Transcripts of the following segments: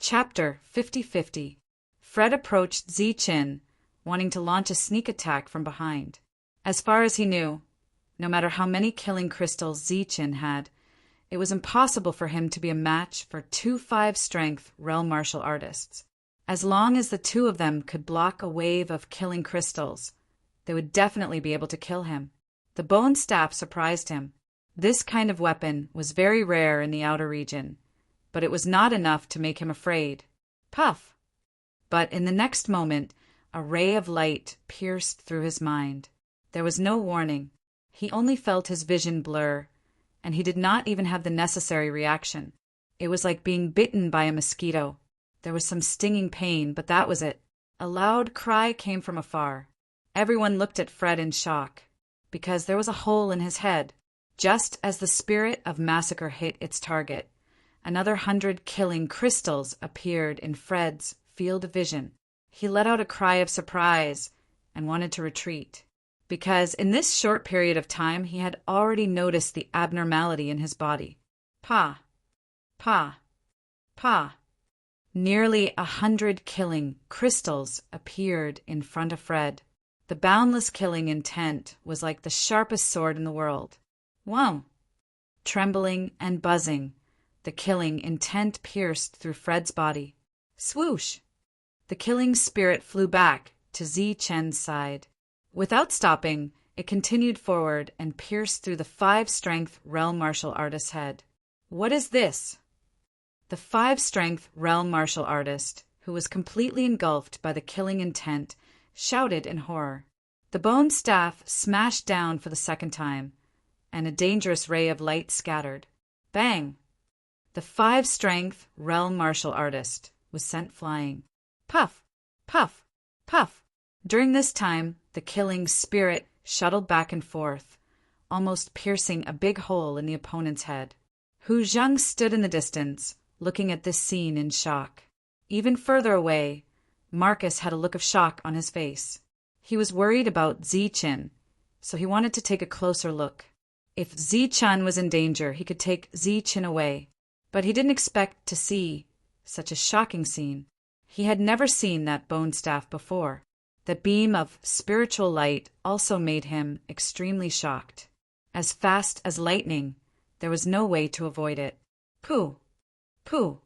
Chapter 50-50. Fred approached Zi-Chin, wanting to launch a sneak attack from behind. As far as he knew, no matter how many killing crystals Zi-Chin had, it was impossible for him to be a match for two 5-strength realm martial artists. As long as the two of them could block a wave of killing crystals, they would definitely be able to kill him. The bone staff surprised him. This kind of weapon was very rare in the outer region, but it was not enough to make him afraid. Puff! But in the next moment, a ray of light pierced through his mind. There was no warning. He only felt his vision blur, and he did not even have the necessary reaction. It was like being bitten by a mosquito. There was some stinging pain, but that was it. A loud cry came from afar. Everyone looked at Fred in shock, because there was a hole in his head. Just as the spirit of massacre hit its target, another 100 killing crystals appeared in Fred's field of vision. He let out a cry of surprise and wanted to retreat, because in this short period of time he had already noticed the abnormality in his body. Pa! Pa! Pa! Nearly 100 killing crystals appeared in front of Fred. The boundless killing intent was like the sharpest sword in the world. Wow! Trembling and buzzing, the killing intent pierced through Fred's body. Swoosh! The killing spirit flew back to Zi-Chen's side. Without stopping, it continued forward and pierced through the 5-strength realm martial artist's head. What is this? The 5-strength realm martial artist, who was completely engulfed by the killing intent, shouted in horror. The bone staff smashed down for the second time, and a dangerous ray of light scattered. Bang! The 5-strength realm martial artist was sent flying. Puff! Puff! Puff! During this time, the killing spirit shuttled back and forth, almost piercing a big hole in the opponent's head. Hu Zheng stood in the distance, looking at this scene in shock. Even further away, Marcus had a look of shock on his face. He was worried about Zi-Chin, so he wanted to take a closer look. If Zi-Chin was in danger, he could take Zi-Chin away, but he didn't expect to see such a shocking scene. He had never seen that bone staff before. The beam of spiritual light also made him extremely shocked. As fast as lightning, there was no way to avoid it. Pooh! Pooh!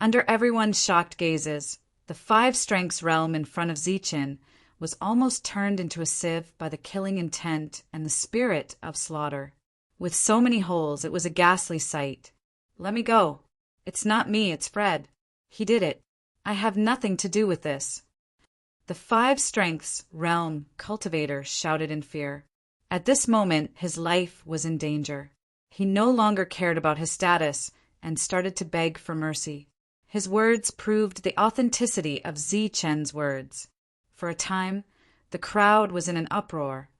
Under everyone's shocked gazes, the 5-strengths realm in front of Zi-Chin was almost turned into a sieve by the killing intent and the spirit of slaughter. With so many holes, it was a ghastly sight. Let me go. It's not me, it's Fred. He did it. I have nothing to do with this. The 5-strengths realm cultivator shouted in fear. At this moment, his life was in danger. He no longer cared about his status and started to beg for mercy. His words proved the authenticity of Zi-Chen's words. For a time, the crowd was in an uproar,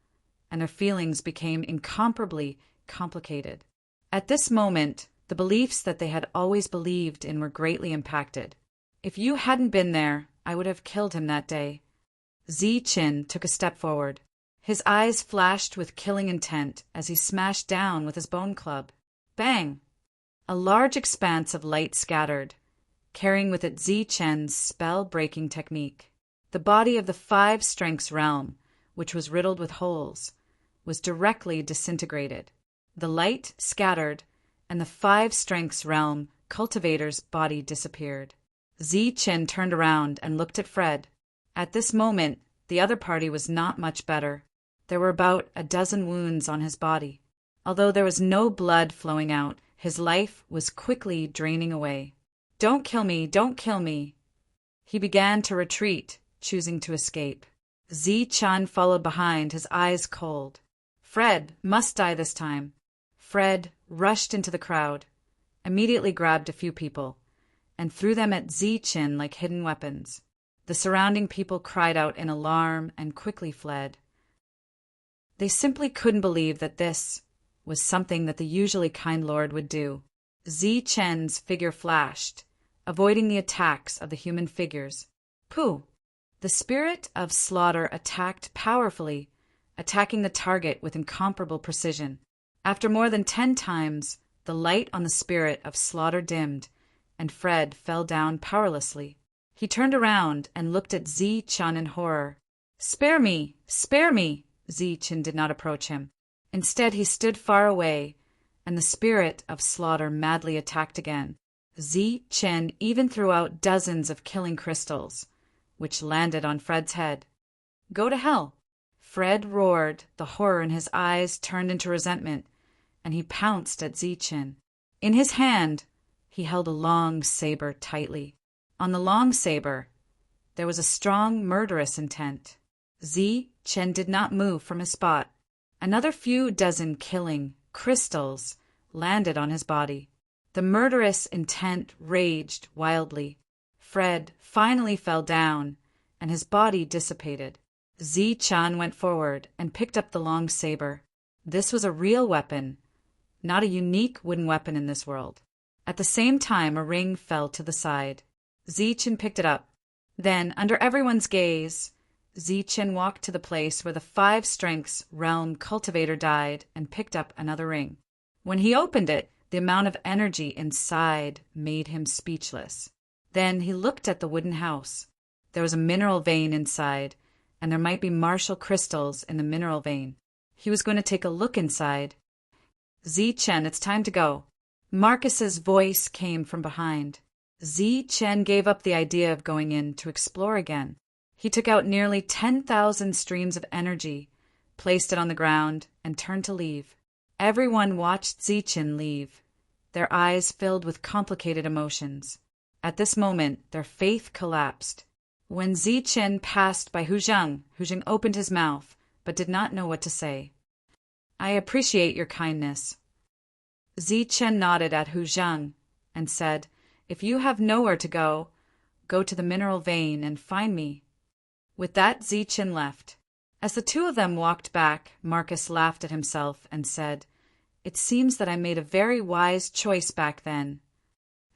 and their feelings became incomparably complicated. At this moment, the beliefs that they had always believed in were greatly impacted. If you hadn't been there, I would have killed him that day. Zi-Chin took a step forward. His eyes flashed with killing intent as he smashed down with his bone club. Bang! A large expanse of light scattered, carrying with it Zi-Chen's spell-breaking technique. The body of the 5-strengths realm, which was riddled with holes, was directly disintegrated. The light scattered, and the 5-strengths realm cultivator's body disappeared. Zi-Chin turned around and looked at Fred. At this moment, the other party was not much better. There were about a dozen wounds on his body. Although there was no blood flowing out, his life was quickly draining away. Don't kill me, don't kill me. He began to retreat, choosing to escape. Zi-Chin followed behind, his eyes cold. Fred must die this time. Fred rushed into the crowd, immediately grabbed a few people, and threw them at Zi-Chin like hidden weapons. The surrounding people cried out in alarm and quickly fled. They simply couldn't believe that this was something that the usually kind lord would do. Zi-Chen's figure flashed, avoiding the attacks of the human figures. Pooh! The spirit of slaughter attacked powerfully, attacking the target with incomparable precision. After more than 10 times, the light on the spirit of slaughter dimmed, and Fred fell down powerlessly. He turned around and looked at Zi-chan in horror. "Spare me! Spare me!" Zi-chan did not approach him. Instead, he stood far away, and the spirit of slaughter madly attacked again. Zi-chan even threw out dozens of killing crystals, which landed on Fred's head. "Go to hell!" Fred roared, the horror in his eyes turned into resentment, and he pounced at Zi-chan. In his hand, he held a long saber tightly. On the long saber, there was a strong murderous intent. Zi-chan did not move from his spot. Another few dozen killing crystals landed on his body. The murderous intent raged wildly. Fred finally fell down, and his body dissipated. Zi-chan went forward and picked up the long saber. This was a real weapon, not a unique wooden weapon in this world. At the same time, a ring fell to the side. Zi-chan picked it up. Then, under everyone's gaze, Zi-chan walked to the place where the 5 strengths realm cultivator died and picked up another ring. When he opened it, the amount of energy inside made him speechless. Then he looked at the wooden house. There was a mineral vein inside, and there might be martial crystals in the mineral vein. He was going to take a look inside. "Zi-chan, it's time to go." Marcus's voice came from behind. Zi-chan gave up the idea of going in to explore again. He took out nearly 10,000 streams of energy, placed it on the ground, and turned to leave. Everyone watched Zi-chan leave, their eyes filled with complicated emotions. At this moment, their faith collapsed. When Zi-chan passed by Hu Zheng opened his mouth, but did not know what to say. "I appreciate your kindness." Zi-chan nodded at Hu Zheng and said, "If you have nowhere to go, go to the mineral vein and find me." With that, Zi-chan left. As the two of them walked back, Marcus laughed at himself and said, "It seems that I made a very wise choice back then."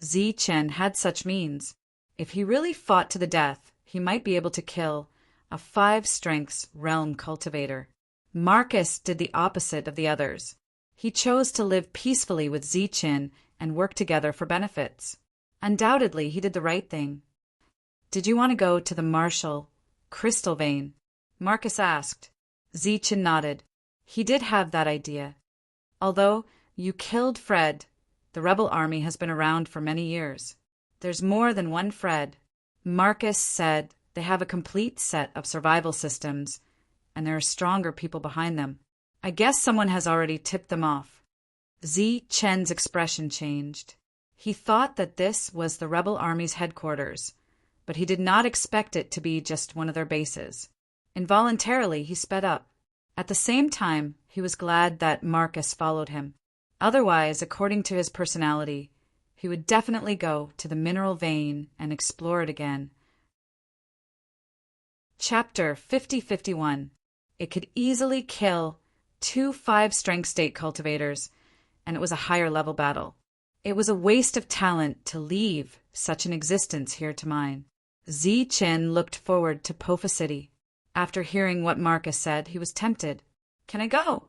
Zi-chan had such means. If he really fought to the death, he might be able to kill a 5 strengths realm cultivator. Marcus did the opposite of the others. He chose to live peacefully with Zi-chan and work together for benefits. Undoubtedly, he did the right thing. "Did you want to go to the martial crystal vein?" Marcus asked. Zi-chan nodded. He did have that idea. "Although you killed Fred, the rebel army has been around for many years. There's more than one Fred." Marcus said they have a complete set of survival systems, and there are stronger people behind them. "I guess someone has already tipped them off." Zi-chan's expression changed. He thought that this was the rebel army's headquarters, but he did not expect it to be just one of their bases. Involuntarily, he sped up. At the same time, he was glad that Marcus followed him. Otherwise, according to his personality, he would definitely go to the mineral vein and explore it again. Chapter 50-51. It could easily kill 2 5-strength state cultivators, and it was a higher level battle. It was a waste of talent to leave such an existence here to mine. Zi-chan looked forward to Pofa City. After hearing what Marcus said, he was tempted. "Can I go?"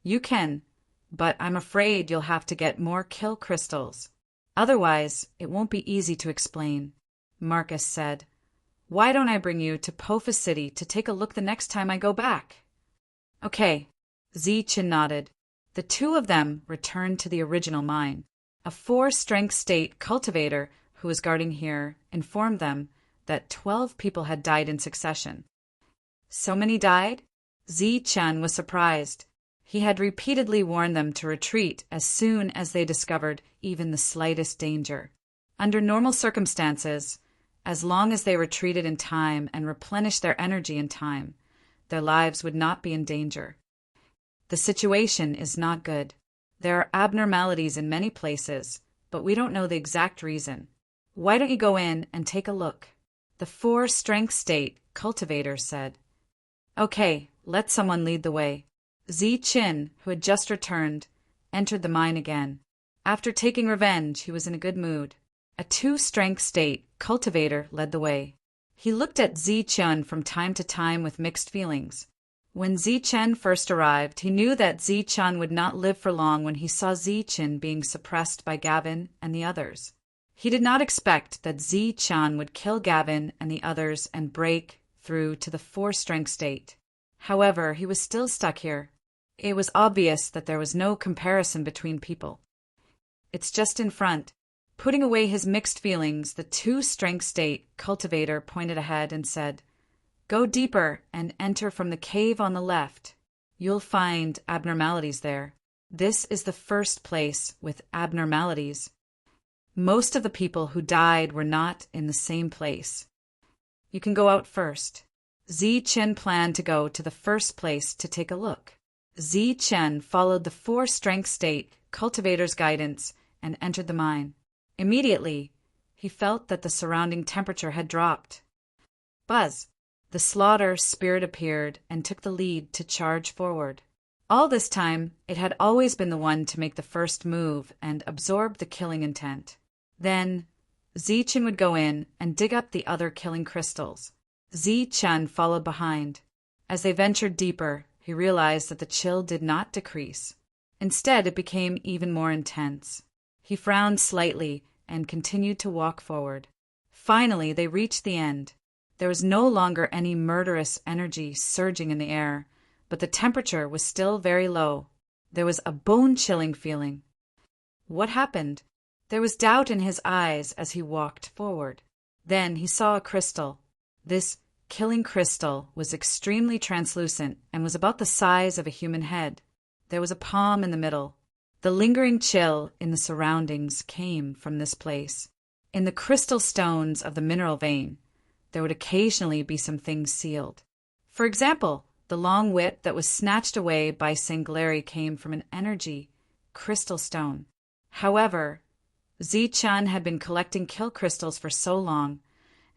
"You can, but I'm afraid you'll have to get more kill crystals. Otherwise, it won't be easy to explain." Marcus said, "Why don't I bring you to Pofa City to take a look the next time I go back?" "Okay." Zi-chan nodded. The two of them returned to the original mine. A 4-strength state cultivator who was guarding here informed them that 12 people had died in succession. So many died? Zi-chan was surprised. He had repeatedly warned them to retreat as soon as they discovered even the slightest danger. Under normal circumstances, as long as they retreated in time and replenished their energy in time, their lives would not be in danger. The situation is not good. There are abnormalities in many places, but we don't know the exact reason. Why don't you go in and take a look? The 4-strength state cultivator said. Okay, let someone lead the way. Zi-chan, who had just returned, entered the mine again. After taking revenge, he was in a good mood. A 2-strength state cultivator led the way. He looked at Zi-chan from time to time with mixed feelings. When Zi-chan first arrived, he knew that Zi-chan would not live for long when he saw Zi-chan being suppressed by Gavin and the others. He did not expect that Zi-chan would kill Gavin and the others and break through to the 4-strength state. However, he was still stuck here. It was obvious that there was no comparison between people. It's just in front. Putting away his mixed feelings, the 2-strength state cultivator pointed ahead and said, "Go deeper and enter from the cave on the left. You'll find abnormalities there. This is the first place with abnormalities. Most of the people who died were not in the same place. You can go out first." Zi-chan planned to go to the first place to take a look. Zi-chan followed the 4-strength state cultivator's guidance and entered the mine. Immediately, he felt that the surrounding temperature had dropped. Buzz! The slaughter spirit appeared and took the lead to charge forward. All this time, it had always been the one to make the first move and absorb the killing intent. Then, Zi-chan would go in and dig up the other killing crystals. Zi-chan followed behind. As they ventured deeper, he realized that the chill did not decrease. Instead, it became even more intense. He frowned slightly and continued to walk forward. Finally, they reached the end. There was no longer any murderous energy surging in the air, but the temperature was still very low. There was a bone-chilling feeling. What happened? There was doubt in his eyes as he walked forward. Then he saw a crystal. This killing crystal was extremely translucent and was about the size of a human head. There was a palm in the middle. The lingering chill in the surroundings came from this place. In the crystal stones of the mineral vein, there would occasionally be some things sealed. For example, the long whip that was snatched away by Singlary came from an energy crystal stone. However, Zi-chan had been collecting kill crystals for so long,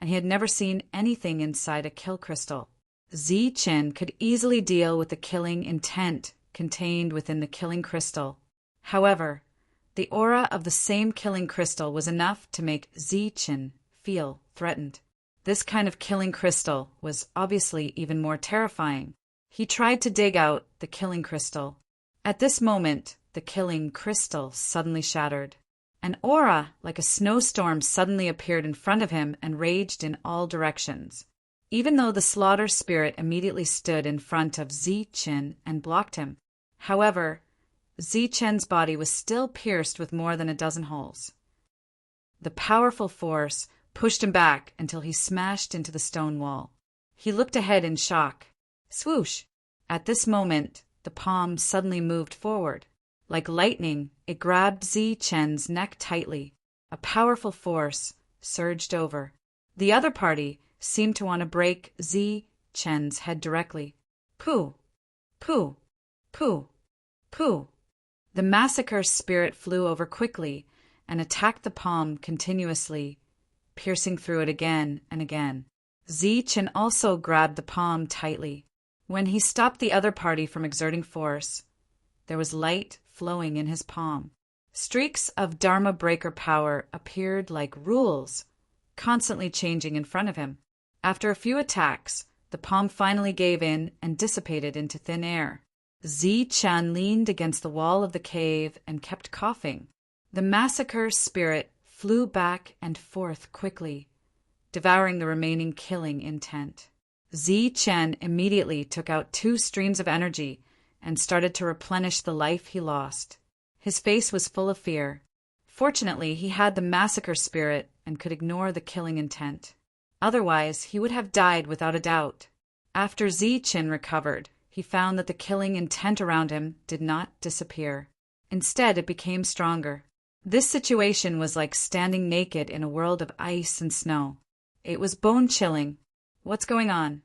and he had never seen anything inside a kill crystal. Zi-chan could easily deal with the killing intent contained within the killing crystal. However, the aura of the same killing crystal was enough to make Zi-chan feel threatened. This kind of killing crystal was obviously even more terrifying. He tried to dig out the killing crystal. At this moment, the killing crystal suddenly shattered. An aura like a snowstorm suddenly appeared in front of him and raged in all directions. Even though the slaughter spirit immediately stood in front of Zi-chan and blocked him. However, Zi-chan's body was still pierced with more than a dozen holes. The powerful force pushed him back until he smashed into the stone wall. He looked ahead in shock. Swoosh! At this moment, the palm suddenly moved forward. Like lightning, it grabbed Zi-chan's neck tightly. A powerful force surged over. The other party seemed to want to break Zi-chan's head directly. Pooh! Pooh! Pooh! Pooh! The massacre spirit flew over quickly and attacked the palm continuously, piercing through it again and again. Zi-chan also grabbed the palm tightly. When he stopped the other party from exerting force, there was light flowing in his palm. Streaks of Dharma breaker power appeared like rules, constantly changing in front of him. After a few attacks, the palm finally gave in and dissipated into thin air. Zi-chan leaned against the wall of the cave and kept coughing. The massacre spirit flew back and forth quickly, devouring the remaining killing intent. Zi-chan immediately took out 2 streams of energy and started to replenish the life he lost. His face was full of fear. Fortunately, he had the massacre spirit and could ignore the killing intent. Otherwise, he would have died without a doubt. After Zi-chan recovered, he found that the killing intent around him did not disappear. Instead, it became stronger. This situation was like standing naked in a world of ice and snow. It was bone-chilling. What's going on?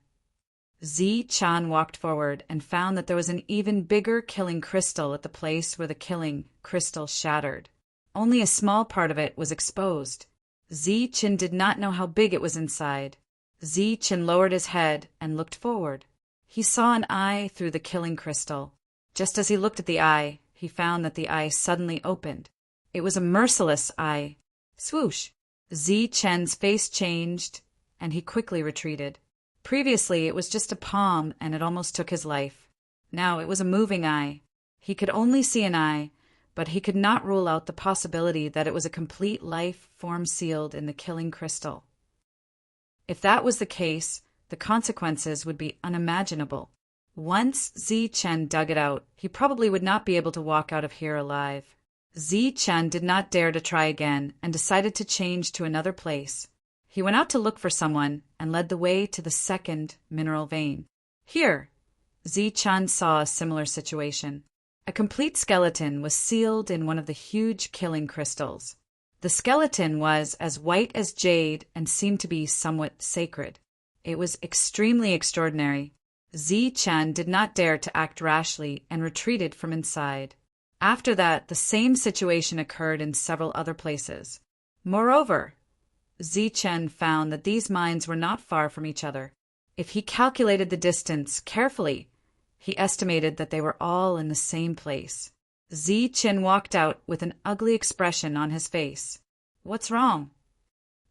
Zi-chan walked forward and found that there was an even bigger killing crystal at the place where the killing crystal shattered. Only a small part of it was exposed. Zi-chan did not know how big it was inside. Zi-chan lowered his head and looked forward. He saw an eye through the killing crystal. Just as he looked at the eye, he found that the eye suddenly opened. It was a merciless eye. Swoosh! Zi-chan's face changed, and he quickly retreated. Previously, it was just a palm, and it almost took his life. Now it was a moving eye. He could only see an eye, but he could not rule out the possibility that it was a complete life form sealed in the killing crystal. If that was the case, the consequences would be unimaginable. Once Zichen dug it out, he probably would not be able to walk out of here alive. Zichen did not dare to try again and decided to change to another place. He went out to look for someone and led the way to the second mineral vein. Here, Zichen saw a similar situation. A complete skeleton was sealed in one of the huge killing crystals. The skeleton was as white as jade and seemed to be somewhat sacred. It was extremely extraordinary. Zichen did not dare to act rashly and retreated from inside. After that, the same situation occurred in several other places. Moreover, Zichen found that these mines were not far from each other. If he calculated the distance carefully, he estimated that they were all in the same place. Zichen walked out with an ugly expression on his face. "What's wrong?"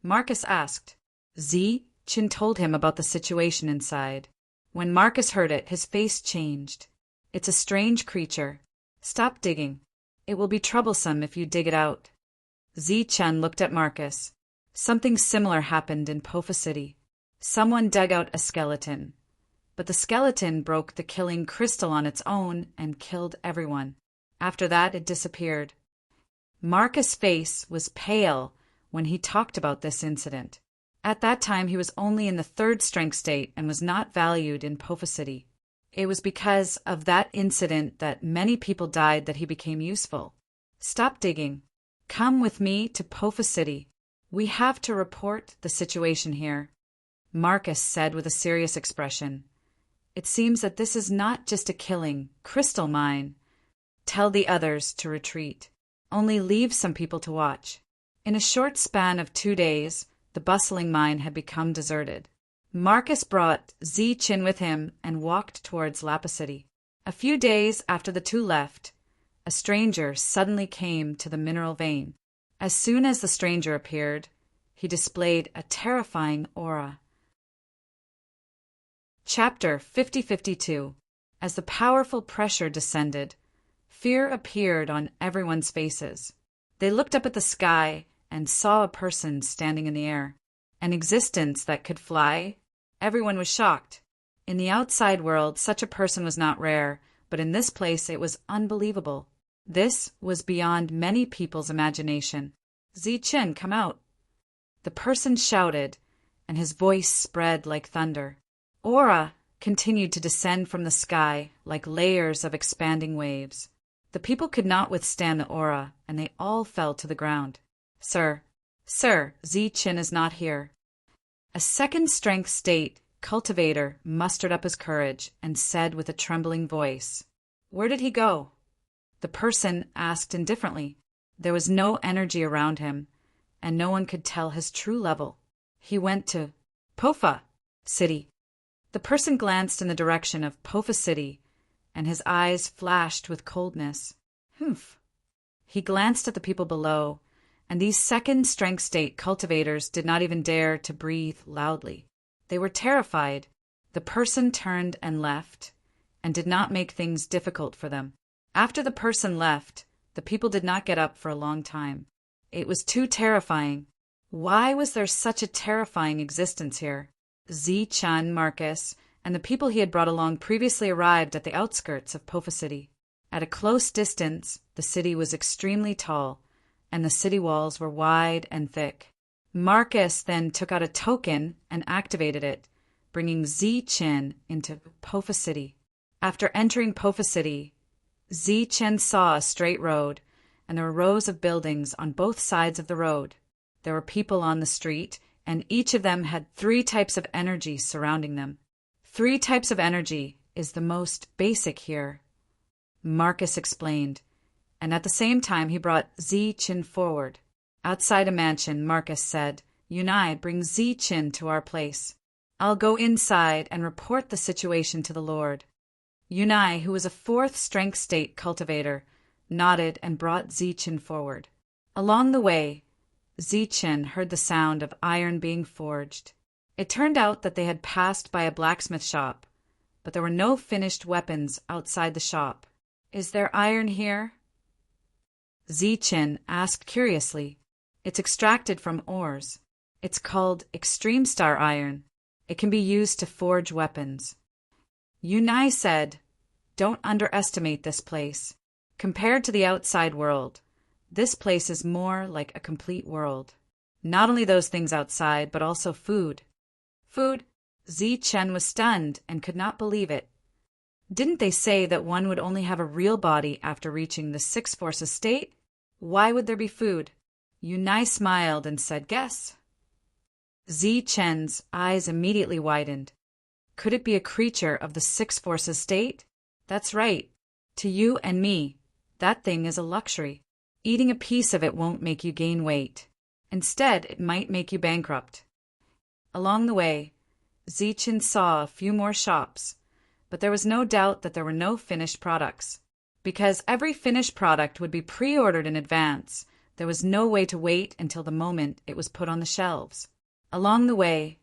Marcus asked. Zichen told him about the situation inside. When Marcus heard it, his face changed. "It's a strange creature. Stop digging. It will be troublesome if you dig it out." Zichen looked at Marcus. Something similar happened in Pofa City. Someone dug out a skeleton, but the skeleton broke the killing crystal on its own and killed everyone. After that, it disappeared. Marcus' face was pale when he talked about this incident. At that time, he was only in the 3rd strength state and was not valued in Pofa City. It was because of that incident that many people died that he became useful. "Stop digging. Come with me to Pofa City. We have to report the situation here," Marcus said with a serious expression. "It seems that this is not just a killing crystal mine. Tell the others to retreat. Only leave some people to watch." In a short span of 2 days, the bustling mine had become deserted. Marcus brought Zichen with him and walked towards Lapa City. A few days after the two left, a stranger suddenly came to the mineral vein. As soon as the stranger appeared, he displayed a terrifying aura. Chapter 50-52. As the powerful pressure descended, fear appeared on everyone's faces. They looked up at the sky and saw a person standing in the air. An existence that could fly? Everyone was shocked. In the outside world, such a person was not rare, but in this place it was unbelievable. This was beyond many people's imagination. "Zichen, come out!" The person shouted, and his voice spread like thunder. Aura continued to descend from the sky like layers of expanding waves. The people could not withstand the aura, and they all fell to the ground. Sir, Zichen is not here." A 2nd strength state cultivator mustered up his courage and said with a trembling voice, "Where did he go?" The person asked indifferently. There was no energy around him, and no one could tell his true level. "He went to Pofa City." The person glanced in the direction of Pofa City, and his eyes flashed with coldness. "Humph." He glanced at the people below, and these 2nd strength state cultivators did not even dare to breathe loudly. They were terrified. The person turned and left, and did not make things difficult for them. After the person left, the people did not get up for a long time. It was too terrifying. Why was there such a terrifying existence here? Zichen, Marcus, and the people he had brought along previously arrived at the outskirts of Pofa City. At a close distance, the city was extremely tall, and the city walls were wide and thick. Marcus then took out a token and activated it, bringing Zichen into Pofa City. After entering Pofa City, Zichen saw a straight road, and there were rows of buildings on both sides of the road. There were people on the street, and each of them had 3 types of energy surrounding them. 3 types of energy is the most basic here, Marcus explained, and at the same time he brought Zichen forward. Outside a mansion, Marcus said, "Yunai, bring Zichen to our place. I'll go inside and report the situation to the Lord." Yunai, who was a 4th strength state cultivator, nodded and brought Zichen forward. Along the way, Zichen heard the sound of iron being forged. It turned out that they had passed by a blacksmith shop, but there were no finished weapons outside the shop. "Is there iron here?" Zichen asked curiously. It's extracted from ores. It's called extreme star iron. It can be used to forge weapons. Yunai said, don't underestimate this place. Compared to the outside world, this place is more like a complete world. Not only those things outside, but also food. Food? Zichen was stunned and could not believe it. Didn't they say that one would only have a real body after reaching the sixth force state? Why would there be food? Yunai smiled and said, guess. Zichen's eyes immediately widened. Could it be a creature of the sixth force state? That's right. To you and me, that thing is a luxury. Eating a piece of it won't make you gain weight. Instead, it might make you bankrupt. Along the way, Zichen saw a few more shops, but there was no doubt that there were no finished products. Because every finished product would be pre-ordered in advance, there was no way to wait until the moment it was put on the shelves. Along the way,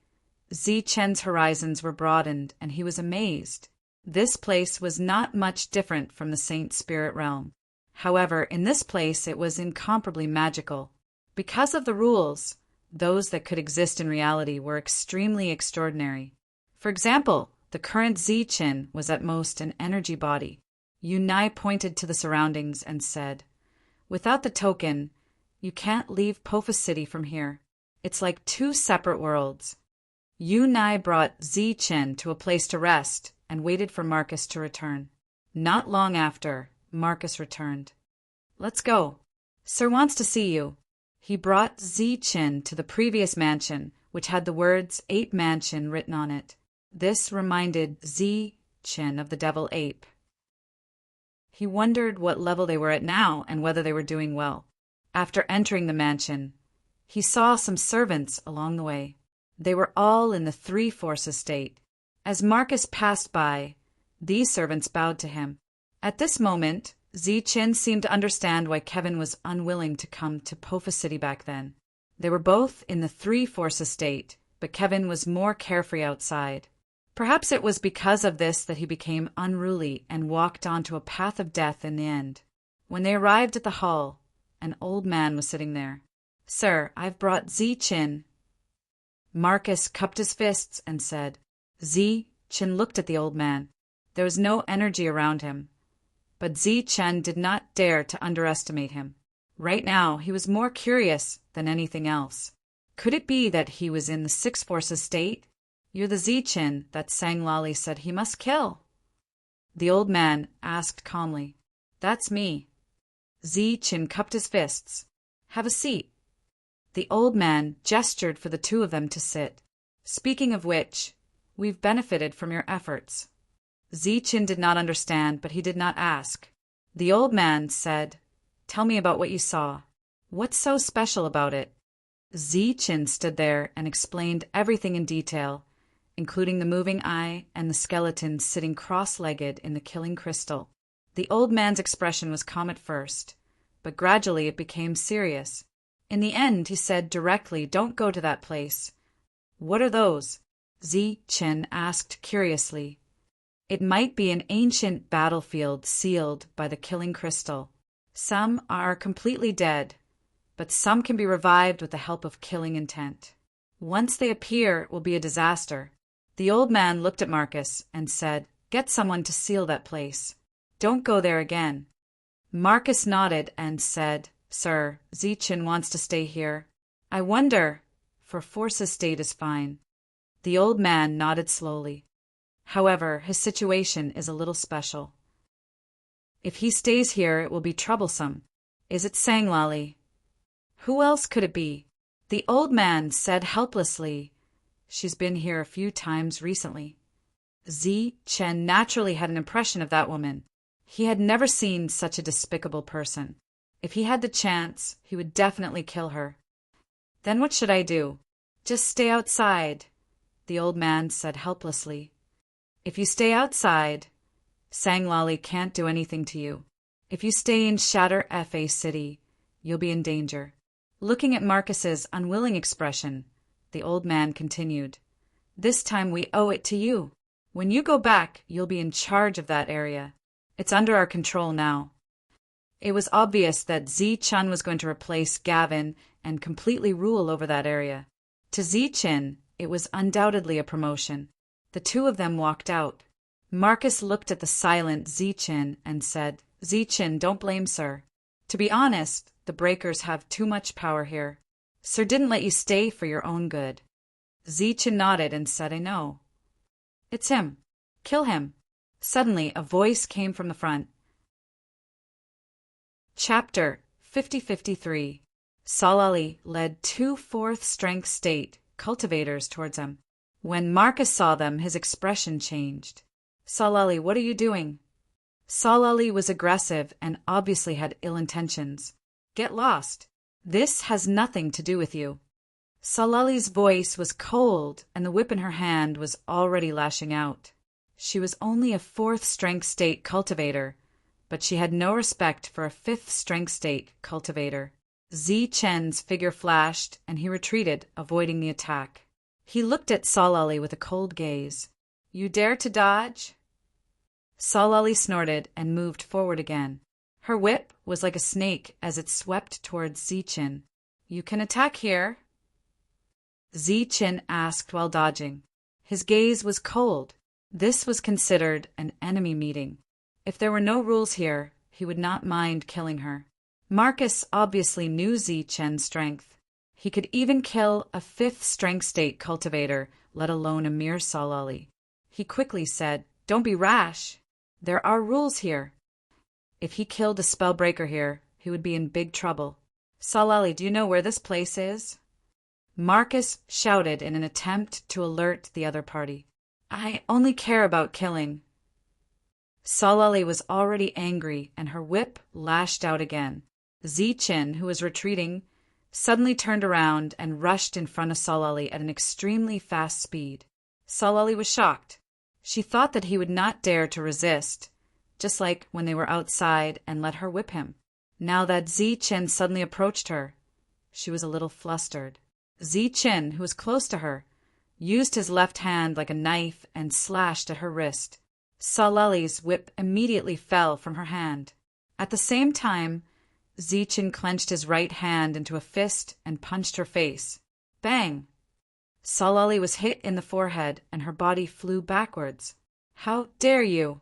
Zichen's horizons were broadened, and he was amazed. This place was not much different from the Saint Spirit realm. However, in this place it was incomparably magical. Because of the rules, those that could exist in reality were extremely extraordinary. For example, the current Zichen was at most an energy body. Yunai pointed to the surroundings and said, without the token, you can't leave Pofa City from here. It's like two separate worlds. Yunai brought Zichen to a place to rest and waited for Marcus to return. Not long after, Marcus returned. Let's go. Sir wants to see you. He brought Zichen to the previous mansion, which had the words Ape Mansion written on it. This reminded Zichen of the devil ape. He wondered what level they were at now and whether they were doing well. After entering the mansion, he saw some servants along the way. They were all in the three-force estate. As Marcus passed by, these servants bowed to him. At this moment, Zichen seemed to understand why Kevin was unwilling to come to Pofa City back then. They were both in the three-force estate, but Kevin was more carefree outside. Perhaps it was because of this that he became unruly and walked onto a path of death in the end. When they arrived at the hall, an old man was sitting there. Sir, I've brought Zichen. Marcus cupped his fists and said. Zichen looked at the old man. There was no energy around him. But Zichen did not dare to underestimate him. Right now, he was more curious than anything else. Could it be that he was in the sixth force estate? You're the Zichen that Sanglali said he must kill. The old man asked calmly. That's me. Zichen cupped his fists. Have a seat. The old man gestured for the two of them to sit. Speaking of which, we've benefited from your efforts. Zichen did not understand, but he did not ask. The old man said, Tell me about what you saw. What's so special about it? Zichen stood there and explained everything in detail, including the moving eye and the skeleton sitting cross-legged in the killing crystal. The old man's expression was calm at first, but gradually it became serious. In the end, he said directly, Don't go to that place. What are those? Zichen asked curiously. It might be an ancient battlefield sealed by the killing crystal. Some are completely dead, but some can be revived with the help of killing intent. Once they appear, it will be a disaster. The old man looked at Marcus and said, Get someone to seal that place. Don't go there again. Marcus nodded and said, Sir, Zichen wants to stay here. I wonder, for Force Estate is fine. The old man nodded slowly. However, his situation is a little special. If he stays here, it will be troublesome. Is it Sanglali? Who else could it be? The old man said helplessly, She's been here a few times recently. Zichen naturally had an impression of that woman. He had never seen such a despicable person. If he had the chance, he would definitely kill her. Then what should I do? Just stay outside, the old man said helplessly. If you stay outside, Sanglali can't do anything to you. If you stay in Shatter Fa City, you'll be in danger. Looking at Marcus's unwilling expression, the old man continued, This time we owe it to you. When you go back, you'll be in charge of that area. It's under our control now. It was obvious that Zi-chun was going to replace Gavin and completely rule over that area. To Zi-chin, it was undoubtedly a promotion. The two of them walked out. Marcus looked at the silent Zi-chin and said, "Zi-chin, don't blame Sir. To be honest, the breakers have too much power here. Sir didn't let you stay for your own good." Zi-chin nodded and said, "I know." "It's him. Kill him." Suddenly, a voice came from the front. Chapter 5053. Salali led 2 4th-strength state cultivators towards him. When Marcus saw them, his expression changed. "Salali, what are you doing?" Salali was aggressive and obviously had ill intentions. "Get lost. This has nothing to do with you." Salali's voice was cold, and the whip in her hand was already lashing out. She was only a 4th-strength state cultivator, but she had no respect for a 5th-strength state cultivator. Zi-chen's figure flashed, and he retreated, avoiding the attack. He looked at Salali with a cold gaze. "You dare to dodge?" Salali snorted and moved forward again. Her whip was like a snake as it swept towards Zi-chen. "You can attack here." Zi-chen asked while dodging. His gaze was cold. This was considered an enemy meeting. If there were no rules here, he would not mind killing her. Marcus obviously knew Zi-chen's strength. He could even kill a 5th-strength state cultivator, let alone a mere Salali. He quickly said, "Don't be rash. There are rules here." If he killed a spellbreaker here, he would be in big trouble. "Salali, do you know where this place is?" Marcus shouted in an attempt to alert the other party. "I only care about killing." Salali was already angry, and her whip lashed out again. Zi-chin, who was retreating, suddenly turned around and rushed in front of Salali at an extremely fast speed. Salali was shocked. She thought that he would not dare to resist, just like when they were outside and let her whip him. Now that Zi-chin suddenly approached her, she was a little flustered. Zi-chin, who was close to her, used his left hand like a knife and slashed at her wrist. Salali's whip immediately fell from her hand. At the same time, Zi-chin clenched his right hand into a fist and punched her face. Bang! Salali was hit in the forehead and her body flew backwards. "How dare you!"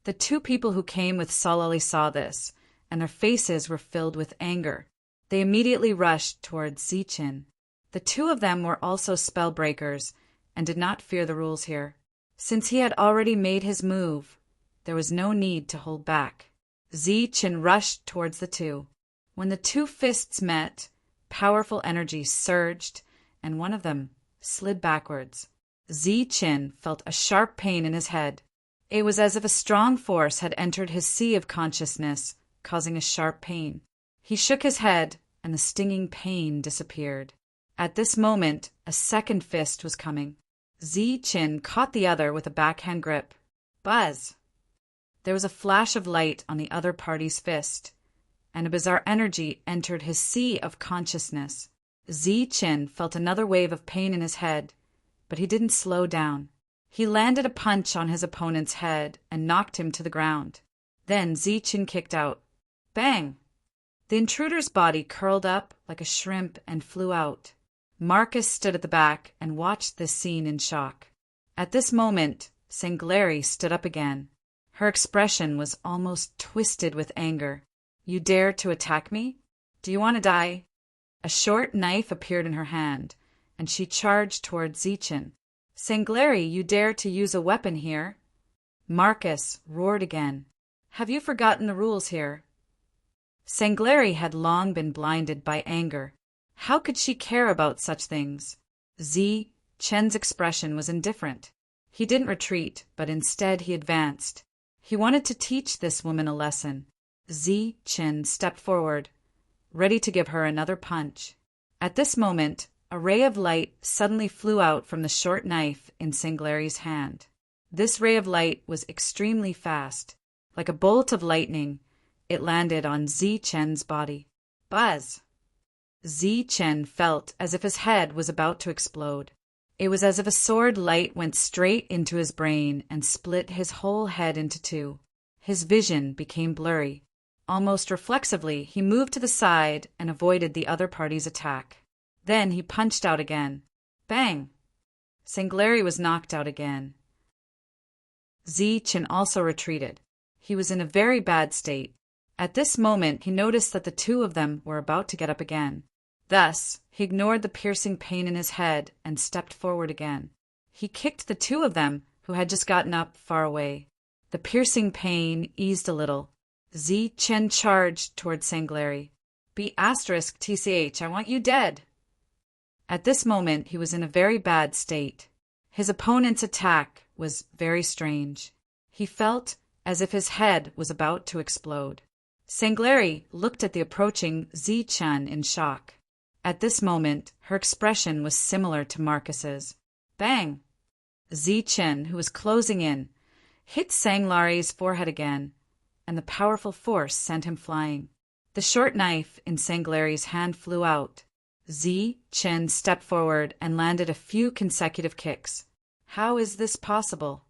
The 2 people who came with Salali saw this, and their faces were filled with anger. They immediately rushed towards Zi-chin. The 2 of them were also spellbreakers and did not fear the rules here. Since he had already made his move, there was no need to hold back. Zi-chin rushed towards the 2. When the 2 fists met, powerful energy surged, and one of them slid backwards. Zi-chin felt a sharp pain in his head. It was as if a strong force had entered his sea of consciousness, causing a sharp pain. He shook his head, and the stinging pain disappeared. At this moment, a second fist was coming. Zi-chin caught the other with a backhand grip. Buzz! There was a flash of light on the other party's fist, and a bizarre energy entered his sea of consciousness. Zi-chin felt another wave of pain in his head, but he didn't slow down. He landed a punch on his opponent's head and knocked him to the ground. Then Zi-chin kicked out. Bang! The intruder's body curled up like a shrimp and flew out. Marcus stood at the back and watched this scene in shock. At this moment, Sangleri stood up again. Her expression was almost twisted with anger. "You dare to attack me? Do you want to die?" A short knife appeared in her hand, and she charged toward Zi-chin. "Sangleri, you dare to use a weapon here?" Marcus roared again. "Have you forgotten the rules here?" Sangleri had long been blinded by anger. How could she care about such things? Zi-chen's expression was indifferent. He didn't retreat, but instead he advanced. He wanted to teach this woman a lesson. Zi-chen stepped forward, ready to give her another punch. At this moment, a ray of light suddenly flew out from the short knife in Sangleri's hand. This ray of light was extremely fast. Like a bolt of lightning, it landed on Zi-chen's body. Buzz! Zi-chen felt as if his head was about to explode. It was as if a sword light went straight into his brain and split his whole head into 2. His vision became blurry. Almost reflexively, he moved to the side and avoided the other party's attack. Then he punched out again. Bang! Sanglari was knocked out again. Zichen also retreated. He was in a very bad state. At this moment, he noticed that the two of them were about to get up again. Thus, he ignored the piercing pain in his head and stepped forward again. He kicked the two of them, who had just gotten up, far away. The piercing pain eased a little. Zichen charged toward Sanglari. B*TCH, I want you dead. At this moment, he was in a very bad state. His opponent's attack was very strange. He felt as if his head was about to explode. Sanglari looked at the approaching Zichen in shock. At this moment, her expression was similar to Marcus's. Bang! Zichen, who was closing in, hit Sanglari's forehead again, and the powerful force sent him flying. The short knife in Sanglari's hand flew out. Zichen stepped forward and landed a few consecutive kicks. How is this possible?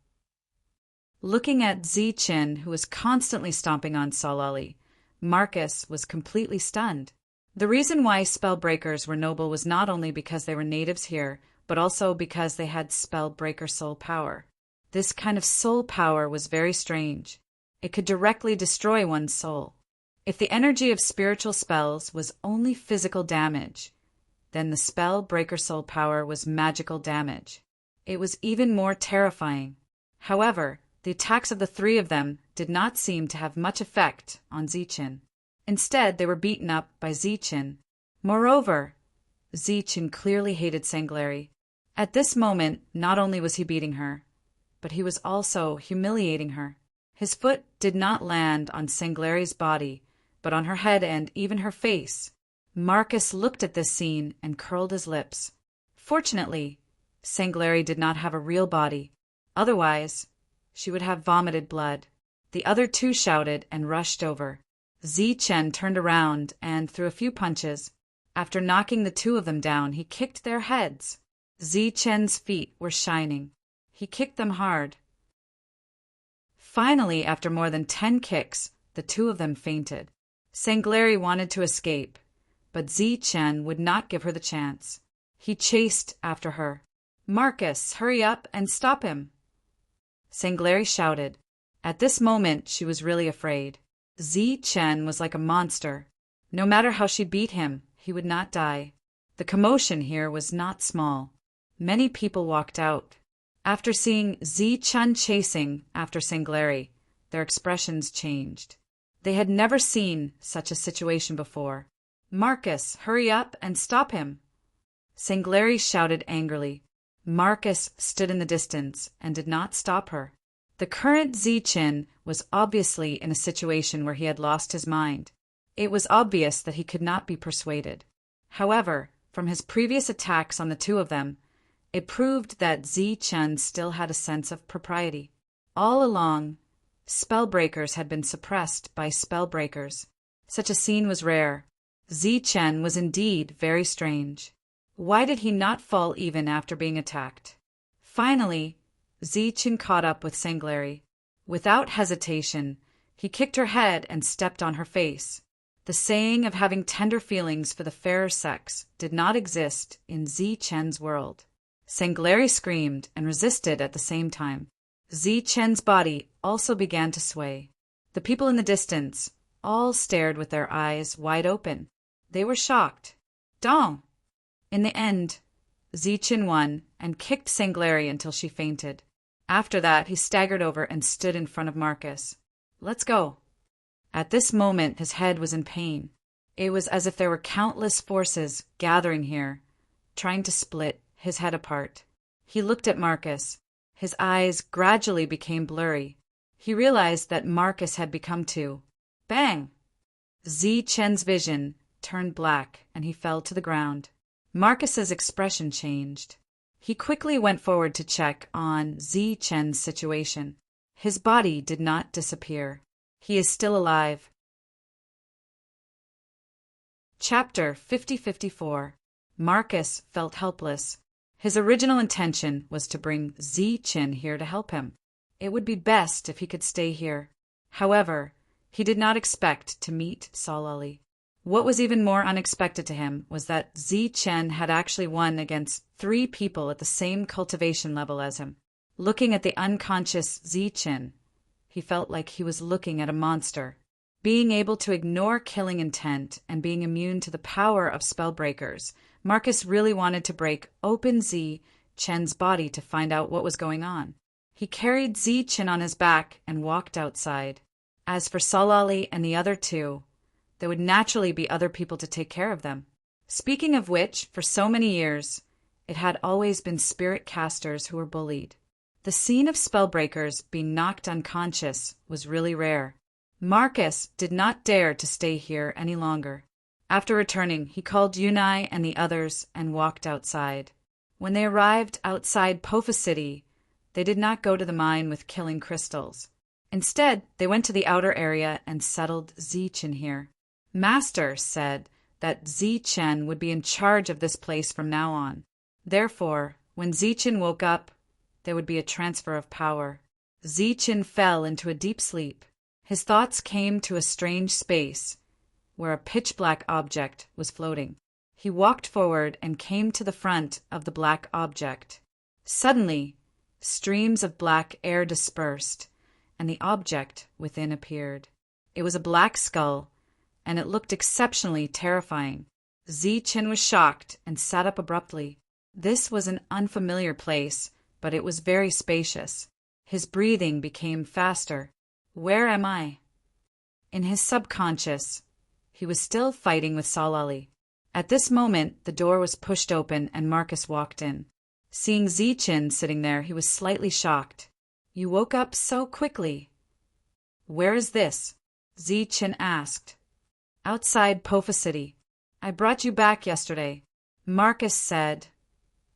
Looking at Zichen, who was constantly stomping on Solali, Marcus was completely stunned. The reason why Spellbreakers were noble was not only because they were natives here, but also because they had Spellbreaker soul power. This kind of soul power was very strange. It could directly destroy one's soul. If the energy of spiritual spells was only physical damage, then the Spellbreaker soul power was magical damage. It was even more terrifying. However, the attacks of the three of them did not seem to have much effect on Zichen. Instead, they were beaten up by Zichen. Moreover, Zichen clearly hated Sanglari. At this moment, not only was he beating her, but he was also humiliating her. His foot did not land on Sanglari's body, but on her head and even her face. Marcus looked at this scene and curled his lips. Fortunately, Sanglari did not have a real body. Otherwise, she would have vomited blood. The other two shouted and rushed over. Zichen turned around and threw a few punches. After knocking the two of them down, he kicked their heads. Zichen's feet were shining. He kicked them hard. Finally, after more than 10 kicks, the two of them fainted. Sanglari wanted to escape, but Zichen would not give her the chance. He chased after her. Marcus, hurry up and stop him! Sanglari shouted. At this moment, she was really afraid. Zichen was like a monster. No matter how she beat him, he would not die. The commotion here was not small. Many people walked out. After seeing Zichen chasing after Sanglari, their expressions changed. They had never seen such a situation before. Marcus, hurry up and stop him! Sanglari shouted angrily. Marcus stood in the distance and did not stop her. The current Zichen was obviously in a situation where he had lost his mind. It was obvious that he could not be persuaded. However, from his previous attacks on the two of them, it proved that Zichen still had a sense of propriety. All along, Spellbreakers had been suppressed by Spellbreakers. Such a scene was rare. Zichen was indeed very strange. Why did he not fall even after being attacked? Finally, Zichen caught up with Sanglari. Without hesitation, he kicked her head and stepped on her face. The saying of having tender feelings for the fairer sex did not exist in Zichen's world. Sanglari screamed and resisted at the same time. Zichen's body also began to sway. The people in the distance all stared with their eyes wide open. They were shocked. Dong! In the end, Zichen won and kicked Sanglari until she fainted. After that, he staggered over and stood in front of Marcus. Let's go. At this moment, his head was in pain. It was as if there were countless forces gathering here, trying to split his head apart. He looked at Marcus. His eyes gradually became blurry. He realized that Marcus had become two. Bang! Zichen's vision turned black and he fell to the ground. Marcus's expression changed. He quickly went forward to check on Zichen's situation. His body did not disappear. He is still alive. Chapter 5054. Marcus felt helpless. His original intention was to bring Zichen here to help him. It would be best if he could stay here. However, He did not expect to meet Solali. What was even more unexpected to him was that Zichen had actually won against 3 people at the same cultivation level as him. Looking at the unconscious Zichen, he felt like he was looking at a monster. Being able to ignore killing intent and being immune to the power of spellbreakers, Marcus really wanted to break open Zichen's body to find out what was going on. He carried Zichen on his back and walked outside. As for Solali and the other 2, there would naturally be other people to take care of them. Speaking of which, for so many years, it had always been spirit casters who were bullied. The scene of spellbreakers being knocked unconscious was really rare. Marcus did not dare to stay here any longer. After returning, he called Unai and the others and walked outside. When they arrived outside Pofa City, they did not go to the mine with killing crystals. Instead, they went to the outer area and settled Zichen here. Master said that Zichen would be in charge of this place from now on. Therefore, when Zichen woke up, there would be a transfer of power. Zichen fell into a deep sleep. His thoughts came to a strange space where a pitch-black object was floating. He walked forward and came to the front of the black object. Suddenly, streams of black air dispersed, and the object within appeared. It was a black skull, and it looked exceptionally terrifying. Zichen was shocked and sat up abruptly. This was an unfamiliar place, but it was very spacious. His breathing became faster. Where am I? In his subconscious, he was still fighting with Solali. At this moment, the door was pushed open and Marcus walked in. Seeing Zichen sitting there, he was slightly shocked. You woke up so quickly. Where is this? Zichen asked. Outside Pofa City. I brought you back yesterday. Marcus said,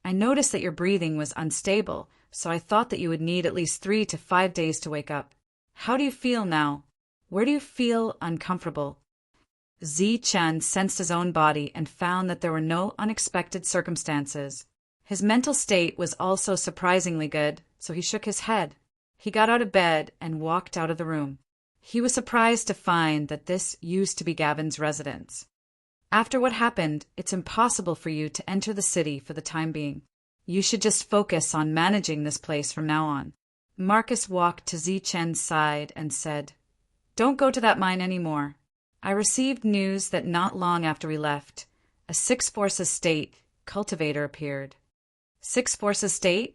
I noticed that your breathing was unstable, so I thought that you would need at least 3 to 5 days to wake up. How do you feel now? Where do you feel uncomfortable? Zichen sensed his own body and found that there were no unexpected circumstances. His mental state was also surprisingly good, so he shook his head. He got out of bed and walked out of the room. He was surprised to find that this used to be Gavin's residence. After what happened, it's impossible for you to enter the city for the time being. You should just focus on managing this place from now on. Marcus walked to Zichen's side and said, Don't go to that mine anymore. I received news that not long after we left, a Six-Force Estate cultivator appeared. Six-Force Estate?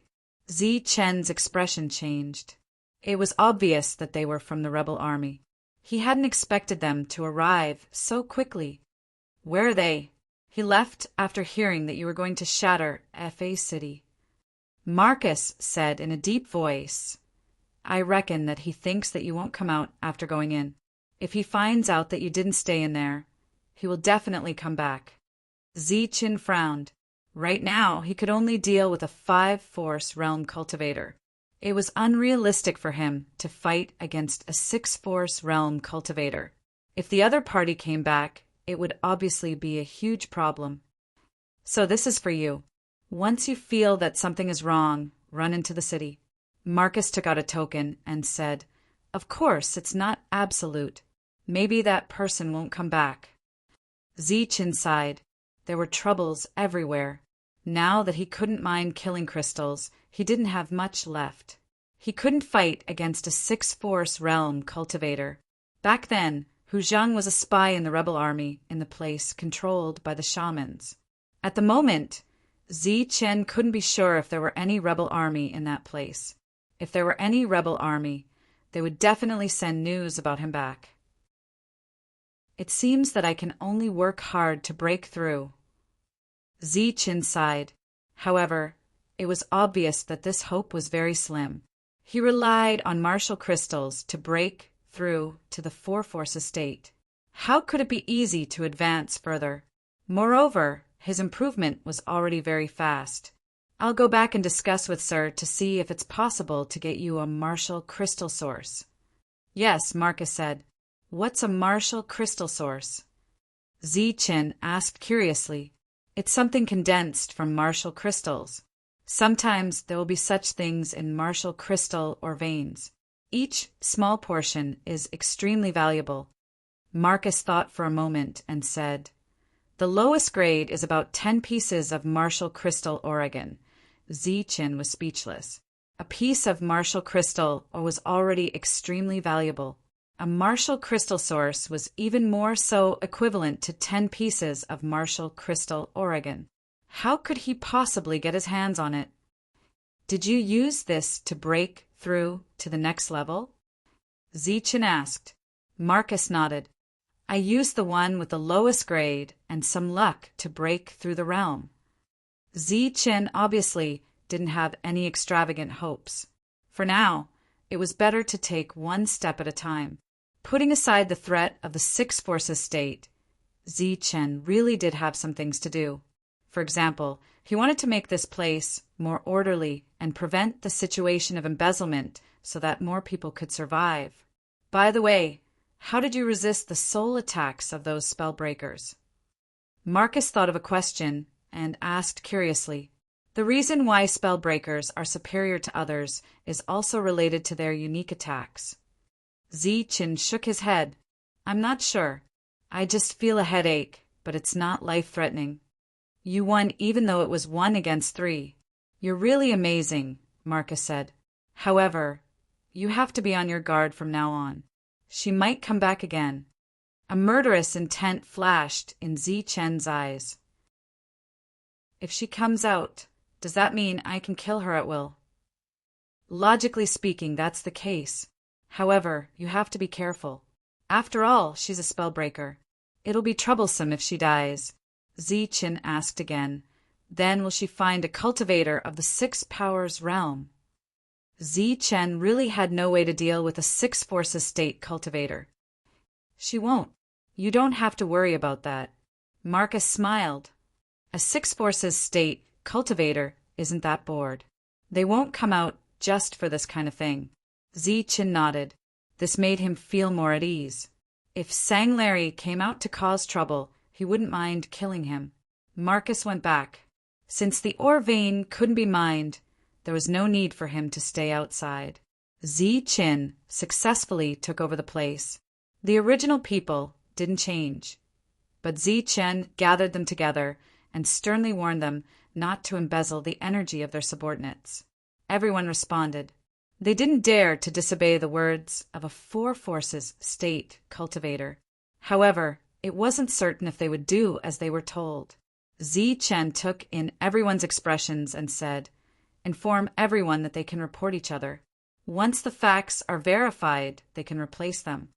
Zichen's expression changed. It was obvious that they were from the rebel army. He hadn't expected them to arrive so quickly. Where are they? He left after hearing that you were going to shatter Fa City. Marcus said in a deep voice, I reckon that he thinks that you won't come out after going in. If he finds out that you didn't stay in there, he will definitely come back. Zichen frowned. Right now, he could only deal with a 5-force realm cultivator. It was unrealistic for him to fight against a 6-force realm cultivator. If the other party came back, it would obviously be a huge problem. So this is for you. Once you feel that something is wrong, run into the city. Marcus took out a token and said, Of course, it's not absolute. Maybe that person won't come back. Zichen sighed. There were troubles everywhere. Now that he couldn't mine killing crystals, he didn't have much left. He couldn't fight against a 6-force realm cultivator. Back then, Hu Zhang was a spy in the rebel army in the place controlled by the shamans. At the moment, Zichen couldn't be sure if there were any rebel army in that place. If there were any rebel army, they would definitely send news about him back. It seems that I can only work hard to break through. Zichen sighed. However, it was obvious that this hope was very slim. He relied on martial crystals to break through to the 4-force estate. How could it be easy to advance further? Moreover, his improvement was already very fast. I'll go back and discuss with Sir to see if it's possible to get you a martial crystal source. Yes, Marcus said. What's a martial crystal source? Zichen asked curiously. It's something condensed from martial crystals. Sometimes there will be such things in martial crystal or veins. Each small portion is extremely valuable. Marcus thought for a moment and said, "The lowest grade is about 10 pieces of Martial crystal Oregon." Zichen was speechless. A piece of Martial crystal was already extremely valuable. A Martial crystal source was even more so, equivalent to 10 pieces of Martial crystal Oregon. How could he possibly get his hands on it? "Did you use this to break through to the next level?" Zichen asked. Marcus nodded. "I used the one with the lowest grade and some luck to break through the realm." Zichen obviously didn't have any extravagant hopes. For now, it was better to take one step at a time. Putting aside the threat of the Six Forces state, Zichen really did have some things to do. For example, he wanted to make this place more orderly and prevent the situation of embezzlement so that more people could survive. By the way, how did you resist the soul attacks of those spellbreakers? Marcus thought of a question and asked curiously. The reason why spellbreakers are superior to others is also related to their unique attacks. Zichen shook his head. "I'm not sure. I just feel a headache, but it's not life-threatening." "You won even though it was 1 against 3. You're really amazing," Marcus said. "However, you have to be on your guard from now on. She might come back again." A murderous intent flashed in Zichen's eyes. "If she comes out, does that mean I can kill her at will?" "Logically speaking, that's the case. However, you have to be careful. After all, she's a spellbreaker. It'll be troublesome if she dies." Zichen asked again. "Then will she find a cultivator of the Six Powers realm?" Zichen really had no way to deal with a Six Forces state cultivator. "She won't. You don't have to worry about that." Marcus smiled. "A Six Forces state cultivator isn't that bored. They won't come out just for this kind of thing." Zichen nodded. This made him feel more at ease. If Sanglarry came out to cause trouble, he wouldn't mind killing him. Marcus went back. Since the ore vein couldn't be mined, there was no need for him to stay outside. Zichen successfully took over the place. The original people didn't change, but Zichen gathered them together and sternly warned them not to embezzle the energy of their subordinates. Everyone responded. They didn't dare to disobey the words of a Four Forces state cultivator. However, it wasn't certain if they would do as they were told. Zichen took in everyone's expressions and said, "Inform everyone that they can report each other. Once the facts are verified, they can replace them."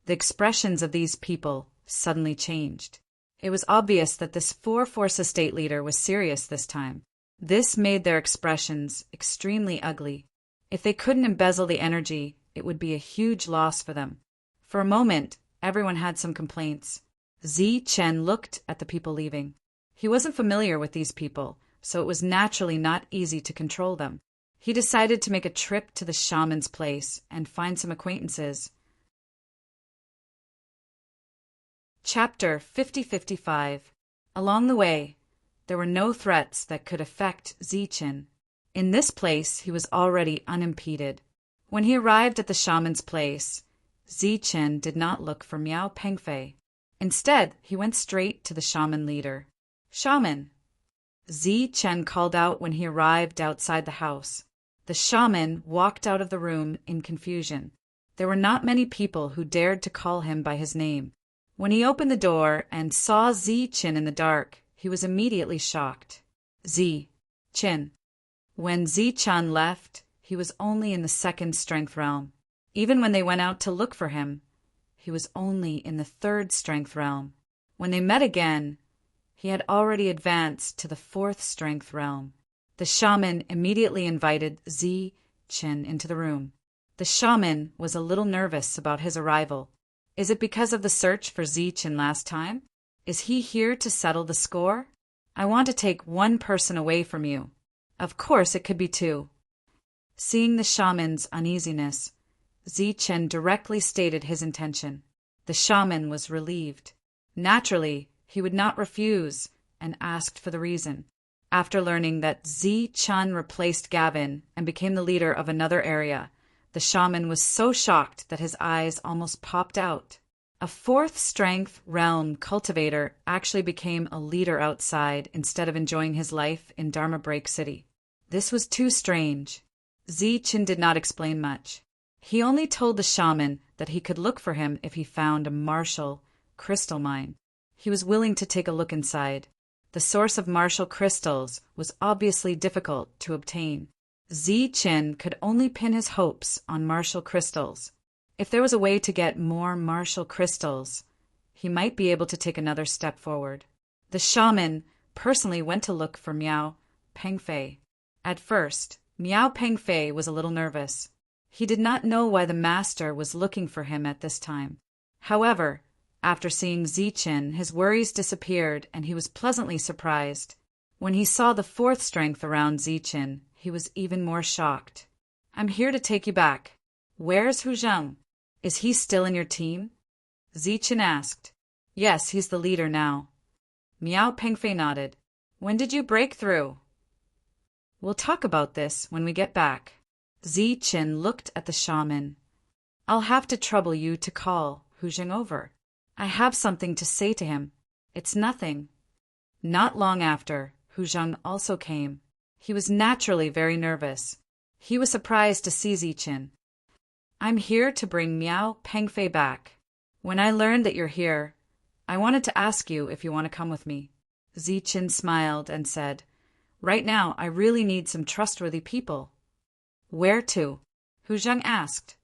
The expressions of these people suddenly changed. It was obvious that this Four Forces state leader was serious this time. This made their expressions extremely ugly. If they couldn't embezzle the energy, it would be a huge loss for them. For a moment, everyone had some complaints. Zichen looked at the people leaving. He wasn't familiar with these people, so it was naturally not easy to control them. He decided to make a trip to the shaman's place and find some acquaintances. Chapter 50-55. Along the way, there were no threats that could affect Zichen. In this place, he was already unimpeded. When he arrived at the shaman's place, Zichen did not look for Miao Pengfei. Instead, he went straight to the shaman leader. "Shaman!" Zichen called out when he arrived outside the house. The shaman walked out of the room in confusion. There were not many people who dared to call him by his name. When he opened the door and saw Zichen in the dark, he was immediately shocked. Zichen. When Zichen left, he was only in the second strength realm. Even when they went out to look for him, he was only in the third strength realm. When they met again, he had already advanced to the fourth strength realm. The shaman immediately invited Zichen into the room. The shaman was a little nervous about his arrival. Is it because of the search for Zichen last time? Is he here to settle the score? I want to take one person away from you. Of course, it could be 2. Seeing the shaman's uneasiness, Zichen directly stated his intention. The shaman was relieved. Naturally, he would not refuse and asked for the reason. After learning that Zichen replaced Gavin and became the leader of another area, The shaman was so shocked that his eyes almost popped out. A fourth strength realm cultivator actually became a leader outside instead of enjoying his life in Dharma Break City. This was too strange. Zichen did not explain much. He only told the shaman that he could look for him if he found a martial crystal mine. He was willing to take a look inside. The source of martial crystals was obviously difficult to obtain. Zichen could only pin his hopes on martial crystals. If there was a way to get more martial crystals, he might be able to take another step forward. The shaman personally went to look for Miao Pengfei. At first, Miao Pengfei was a little nervous. He did not know why the master was looking for him at this time. However, after seeing Zichen, his worries disappeared and he was pleasantly surprised. When he saw the fourth strength around Zichen, he was even more shocked. "I'm here to take you back. Where's Hu Zheng? Is he still in your team?" Zichen asked. "Yes, he's the leader now." Miao Pengfei nodded. "When did you break through?" "We'll talk about this when we get back." Zichen looked at the shaman. "I'll have to trouble you to call Hu Zheng over. I have something to say to him. It's nothing." Not long after, Hu Zheng also came. He was naturally very nervous. He was surprised to see Zichen. "I'm here to bring Miao Pengfei back. When I learned that you're here, I wanted to ask you if you want to come with me." Zichen smiled and said, "Right now, I really need some trustworthy people." "Where to?" Hu Zheng asked.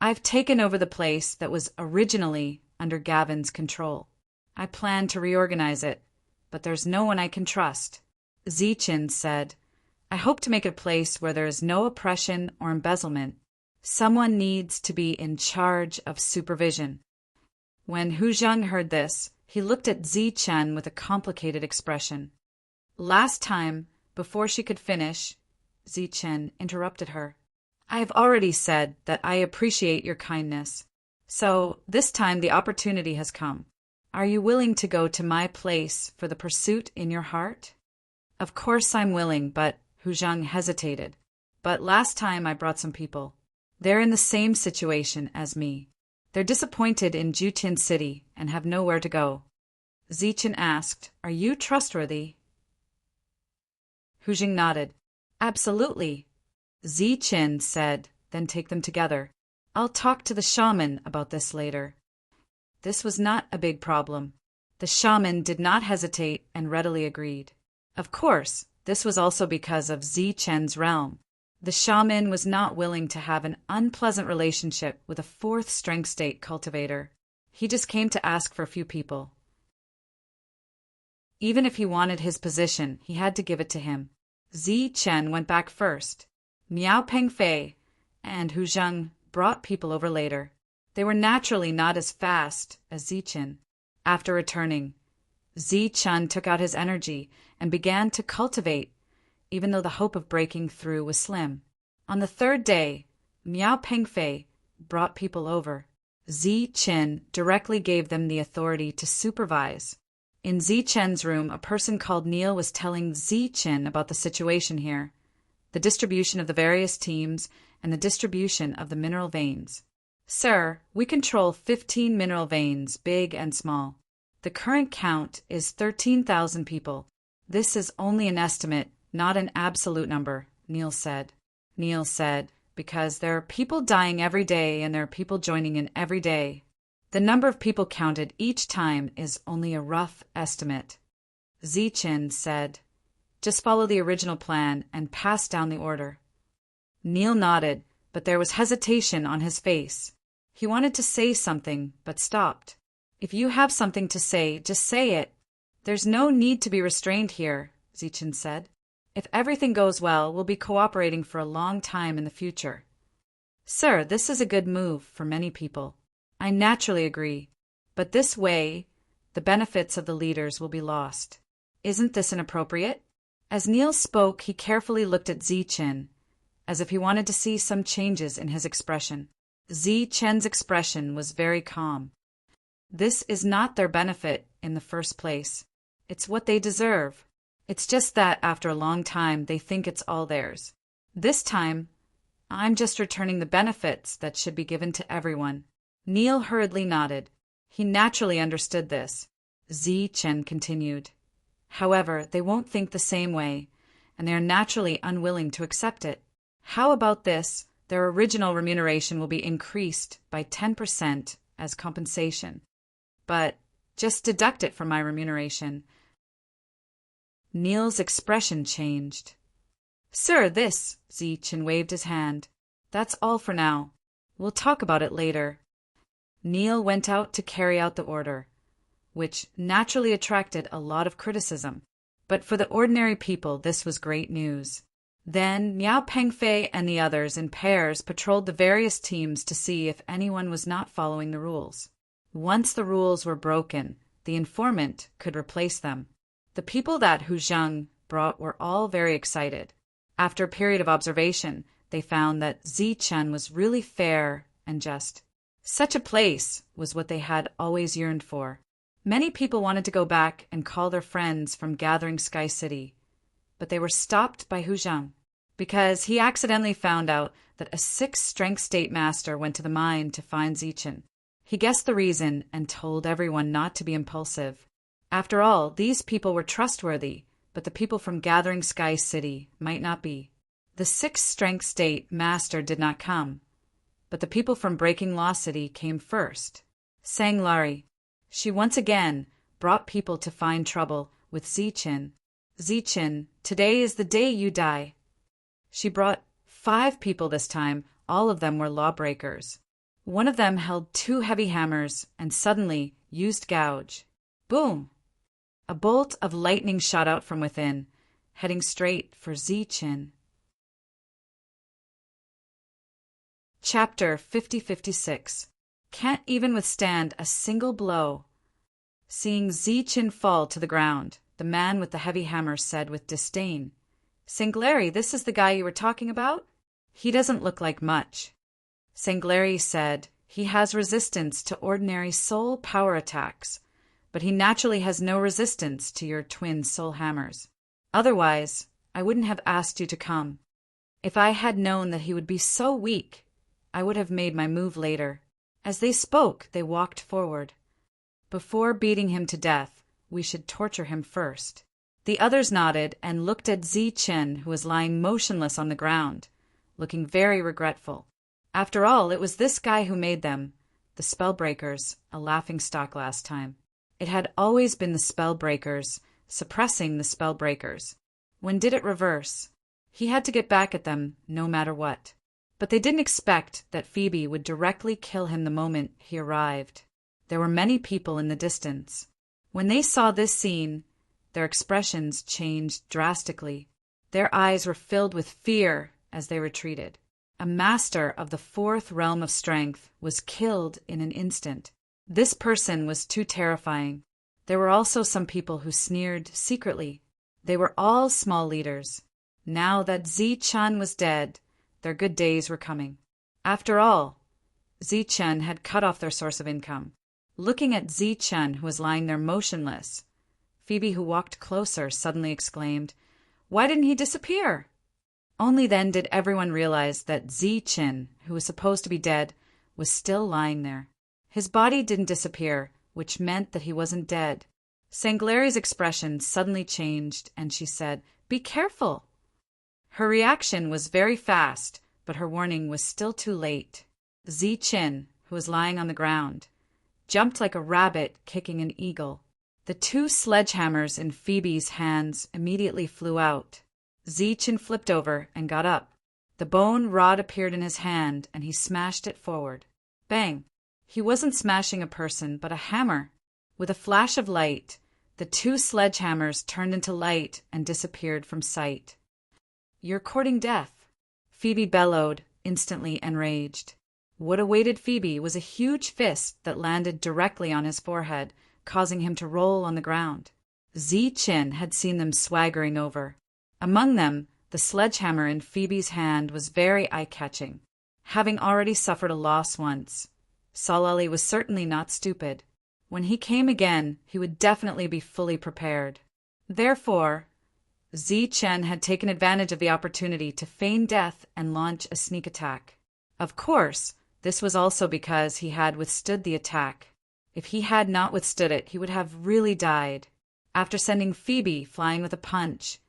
"I've taken over the place that was originally under Gavin's control. I plan to reorganize it, but there's no one I can trust." Zichen said, "I hope to make it a place where there is no oppression or embezzlement. Someone needs to be in charge of supervision." When Hu Zheng heard this, he looked at Zichen with a complicated expression. Last time, before she could finish, Zichen interrupted her. "I have already said that I appreciate your kindness. So, this time the opportunity has come. Are you willing to go to my place for the pursuit in your heart?" "Of course I'm willing, but," Hu Zheng hesitated. "But last time I brought some people. They're in the same situation as me. They're disappointed in Jutin City and have nowhere to go." Zichen asked, "Are you trustworthy?" Hu Zheng nodded. "Absolutely." Zichen said, "Then take them together. I'll talk to the shaman about this later." This was not a big problem. The shaman did not hesitate and readily agreed. Of course, this was also because of Zichen's realm. The shaman was not willing to have an unpleasant relationship with a fourth strength state cultivator. He just came to ask for a few people. Even if he wanted his position, he had to give it to him. Zichen went back first. Miao Pengfei and Hu Zheng brought people over later. They were naturally not as fast as Zichen. After returning, Zichen took out his energy and began to cultivate, even though the hope of breaking through was slim. On the third day, Miao Pengfei brought people over. Zichen directly gave them the authority to supervise. In Zichen's room, a person called Neil was telling Zichen about the situation here, the distribution of the various teams, and the distribution of the mineral veins. "Sir, we control 15 mineral veins, big and small. The current count is 13,000 people. This is only an estimate, not an absolute number," Neil said. Neil said, "Because there are people dying every day and there are people joining in every day. The number of people counted each time is only a rough estimate." Zichen said, "Just follow the original plan and pass down the order." Neil nodded, but there was hesitation on his face. He wanted to say something, but stopped. "If you have something to say, just say it. There's no need to be restrained here," Zichen said. "If everything goes well, we'll be cooperating for a long time in the future." "Sir, this is a good move for many people. I naturally agree. But this way, the benefits of the leaders will be lost. Isn't this inappropriate?" As Neil spoke, he carefully looked at Zichen, as if he wanted to see some changes in his expression. Zichen's expression was very calm. "This is not their benefit in the first place. It's what they deserve. It's just that after a long time they think it's all theirs. This time, I'm just returning the benefits that should be given to everyone." Neil hurriedly nodded. He naturally understood this. Chen continued. "However, they won't think the same way, and they are naturally unwilling to accept it. How about this? Their original remuneration will be increased by 10% as compensation. But just deduct it from my remuneration." Neil's expression changed. "Sir, this," Chen waved his hand. "That's all for now. We'll talk about it later." Neil went out to carry out the order, which naturally attracted a lot of criticism. But for the ordinary people, this was great news. Then Miao Pengfei and the others in pairs patrolled the various teams to see if anyone was not following the rules. Once the rules were broken, the informant could replace them. The people that Hu Zheng brought were all very excited. After a period of observation, they found that Chen was really fair and just. Such a place was what they had always yearned for. Many people wanted to go back and call their friends from Gathering Sky City, but they were stopped by Hu Zheng, because he accidentally found out that a 6th strength state master went to the mine to find Chen. He guessed the reason and told everyone not to be impulsive. After all, these people were trustworthy, but the people from Gathering Sky City might not be. The 6th strength state master did not come, but the people from Breaking Law City came first. Sang Lari. She once again brought people to find trouble with Chen. Chen, today is the day you die. She brought 5 people this time. All of them were lawbreakers. One of them held 2 heavy hammers and suddenly used gouge. Boom! A bolt of lightning shot out from within, heading straight for Chen. Chapter 50-56. Can't even withstand a single blow. Seeing Chen fall to the ground, the man with the heavy hammer said with disdain, "Sanglari, this is the guy you were talking about? He doesn't look like much." Sanglari said, "He has resistance to ordinary soul power attacks, but he naturally has no resistance to your twin soul hammers. Otherwise, I wouldn't have asked you to come. If I had known that he would be so weak, I would have made my move later." As they spoke, they walked forward. "Before beating him to death, we should torture him first." The others nodded and looked at Chen, who was lying motionless on the ground, looking very regretful. After all, it was this guy who made them, the Spellbreakers, a laughingstock last time. It had always been the Spellbreakers, suppressing the Spellbreakers. When did it reverse? He had to get back at them, no matter what. But they didn't expect that Phoebe would directly kill him the moment he arrived. There were many people in the distance. When they saw this scene, their expressions changed drastically. Their eyes were filled with fear as they retreated. A master of the 4th realm of strength was killed in an instant. This person was too terrifying. There were also some people who sneered secretly. They were all small leaders. Now that Chen was dead, their good days were coming. After all, Chen had cut off their source of income. Looking at Chen, who was lying there motionless, Phoebe, who walked closer, suddenly exclaimed, "Why didn't he disappear?" Only then did everyone realize that Chen, who was supposed to be dead, was still lying there. His body didn't disappear, which meant that he wasn't dead. Sanglari's expression suddenly changed, and she said, "Be careful." Her reaction was very fast, but her warning was still too late. Chen, who was lying on the ground, jumped like a rabbit kicking an eagle. The 2 sledgehammers in Phoebe's hands immediately flew out. Chen flipped over and got up. The bone rod appeared in his hand, and he smashed it forward. Bang! He wasn't smashing a person, but a hammer. With a flash of light, the 2 sledgehammers turned into light and disappeared from sight. "You're courting death," Phoebe bellowed, instantly enraged. What awaited Phoebe was a huge fist that landed directly on his forehead, causing him to roll on the ground. Chen had seen them swaggering over. Among them, the sledgehammer in Phoebe's hand was very eye-catching. Having already suffered a loss once, Salali was certainly not stupid. When he came again, he would definitely be fully prepared. Therefore, Chen had taken advantage of the opportunity to feign death and launch a sneak attack. Of course, this was also because he had withstood the attack. If he had not withstood it, he would have really died. After sending Phoebe flying with a punch,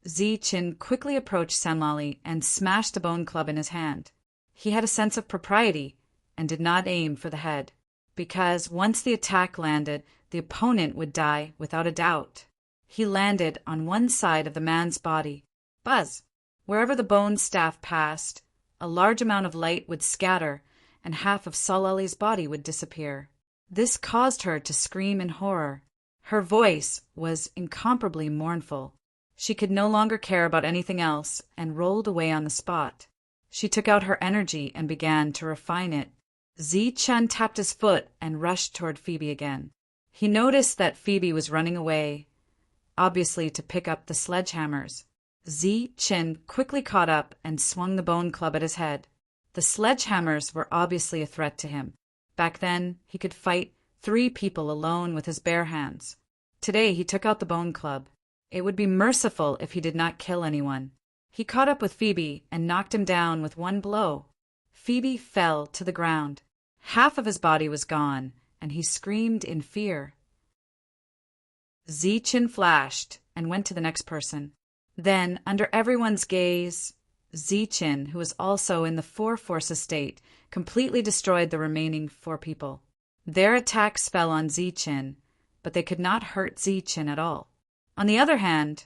Chen quickly approached Senlali and smashed the bone club in his hand. He had a sense of propriety and did not aim for the head, because once the attack landed, the opponent would die without a doubt. He landed on one side of the man's body. Buzz! Wherever the bone staff passed, a large amount of light would scatter and half of Salali's body would disappear. This caused her to scream in horror. Her voice was incomparably mournful. She could no longer care about anything else and rolled away on the spot. She took out her energy and began to refine it. Chen tapped his foot and rushed toward Phoebe again. He noticed that Phoebe was running away, obviously to pick up the sledgehammers. Chen quickly caught up and swung the bone club at his head. The sledgehammers were obviously a threat to him. Back then, he could fight 3 people alone with his bare hands. Today, he took out the bone club. It would be merciful if he did not kill anyone. He caught up with Phoebe and knocked him down with one blow. Phoebe fell to the ground. Half of his body was gone, and he screamed in fear. Chen flashed and went to the next person. Then, under everyone's gaze, Chen, who was also in the 4-forces state, completely destroyed the remaining 4 people. Their attacks fell on Chen, but they could not hurt Chen at all. On the other hand,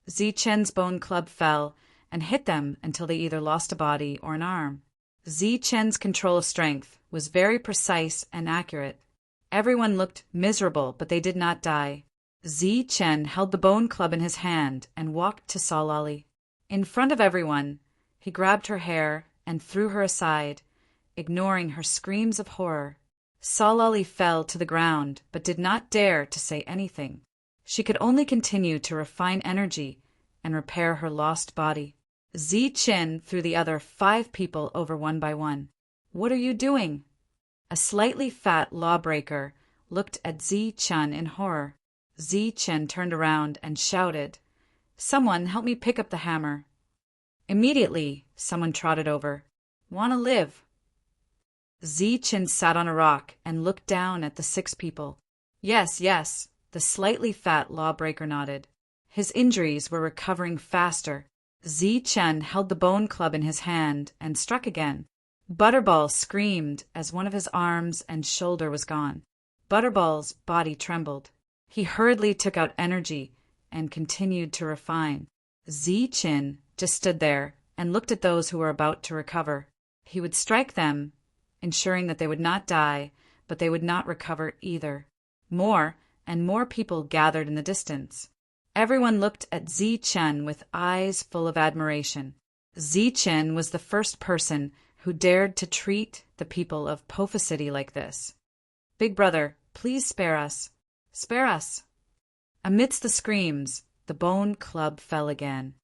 Chen's bone club fell and hit them until they either lost a body or an arm. Chen's control of strength was very precise and accurate. Everyone looked miserable, but they did not die. Chen held the bone club in his hand and walked to Salali. In front of everyone, he grabbed her hair and threw her aside, ignoring her screams of horror. Salali fell to the ground, but did not dare to say anything. She could only continue to refine energy and repair her lost body. Chen threw the other 5 people over one by one. "What are you doing?" A slightly fat lawbreaker looked at Chen in horror. Chen turned around and shouted, "Someone help me pick up the hammer." Immediately, someone trotted over. "Wanna live?" Chen sat on a rock and looked down at the 6 people. "Yes, yes," the slightly fat lawbreaker nodded. His injuries were recovering faster. Chen held the bone club in his hand and struck again. Butterball screamed as one of his arms and shoulder was gone. Butterball's body trembled. He hurriedly took out energy and continued to refine. Chen just stood there and looked at those who were about to recover. He would strike them, ensuring that they would not die, but they would not recover either. More and more people gathered in the distance. Everyone looked at Chen with eyes full of admiration. Chen was the first person who dared to treat the people of Pofa City like this. "Big brother, please spare us. Spare us." Amidst the screams, the bone club fell again.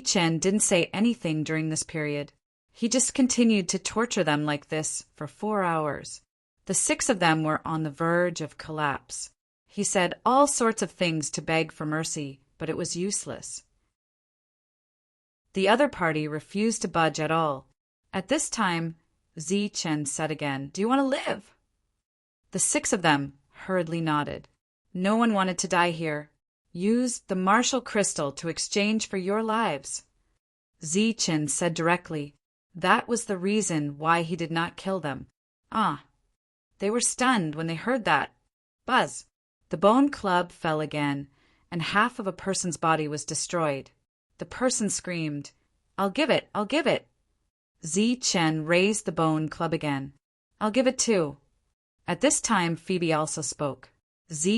Chen didn't say anything during this period. He just continued to torture them like this for 4 hours. The 6 of them were on the verge of collapse. He said all sorts of things to beg for mercy, but it was useless. The other party refused to budge at all. At this time, Chen said again, "Do you want to live?" The 6 of them hurriedly nodded. No one wanted to die here. Use the martial crystal to exchange for your lives. Chen said directly. That was the reason why he did not kill them. Ah, they were stunned when they heard that. Buzz! The bone club fell again, and half of a person's body was destroyed. The person screamed, "I'll give it, I'll give it." Chen raised the bone club again. "I'll give it too." At this time, Phoebe also spoke.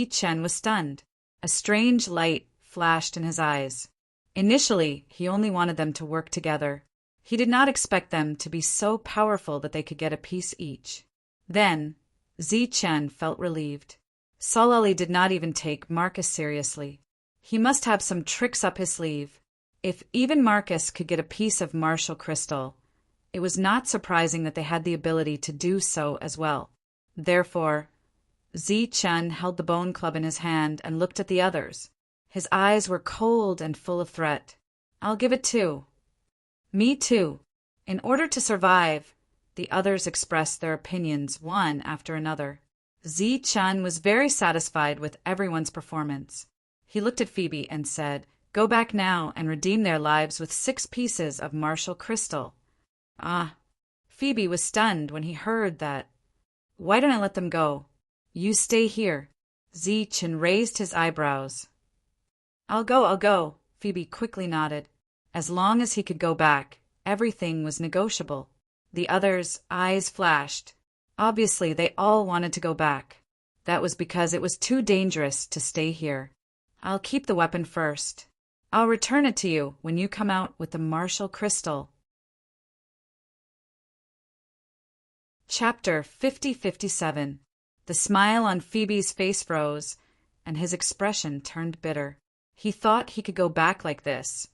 Chen was stunned. A strange light flashed in his eyes. Initially, he only wanted them to work together. He did not expect them to be so powerful that they could get a piece each. Then, Chen felt relieved. Salali did not even take Marcus seriously. He must have some tricks up his sleeve. If even Marcus could get a piece of martial crystal, it was not surprising that they had the ability to do so as well. Therefore, Chen held the bone club in his hand and looked at the others. His eyes were cold and full of threat. "I'll give it 2. Me too." In order to survive, the others expressed their opinions one after another. Zi-chan was very satisfied with everyone's performance. He looked at Phoebe and said, "Go back now and redeem their lives with 6 pieces of martial crystal." Ah, Phoebe was stunned when he heard that. "Why don't I let them go? You stay here." Zi-chan raised his eyebrows. I'll go," Phoebe quickly nodded. As long as he could go back, everything was negotiable. The others' eyes flashed. Obviously, they all wanted to go back. That was because it was too dangerous to stay here. "I'll keep the weapon first. I'll return it to you when you come out with the martial crystal." Chapter 50-57. The smile on Phoebe's face froze, and his expression turned bitter. He thought he could go back like this,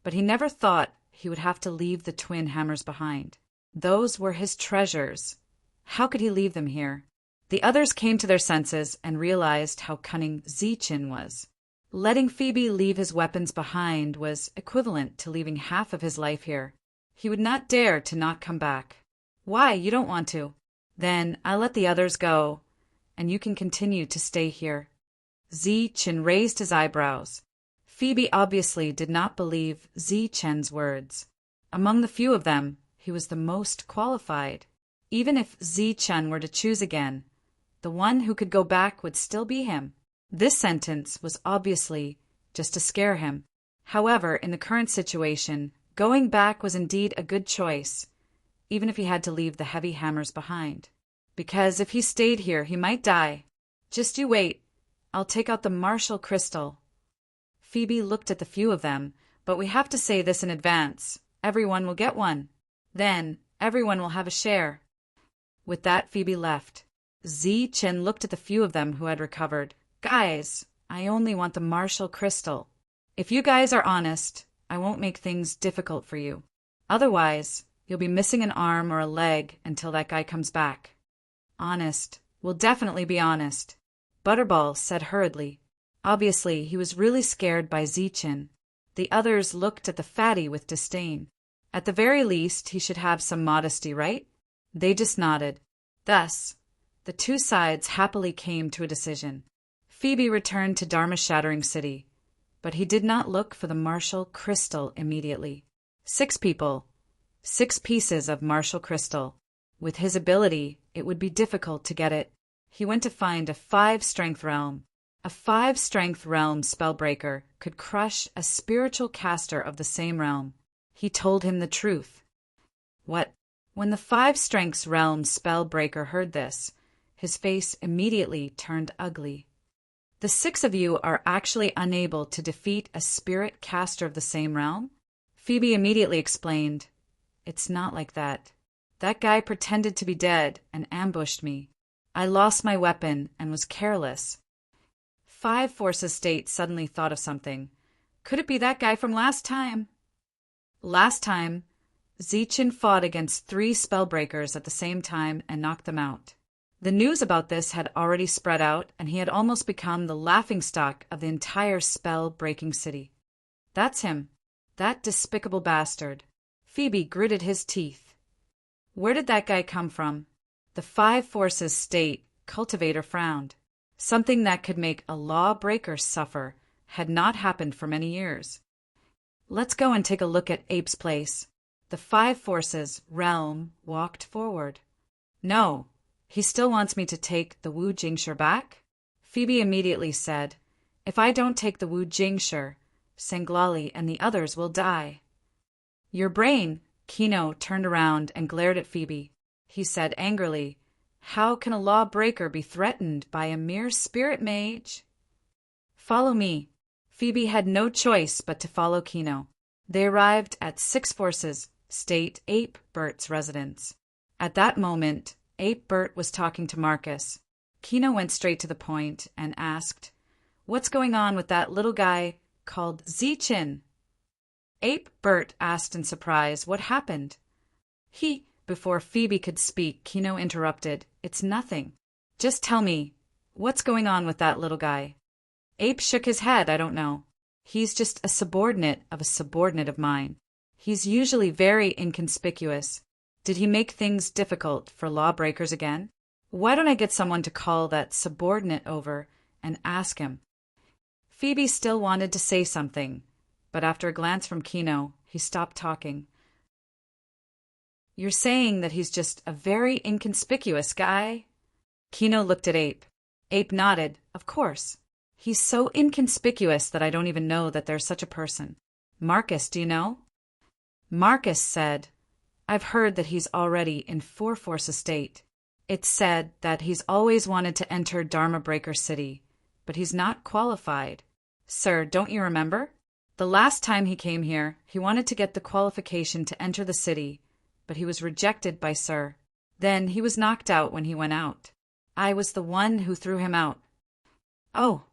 but he never thought he would have to leave the twin hammers behind. Those were his treasures. How could he leave them here? The others came to their senses and realized how cunning Zi-chan was. Letting Phoebe leave his weapons behind was equivalent to leaving half of his life here. He would not dare to not come back. "Why, you don't want to? Then I'll let the others go, and you can continue to stay here." Zi-chan raised his eyebrows. Phoebe obviously did not believe Zi-chan's words. Among the few of them, he was the most qualified. Even if Zi-chan were to choose again, the one who could go back would still be him. This sentence was obviously just to scare him. However, in the current situation, going back was indeed a good choice, even if he had to leave the heavy hammers behind. Because if he stayed here, he might die. "Just you wait. I'll take out the martial crystal." Phoebe looked at the few of them, "But we have to say this in advance. Everyone will get one. Then everyone will have a share." With that, Phoebe left. Zi-chan looked at the few of them who had recovered. "Guys, I only want the martial crystal. If you guys are honest, I won't make things difficult for you. Otherwise, you'll be missing an arm or a leg until that guy comes back." "Honest. We'll definitely be honest," Butterball said hurriedly. Obviously, he was really scared by Zi-chan. The others looked at the fatty with disdain. At the very least, he should have some modesty, right? They just nodded. Thus, the two sides happily came to a decision. Phoebe returned to Dharma-shattering city, but he did not look for the martial crystal immediately. 6 people, 6 pieces of martial crystal. With his ability, it would be difficult to get it. He went to find a 5-strength realm. A 5-strength realm spellbreaker could crush a spiritual caster of the same realm. He told him the truth. What? When the 5-strength realm spellbreaker heard this, his face immediately turned ugly. "The 6 of you are actually unable to defeat a spirit caster of the same realm?" Phoebe immediately explained, "It's not like that. That guy pretended to be dead and ambushed me. I lost my weapon and was careless." 5 Forces State suddenly thought of something. Could it be that guy from last time? Last time, Zi-chan fought against 3 spellbreakers at the same time and knocked them out. The news about this had already spread out, and he had almost become the laughingstock of the entire spell-breaking city. That's him. That despicable bastard. Phoebe gritted his teeth. Where did that guy come from? The 5 Forces State cultivator frowned. Something that could make a lawbreaker suffer had not happened for many years. "Let's go and take a look at Ape's place." The 5 Forces realm walked forward. "No, he still wants me to take the Wu Jingshi back?" Phoebe immediately said, "If I don't take the Wu Jingshi, Sanglali and the others will die." "Your brain." Kino turned around and glared at Phoebe. He said angrily, "How can a lawbreaker be threatened by a mere spirit mage?" "Follow me." Phoebe had no choice but to follow Kino. They arrived at 6 Forces State Ape Bert's residence. At that moment, Ape Bert was talking to Marcus. Kino went straight to the point and asked, "What's going on with that little guy called Zi-chan?" Ape Bert asked in surprise, "What happened?" Before Phoebe could speak, Kino interrupted, "It's nothing. Just tell me, what's going on with that little guy?" Ape shook his head, "I don't know. He's just a subordinate of a subordinate of mine. He's usually very inconspicuous. Did he make things difficult for lawbreakers again? Why don't I get someone to call that subordinate over and ask him?" Phoebe still wanted to say something, but after a glance from Kino, he stopped talking. "You're saying that he's just a very inconspicuous guy?" Kino looked at Ape. Ape nodded. "Of course. He's so inconspicuous that I don't even know that there's such a person. Marcus, do you know?" Marcus said, "I've heard that he's already in Force Estate. It's said that he's always wanted to enter Dharma Breaker City, but he's not qualified. Sir, don't you remember? The last time he came here, he wanted to get the qualification to enter the city, but he was rejected by Sir. Then he was knocked out when he went out. I was the one who threw him out." "Oh,"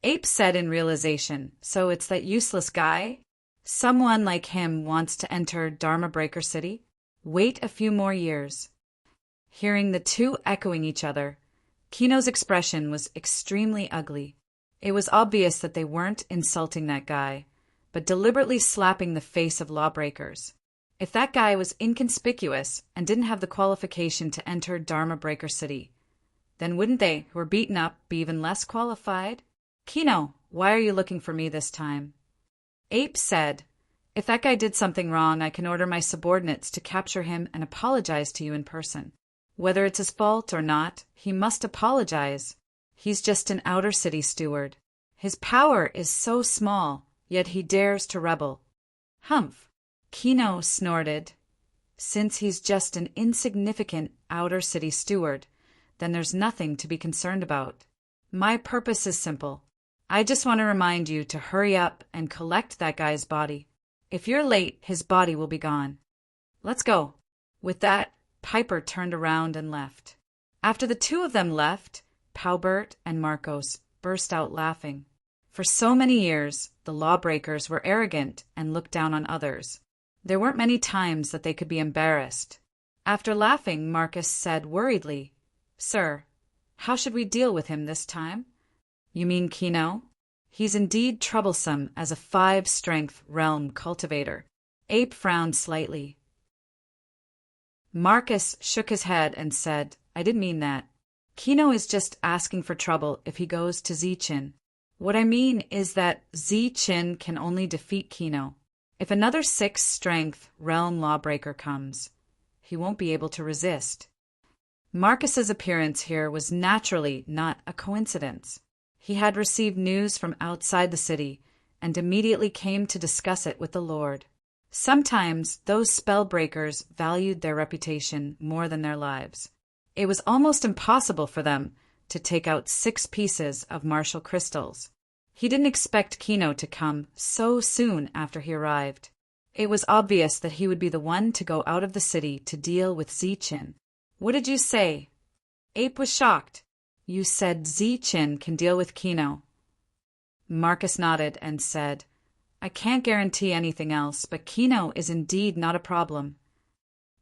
Ape said in realization, "so it's that useless guy? Someone like him wants to enter Dharma Breaker City? Wait a few more years." Hearing the two echoing each other, Kino's expression was extremely ugly. It was obvious that they weren't insulting that guy, but deliberately slapping the face of lawbreakers. If that guy was inconspicuous and didn't have the qualification to enter Dharma Breaker City, then wouldn't they, who were beaten up, be even less qualified? "Kino, why are you looking for me this time?" Ape said, "If that guy did something wrong, I can order my subordinates to capture him and apologize to you in person. Whether it's his fault or not, he must apologize. He's just an outer city steward. His power is so small, yet he dares to rebel." "Humph," Kino snorted. "Since he's just an insignificant outer city steward, then there's nothing to be concerned about. My purpose is simple. I just want to remind you to hurry up and collect that guy's body. If you're late, his body will be gone. Let's go." With that, Piper turned around and left. After the two of them left, Paubert and Marcos burst out laughing. For so many years, the lawbreakers were arrogant and looked down on others. There weren't many times that they could be embarrassed. After laughing, Marcus said worriedly, "Sir, how should we deal with him this time?" "You mean Kino? He's indeed troublesome as a 5-strength realm cultivator." Ape frowned slightly. Marcus shook his head and said, "I didn't mean that. Kino is just asking for trouble if he goes to Zichin. What I mean is that Zichin can only defeat Kino. If another 6-strength realm lawbreaker comes, he won't be able to resist." Marcus's appearance here was naturally not a coincidence. He had received news from outside the city and immediately came to discuss it with the Lord. Sometimes those spellbreakers valued their reputation more than their lives. It was almost impossible for them to take out 6 pieces of martial crystals. He didn't expect Kino to come so soon after he arrived. It was obvious that he would be the one to go out of the city to deal with Zichin. "What did you say?" Ape was shocked. "You said Zichin can deal with Kino." Marcus nodded and said, "I can't guarantee anything else, but Kino is indeed not a problem."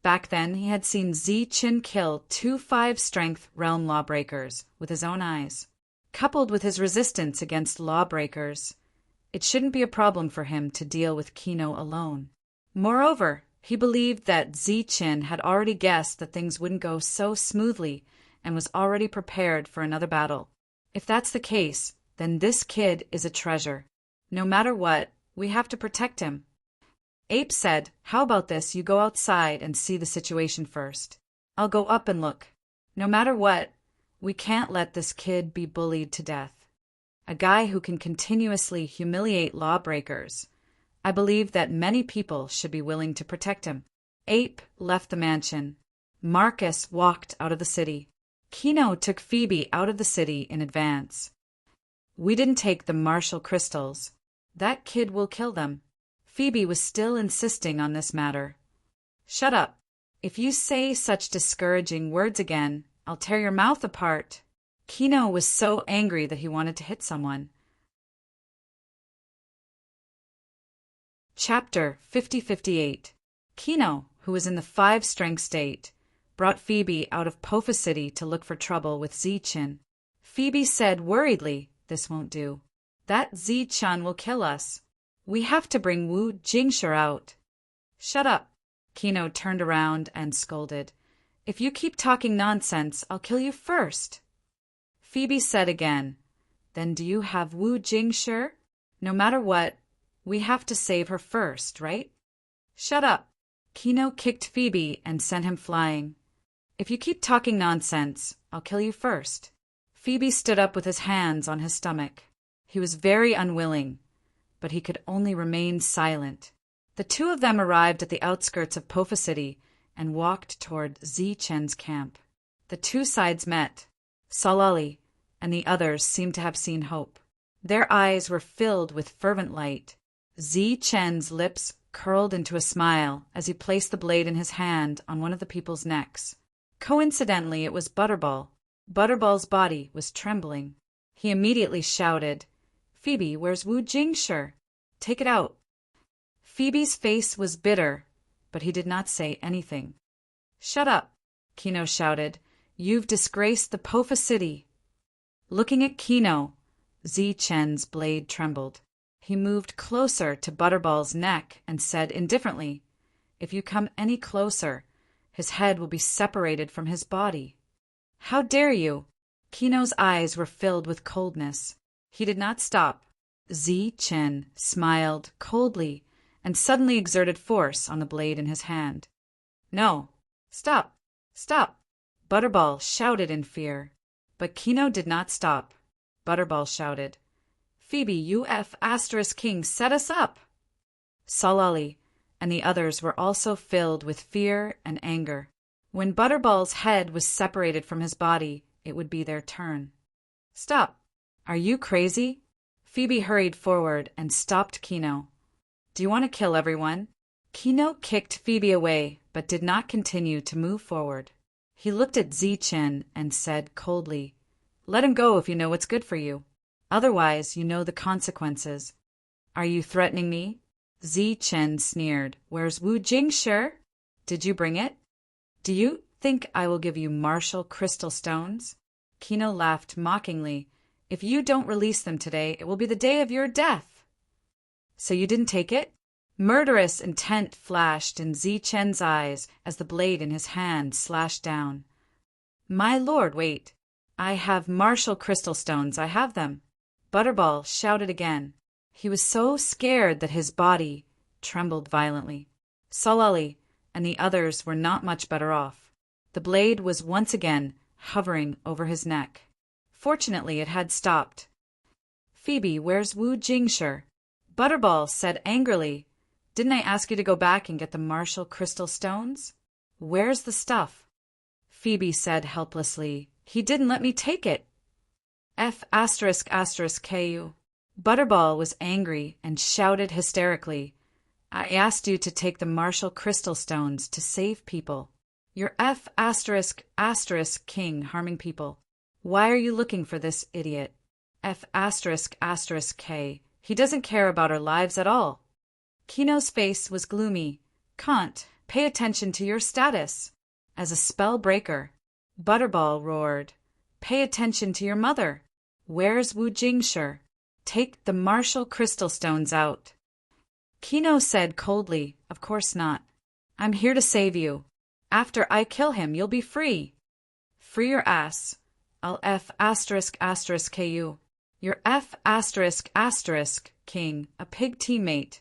Back then, he had seen Zichin kill 2 5-strength realm lawbreakers with his own eyes. Coupled with his resistance against lawbreakers, it shouldn't be a problem for him to deal with Kino alone. Moreover, he believed that Zichin had already guessed that things wouldn't go so smoothly and was already prepared for another battle. If that's the case, then this kid is a treasure. No matter what, we have to protect him. Ape said, "How about this? You go outside and see the situation first. I'll go up and look. No matter what, we can't let this kid be bullied to death. A guy who can continuously humiliate lawbreakers. I believe that many people should be willing to protect him." Ape left the mansion. Marcus walked out of the city. Kino took Phoebe out of the city in advance. "We didn't take the martial crystals. That kid will kill them." Phoebe was still insisting on this matter. "Shut up. If you say such discouraging words again, I'll tear your mouth apart." Kino was so angry that he wanted to hit someone. Chapter 50-58. Kino, who was in the 5-strength state, brought Phoebe out of Pofa City to look for trouble with Zichin. Phoebe said worriedly, "This won't do. That Zi-chan will kill us. We have to bring Wu Jingshi out. Shut up. Kino turned around and scolded. If you keep talking nonsense, I'll kill you first. Phoebe said again, Then do you have Wu Jingshi? No matter what, we have to save her first, right? Shut up. Kino kicked Phoebe and sent him flying. If you keep talking nonsense, I'll kill you first. Phoebe stood up with his hands on his stomach. He was very unwilling, but he could only remain silent. The two of them arrived at the outskirts of Pofa City and walked toward Zi-chen's camp. The two sides met. Salali and the others seemed to have seen hope. Their eyes were filled with fervent light. Zi-chen's lips curled into a smile as he placed the blade in his hand on one of the people's necks. Coincidentally, it was Butterball. Butterball's body was trembling. He immediately shouted, Phoebe, where's Wu Jingshi? Take it out. Phoebe's face was bitter, but he did not say anything. Shut up, Kino shouted. You've disgraced the Pofa City. Looking at Kino, Zi-chen's blade trembled. He moved closer to Butterball's neck and said indifferently, If you come any closer, his head will be separated from his body. How dare you? Kino's eyes were filled with coldness. He did not stop. Zi-chen smiled coldly and suddenly exerted force on the blade in his hand. No, stop, stop, Butterball shouted in fear. But Kino did not stop. Butterball shouted, Phoebe, UF** King, set us up! Salali and the others were also filled with fear and anger. When Butterball's head was separated from his body, it would be their turn. Stop! Are you crazy? Phoebe hurried forward and stopped Kino. Do you want to kill everyone? Kino kicked Phoebe away, but did not continue to move forward. He looked at Zi-chen and said coldly, Let him go if you know what's good for you. Otherwise, you know the consequences. Are you threatening me? Zi-chen sneered. Where's Wu Jingshi? Did you bring it? Do you think I will give you martial crystal stones? Kino laughed mockingly. If you don't release them today, it will be the day of your death. So you didn't take it? Murderous intent flashed in Zi-chen's eyes as the blade in his hand slashed down. My lord, wait. I have martial crystal stones. I have them. Butterball shouted again. He was so scared that his body trembled violently. Salali and the others were not much better off. The blade was once again hovering over his neck. Fortunately, it had stopped. Phoebe, where's Wu Jingshi? Butterball said angrily, Didn't I ask you to go back and get the martial crystal stones? Where's the stuff? Phoebe said helplessly, He didn't let me take it. F***ku. Butterball was angry and shouted hysterically, I asked you to take the martial crystal stones to save people. You're F***king harming people. Why are you looking for this idiot? F***k. He doesn't care about our lives at all. Kino's face was gloomy. Can't pay attention to your status as a spell breaker. Butterball roared. Pay attention to your mother. Where's Wu Jingshi? Take the martial crystal stones out. Kino said coldly, Of course not. I'm here to save you. After I kill him, you'll be free. Free your ass. I'll F***ku. You're F***king, a pig teammate.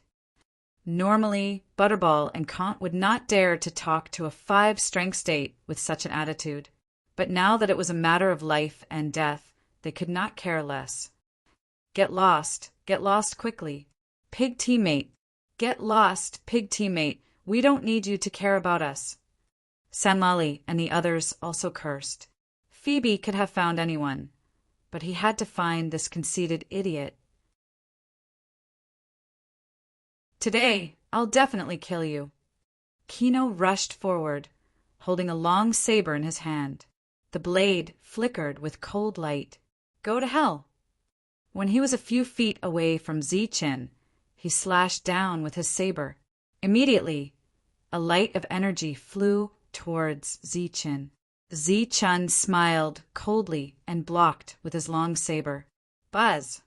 Normally, Butterball and Kant would not dare to talk to a 5-strength state with such an attitude. But now that it was a matter of life and death, they could not care less. Get lost quickly. Pig teammate. Get lost, pig teammate. We don't need you to care about us. Sanlali and the others also cursed. Phoebe could have found anyone, but he had to find this conceited idiot. Today, I'll definitely kill you. Kino rushed forward, holding a long saber in his hand. The blade flickered with cold light. Go to hell. When he was a few feet away from Zi-chen, he slashed down with his saber. Immediately, a light of energy flew towards Zi-chen. Zi-chen smiled coldly and blocked with his long saber. Buzz!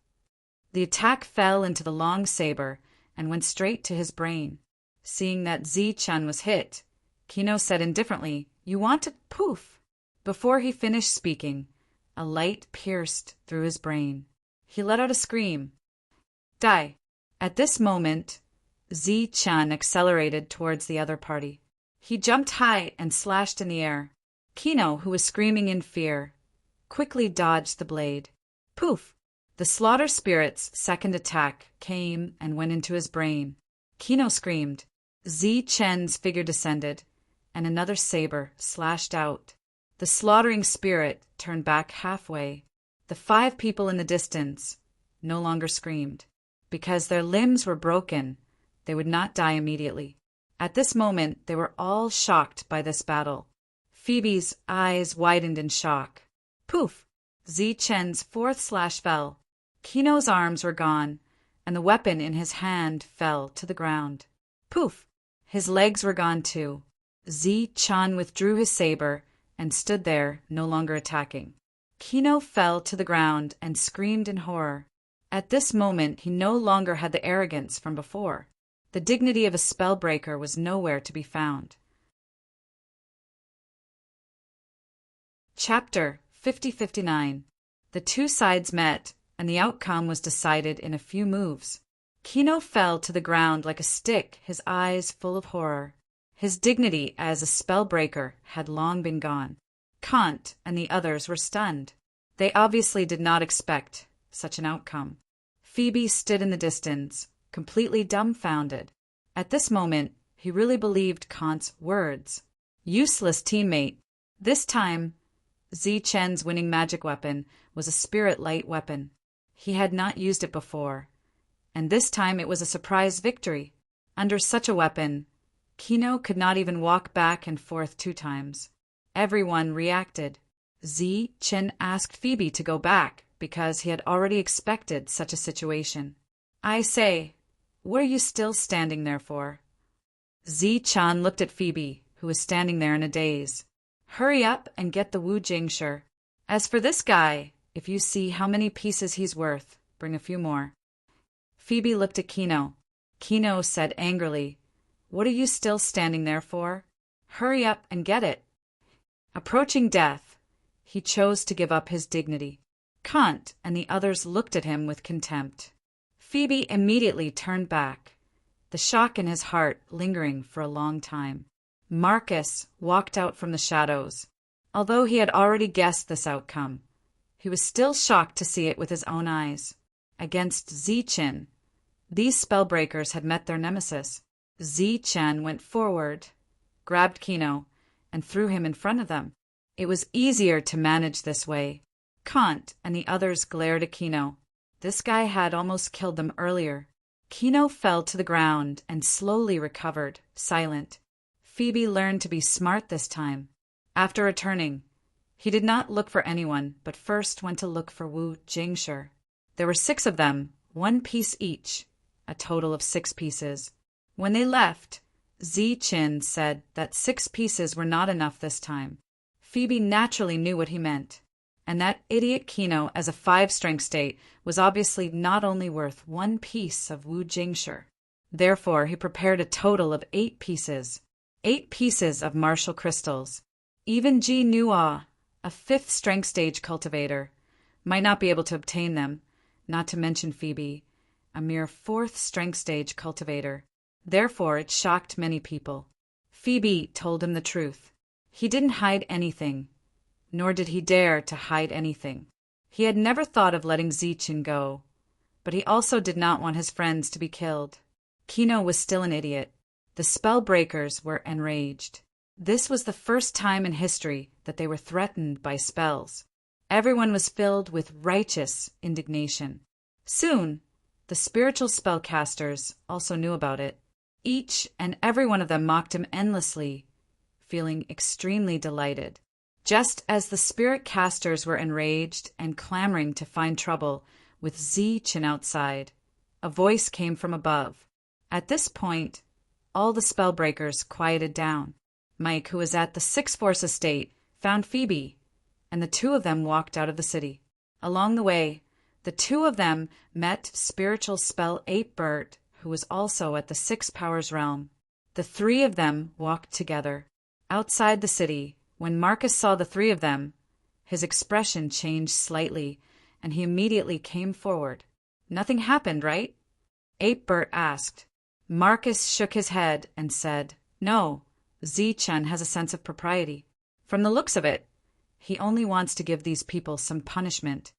The attack fell into the long saber and went straight to his brain. Seeing that Zi-chan was hit, Kino said indifferently, "You want it? Poof!" Before he finished speaking, a light pierced through his brain. He let out a scream. Die! At this moment, Zi-chan accelerated towards the other party. He jumped high and slashed in the air. Kino, who was screaming in fear, quickly dodged the blade. Poof! The slaughter spirit's second attack came and went into his brain. Kino screamed. Zi-chen's figure descended, and another saber slashed out. The slaughtering spirit turned back halfway. The 5 people in the distance no longer screamed. Because their limbs were broken, they would not die immediately. At this moment, they were all shocked by this battle. Phoebe's eyes widened in shock. Poof! Zi-chen's 4th slash fell. Kino's arms were gone, and the weapon in his hand fell to the ground. Poof! His legs were gone too. Zi-chan withdrew his saber and stood there, no longer attacking. Kino fell to the ground and screamed in horror. At this moment, he no longer had the arrogance from before. The dignity of a spellbreaker was nowhere to be found. Chapter 50-59. The 2 sides met, and the outcome was decided in a few moves. Kino fell to the ground like a stick, his eyes full of horror. His dignity as a spellbreaker had long been gone. Kant and the others were stunned. They obviously did not expect such an outcome. Phoebe stood in the distance, completely dumbfounded. At this moment, he really believed Kant's words. Useless teammate. This time, Zi-chen's winning magic weapon was a spirit light weapon. He had not used it before, and this time it was a surprise victory. Under such a weapon, Kino could not even walk back and forth 2 times. Everyone reacted. Zi-chen asked Phoebe to go back because he had already expected such a situation. "I say, what are you still standing there for?" Zi-chan looked at Phoebe, who was standing there in a daze. "Hurry up and get the Wu Jingshi. As for this guy, if you see how many pieces he's worth, bring a few more." Phoebe looked at Kino. Kino said angrily, "What are you still standing there for? Hurry up and get it." Approaching death, he chose to give up his dignity. Kant and the others looked at him with contempt. Phoebe immediately turned back, the shock in his heart lingering for a long time. Marcus walked out from the shadows. Although he had already guessed this outcome, he was still shocked to see it with his own eyes. Against Zi-chen, these spellbreakers had met their nemesis. Zi-chen went forward, grabbed Kino, and threw him in front of them. It was easier to manage this way. Kant and the others glared at Kino. This guy had almost killed them earlier. Kino fell to the ground and slowly recovered, silent. Phoebe learned to be smart this time. After returning, he did not look for anyone, but first went to look for Wu Jingshi. There were 6 of them, 1 piece each, a total of 6 pieces. When they left, Zi-chen said that 6 pieces were not enough this time. Phoebe naturally knew what he meant, and that idiot Kino as a 5-strength state was obviously not only worth 1 piece of Wu Jingshi. Therefore, he prepared a total of 8 pieces. 8 pieces of martial crystals. Even Ji Nua, a 5th strength stage cultivator, might not be able to obtain them, not to mention Phoebe, a mere 4th strength stage cultivator. Therefore, it shocked many people. Phoebe told him the truth. He didn't hide anything, nor did he dare to hide anything. He had never thought of letting Zi-chen go, but he also did not want his friends to be killed. Kino was still an idiot. The spellbreakers were enraged. This was the first time in history that they were threatened by spells. Everyone was filled with righteous indignation. Soon, the spiritual spellcasters also knew about it. Each and every one of them mocked him endlessly, feeling extremely delighted. Just as the spirit casters were enraged and clamoring to find trouble with Zi-chen outside, a voice came from above. At this point, all the spellbreakers quieted down. Mike, who was at the 6th Force estate, found Phoebe, and the 2 of them walked out of the city. Along the way, The two of them met spiritual spell Ape Bert, who was also at the Six Powers realm. The three of them walked together. Outside the city, when Marcus saw the three of them, his expression changed slightly, and he immediately came forward. Nothing happened, right? Ape Bert asked. Marcus shook his head and said, No, Zi-Chen has a sense of propriety. From the looks of it, he only wants to give these people some punishment.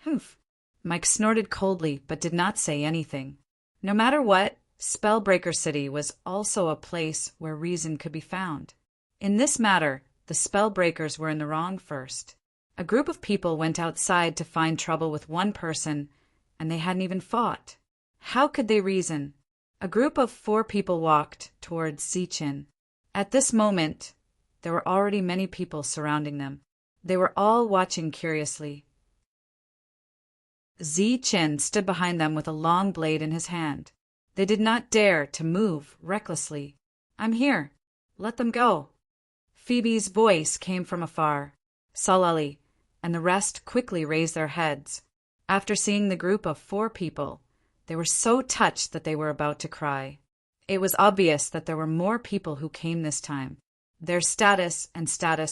Humph. Mike snorted coldly but did not say anything. No matter what, Spellbreaker City was also a place where reason could be found. In this matter, the Spellbreakers were in the wrong first. A group of people went outside to find trouble with one person, and they hadn't even fought. How could they reason? A group of 4 people walked towards Zi-Chen. At this moment, there were already many people surrounding them. They were all watching curiously. Zi-Chen stood behind them with a long blade in his hand. They did not dare to move recklessly. I'm here. Let them go. Phoebe's voice came from afar. Salali and the rest quickly raised their heads. After seeing the group of 4 people, they were so touched that they were about to cry. It was obvious that there were more people who came this time. Their status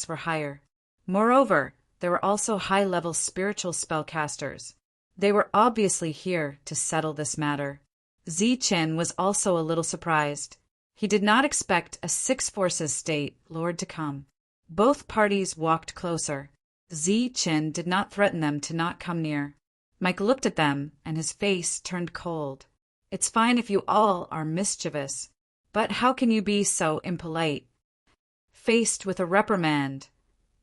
were higher. Moreover, there were also high-level spiritual spellcasters. They were obviously here to settle this matter. Zi-Chen was also a little surprised. He did not expect a 6 forces state lord to come. Both parties walked closer. Zi-Chen did not threaten them to not come near. Mike looked at them, and his face turned cold. It's fine if you all are mischievous, but how can you be so impolite? Faced with a reprimand,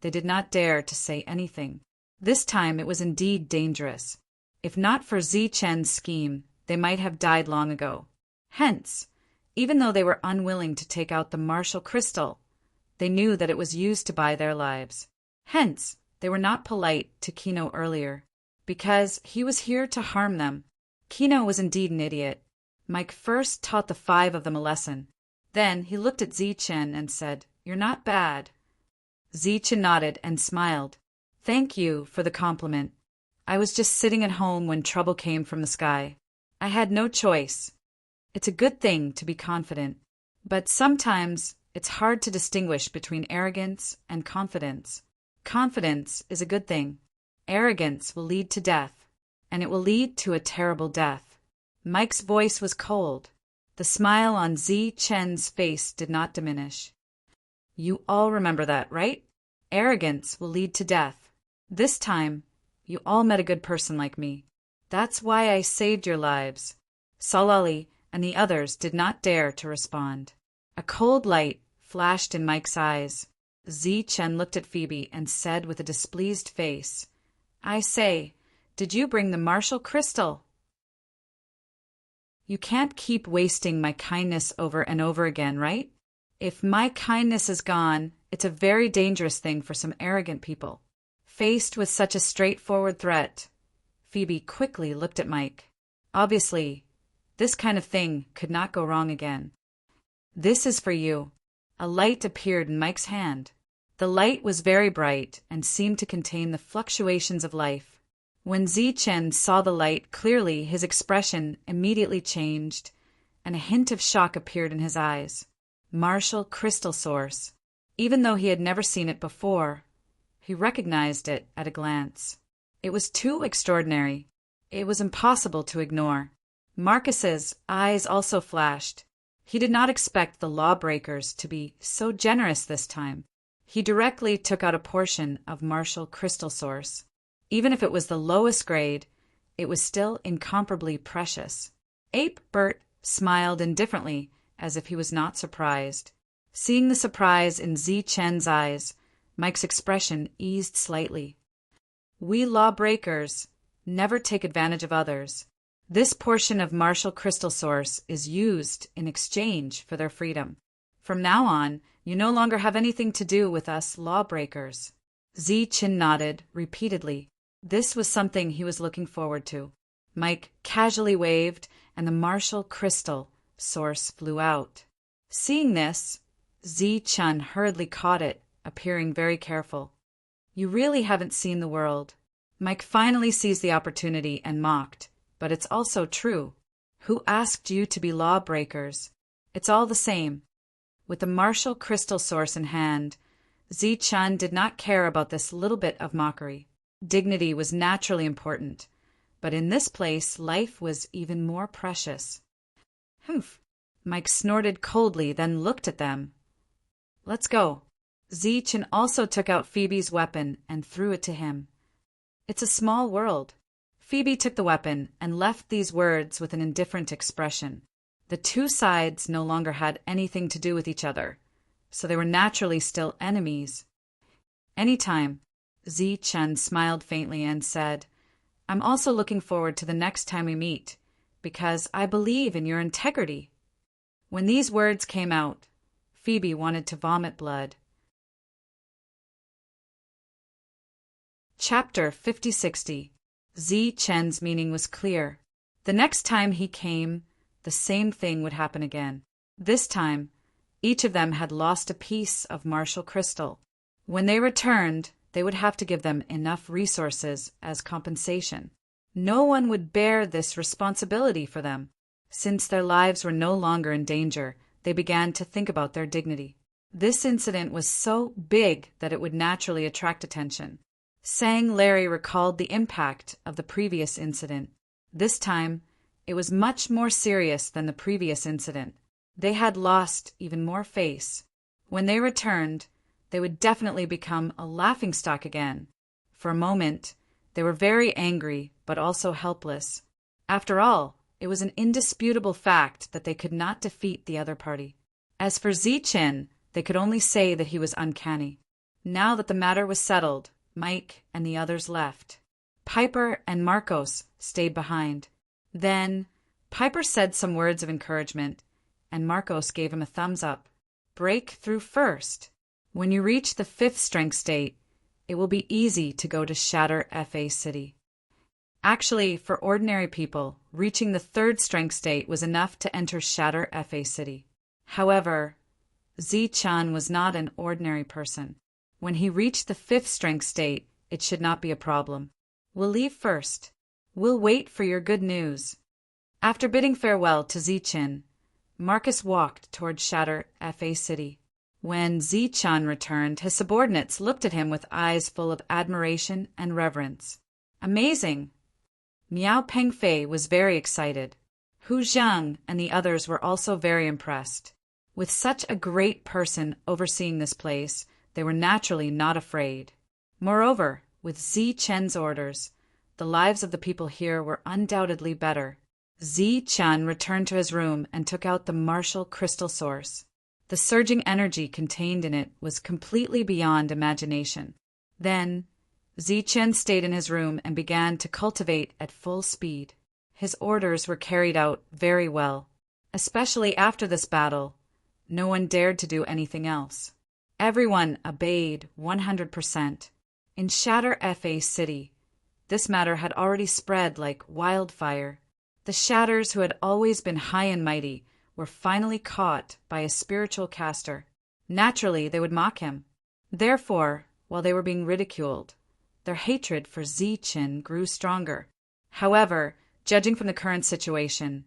they did not dare to say anything. This time it was indeed dangerous. If not for Zi-Chen's scheme, they might have died long ago. Hence, even though they were unwilling to take out the martial crystal, they knew that it was used to buy their lives. Hence, they were not polite to Kino earlier, because he was here to harm them. Kino was indeed an idiot. Mike first taught the 5 of them a lesson. Then he looked at Zi-Chen and said, You're not bad. Zi-Chen nodded and smiled. Thank you for the compliment. I was just sitting at home when trouble came from the sky. I had no choice. It's a good thing to be confident, but sometimes it's hard to distinguish between arrogance and confidence. Confidence is a good thing. Arrogance will lead to death, and it will lead to a terrible death. Mike's voice was cold. The smile on Zi-Chen's face did not diminish. You all remember that, right? Arrogance will lead to death. This time, you all met a good person like me. That's why I saved your lives. Salali and the others did not dare to respond. A cold light flashed in Mike's eyes. Zi-Chen looked at Phoebe and said with a displeased face, I say, did you bring the martial crystal? You can't keep wasting my kindness over and over again, right? If my kindness is gone, it's a very dangerous thing for some arrogant people. Faced with such a straightforward threat, Phoebe quickly looked at Mike. Obviously, this kind of thing could not go wrong again. This is for you. A light appeared in Mike's hand. The light was very bright and seemed to contain the fluctuations of life. When Zi-Chen saw the light clearly, his expression immediately changed, and a hint of shock appeared in his eyes. Martial crystal source. Even though he had never seen it before, he recognized it at a glance. It was too extraordinary. It was impossible to ignore. Marcus's eyes also flashed. He did not expect the lawbreakers to be so generous this time. He directly took out a portion of martial crystal source. Even if it was the lowest grade, it was still incomparably precious. Ape Bert smiled indifferently, as if he was not surprised. Seeing the surprise in Zi-Chen's eyes, Mike's expression eased slightly. We lawbreakers never take advantage of others. This portion of martial crystal source is used in exchange for their freedom. From now on, you no longer have anything to do with us lawbreakers. Zi-Chen nodded repeatedly. This was something he was looking forward to. Mike casually waved, and the martial crystal source flew out. Seeing this, Zi-Chen hurriedly caught it, appearing very careful. You really haven't seen the world. Mike finally seized the opportunity and mocked, but it's also true. Who asked you to be lawbreakers? It's all the same. With the martial crystal source in hand, Zi-Chun did not care about this little bit of mockery. Dignity was naturally important, but in this place life was even more precious. Humph! Mike snorted coldly, then looked at them. Let's go. Zi-Chun also took out Phoebe's weapon and threw it to him. It's a small world. Phoebe took the weapon and left these words with an indifferent expression. The two sides no longer had anything to do with each other, so they were naturally still enemies. Anytime, Zi-Chun smiled faintly and said, I'm also looking forward to the next time we meet, because I believe in your integrity. When these words came out, Phoebe wanted to vomit blood. Chapter 5060. Zi-Chen's meaning was clear. The next time he came, the same thing would happen again. This time, each of them had lost a piece of martial crystal. When they returned, they would have to give them enough resources as compensation. No one would bear this responsibility for them. Since their lives were no longer in danger, they began to think about their dignity. This incident was so big that it would naturally attract attention. Sang Larry recalled the impact of the previous incident. This time, it was much more serious than the previous incident. They had lost even more face. When they returned, they would definitely become a laughingstock again. For a moment, they were very angry, but also helpless. After all, it was an indisputable fact that they could not defeat the other party. As for Zi-Chen, they could only say that he was uncanny. Now that the matter was settled, Mike and the others left. Piper and Marcos stayed behind. Then, Piper said some words of encouragement, and Marcos gave him a thumbs up. Break through first. When you reach the 5th strength state, it will be easy to go to Shatter FA City. Actually, for ordinary people, reaching the 3rd strength state was enough to enter Shatter FA City. However, Zi-Chun was not an ordinary person. When he reached the 5th strength state, it should not be a problem. We'll leave first. We'll wait for your good news. After bidding farewell to Zi-Chun, Marcus walked toward Shatter FA City. When Zi-Chun returned, his subordinates looked at him with eyes full of admiration and reverence. Amazing! Miao Pengfei was very excited. Hu Zhang and the others were also very impressed. With such a great person overseeing this place, they were naturally not afraid. Moreover, with Zi-Chen's orders, the lives of the people here were undoubtedly better. Zi-Chun returned to his room and took out the martial crystal source. The surging energy contained in it was completely beyond imagination. Then, Zi-Chen stayed in his room and began to cultivate at full speed. His orders were carried out very well. Especially after this battle, no one dared to do anything else. Everyone obeyed 100%. In Shatter FA City, this matter had already spread like wildfire. The Shatters, who had always been high and mighty, were finally caught by a spiritual caster. Naturally, they would mock him. Therefore, while they were being ridiculed, their hatred for Zi-Chen grew stronger. However, judging from the current situation,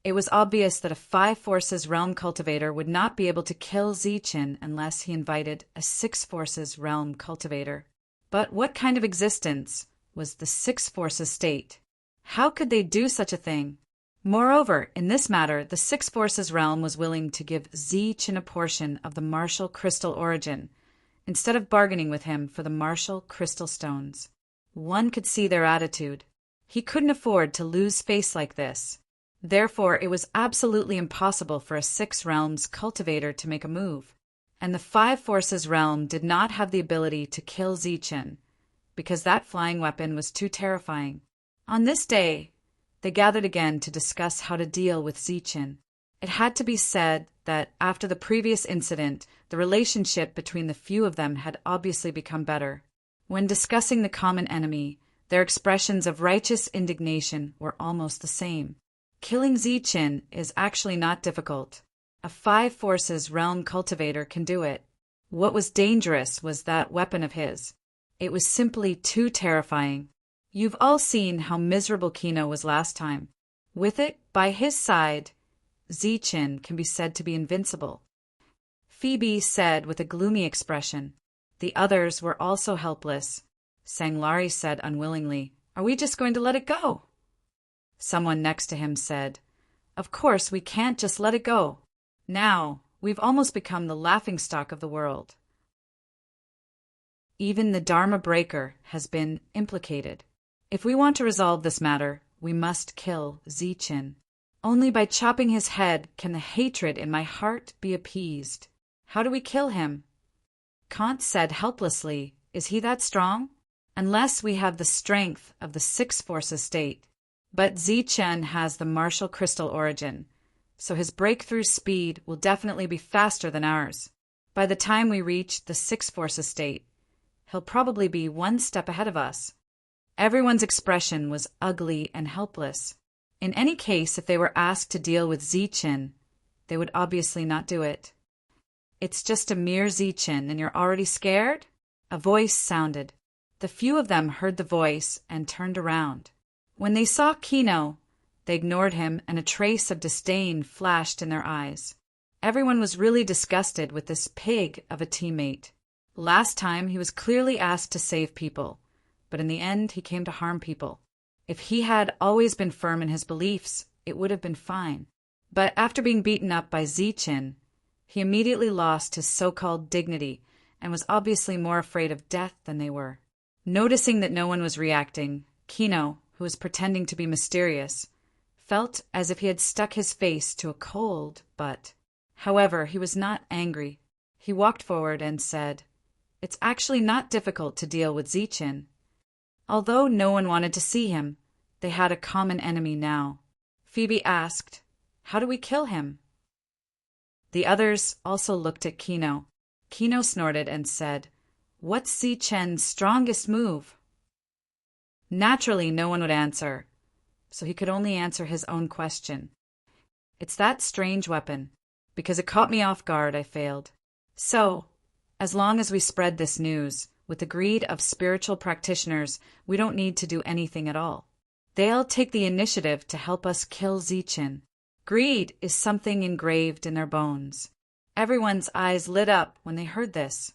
it was obvious that a 5 Forces Realm Cultivator would not be able to kill Zi-Chen unless he invited a 6 Forces Realm Cultivator. But what kind of existence was the 6 Forces state? How could they do such a thing? Moreover, in this matter, the 6 Forces Realm was willing to give Zi-Chen a portion of the martial crystal origin, instead of bargaining with him for the martial crystal stones. One could see their attitude. He couldn't afford to lose face like this. Therefore, it was absolutely impossible for a 6 Realms cultivator to make a move. And the 5 Forces Realm did not have the ability to kill Zi-Chen, because that flying weapon was too terrifying. On this day, they gathered again to discuss how to deal with Zi-Chen. It had to be said that after the previous incident, the relationship between the few of them had obviously become better. When discussing the common enemy, their expressions of righteous indignation were almost the same. Killing Zi-Chen is actually not difficult. A 5 Forces Realm Cultivator can do it. What was dangerous was that weapon of his. It was simply too terrifying. You've all seen how miserable Kino was last time. With it by his side, Zichin can be said to be invincible. Phoebe said with a gloomy expression. The others were also helpless. Sanglari said unwillingly, "Are we just going to let it go?" Someone next to him said, "Of course we can't just let it go. Now, we've almost become the laughingstock of the world. Even the Dharma breaker has been implicated. If we want to resolve this matter, we must kill Zichin. Only by chopping his head can the hatred in my heart be appeased. How do we kill him?" Kant said helplessly, "Is he that strong?" "Unless we have the strength of the six forces state. But Zichin has the martial crystal origin, so his breakthrough speed will definitely be faster than ours. By the time we reach the six forces state, he'll probably be one step ahead of us." Everyone's expression was ugly and helpless. In any case, if they were asked to deal with Zichin, they would obviously not do it. "It's just a mere Zichin, and you're already scared?" A voice sounded. The few of them heard the voice and turned around. When they saw Kino, they ignored him, and a trace of disdain flashed in their eyes. Everyone was really disgusted with this pig of a teammate. Last time he was clearly asked to save people, but in the end he came to harm people. If he had always been firm in his beliefs, it would have been fine. But after being beaten up by Zichin, he immediately lost his so-called dignity and was obviously more afraid of death than they were. Noticing that no one was reacting, Kino, who was pretending to be mysterious, felt as if he had stuck his face to a cold butt. However, he was not angry. He walked forward and said, "It's actually not difficult to deal with Zichin." Although no one wanted to see him, they had a common enemy now. Phoebe asked, "How do we kill him?" The others also looked at Kino. Kino snorted and said, "What's Zichen's strongest move?" Naturally, no one would answer, so he could only answer his own question. "It's that strange weapon. Because it caught me off guard, I failed. So, as long as we spread this news, with the greed of spiritual practitioners, we don't need to do anything at all. They'll take the initiative to help us kill Zichin. Greed is something engraved in their bones." Everyone's eyes lit up when they heard this.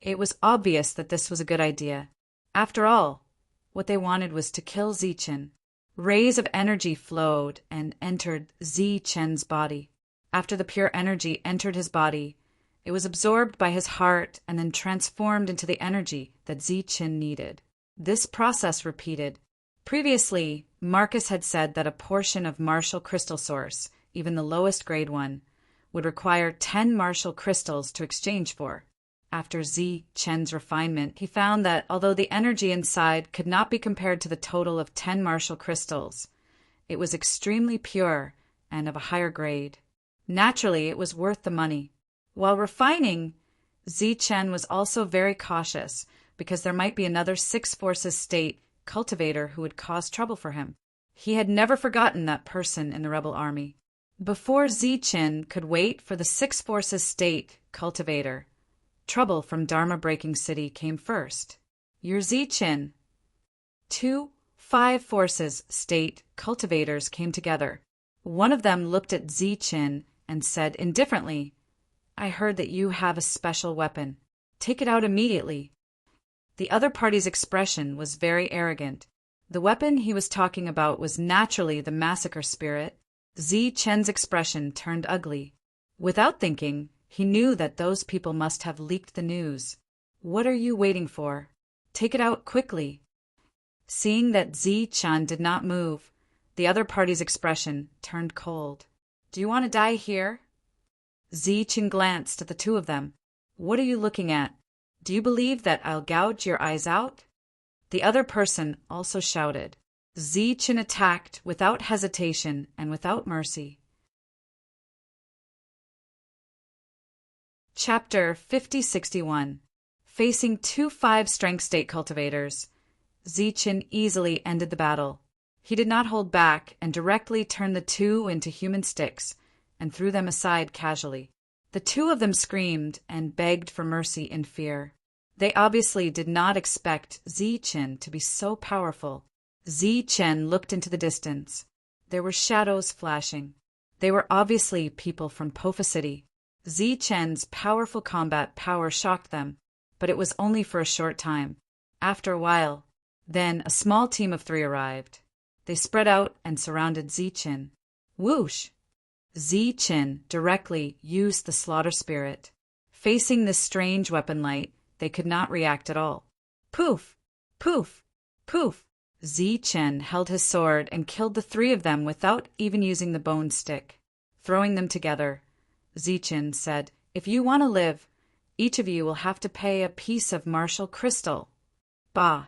It was obvious that this was a good idea. After all, what they wanted was to kill Zichin. Rays of energy flowed and entered Zichen's body. After the pure energy entered his body, it was absorbed by his heart and then transformed into the energy that Zichin needed. This process repeated. Previously, Marcus had said that a portion of martial crystal source, even the lowest grade one, would require 10 martial crystals to exchange for. After Zichen's refinement, he found that although the energy inside could not be compared to the total of 10 martial crystals, it was extremely pure and of a higher grade. Naturally, it was worth the money. While refining, Zichen was also very cautious because there might be another six forces state cultivator who would cause trouble for him. He had never forgotten that person in the rebel army. Before Zichin could wait for the six forces state cultivator, trouble from Dharma Breaking City came first. "You're Zichin." 2 5 forces state cultivators came together. One of them looked at Zichin and said indifferently, "I heard that you have a special weapon. Take it out immediately." The other party's expression was very arrogant. The weapon he was talking about was naturally the massacre spirit. Zichen's expression turned ugly. Without thinking, he knew that those people must have leaked the news. "What are you waiting for? Take it out quickly." Seeing that Zichin did not move, the other party's expression turned cold. "Do you want to die here?" Zichin glanced at the two of them. "What are you looking at? Do you believe that I'll gouge your eyes out?" The other person also shouted. Zichin attacked without hesitation and without mercy. Chapter 5061. Facing 2 5 strength state cultivators, Zichin easily ended the battle. He did not hold back and directly turned the two into human sticks and threw them aside casually. The two of them screamed and begged for mercy in fear. They obviously did not expect Zichen to be so powerful. Zichen looked into the distance. There were shadows flashing. They were obviously people from Pofa City. Zichen's powerful combat power shocked them, but it was only for a short time. After a while, then a small team of 3 arrived. They spread out and surrounded Zichen. Whoosh! Zichen directly used the slaughter spirit. Facing this strange weapon light, they could not react at all. Poof! Poof! Poof! Zichen held his sword and killed the 3 of them without even using the bone stick. Throwing them together, Zichen said, "If you want to live, each of you will have to pay a piece of martial crystal." Bah!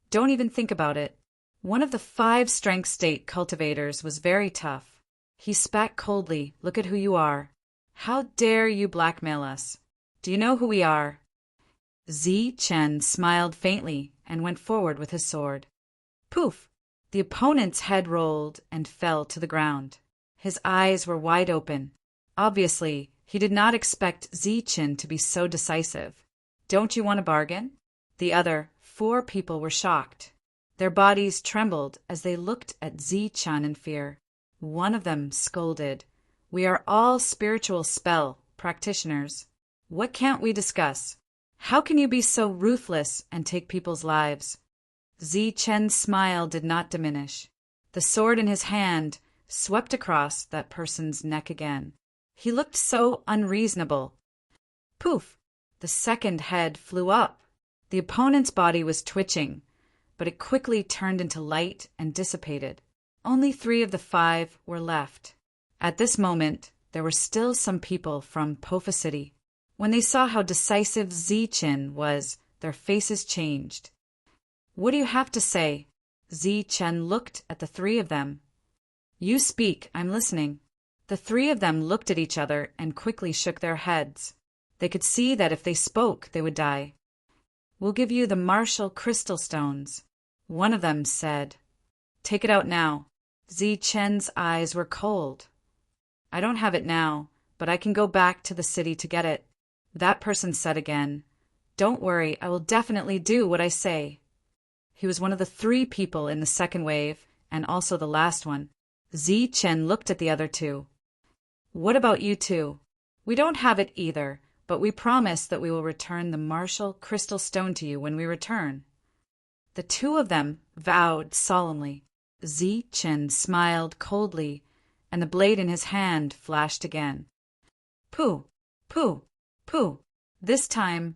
Don't even think about it. One of the 5 strength state cultivators was very tough. He spat coldly, "Look at who you are. How dare you blackmail us? Do you know who we are?" Zichen smiled faintly and went forward with his sword. Poof! The opponent's head rolled and fell to the ground. His eyes were wide open. Obviously, he did not expect Zichen to be so decisive. "Don't you want a bargain?" The other 4 people were shocked. Their bodies trembled as they looked at Zichen in fear. One of them scolded, "We are all spiritual spell practitioners. What can't we discuss? How can you be so ruthless and take people's lives?" Zichen's smile did not diminish. The sword in his hand swept across that person's neck again. He looked so unreasonable. Poof! The second head flew up. The opponent's body was twitching, but it quickly turned into light and dissipated. Only 3 of the 5 were left. At this moment, there were still some people from Pofa City. When they saw how decisive Zichen was, their faces changed. "What do you have to say?" Zichen looked at the 3 of them. "You speak, I'm listening." The 3 of them looked at each other and quickly shook their heads. They could see that if they spoke, they would die. "We'll give you the martial crystal stones." One of them said, "Take it out now." Zichen's eyes were cold. "I don't have it now, but I can go back to the city to get it." That person said again, "Don't worry, I will definitely do what I say." He was one of the 3 people in the second wave, and also the last one. Zichen looked at the other 2. "What about you 2? We don't have it either, but we promise that we will return the martial crystal stone to you when we return." The 2 of them vowed solemnly. Zichen smiled coldly, and the blade in his hand flashed again. Pooh! Pooh! Pooh! This time,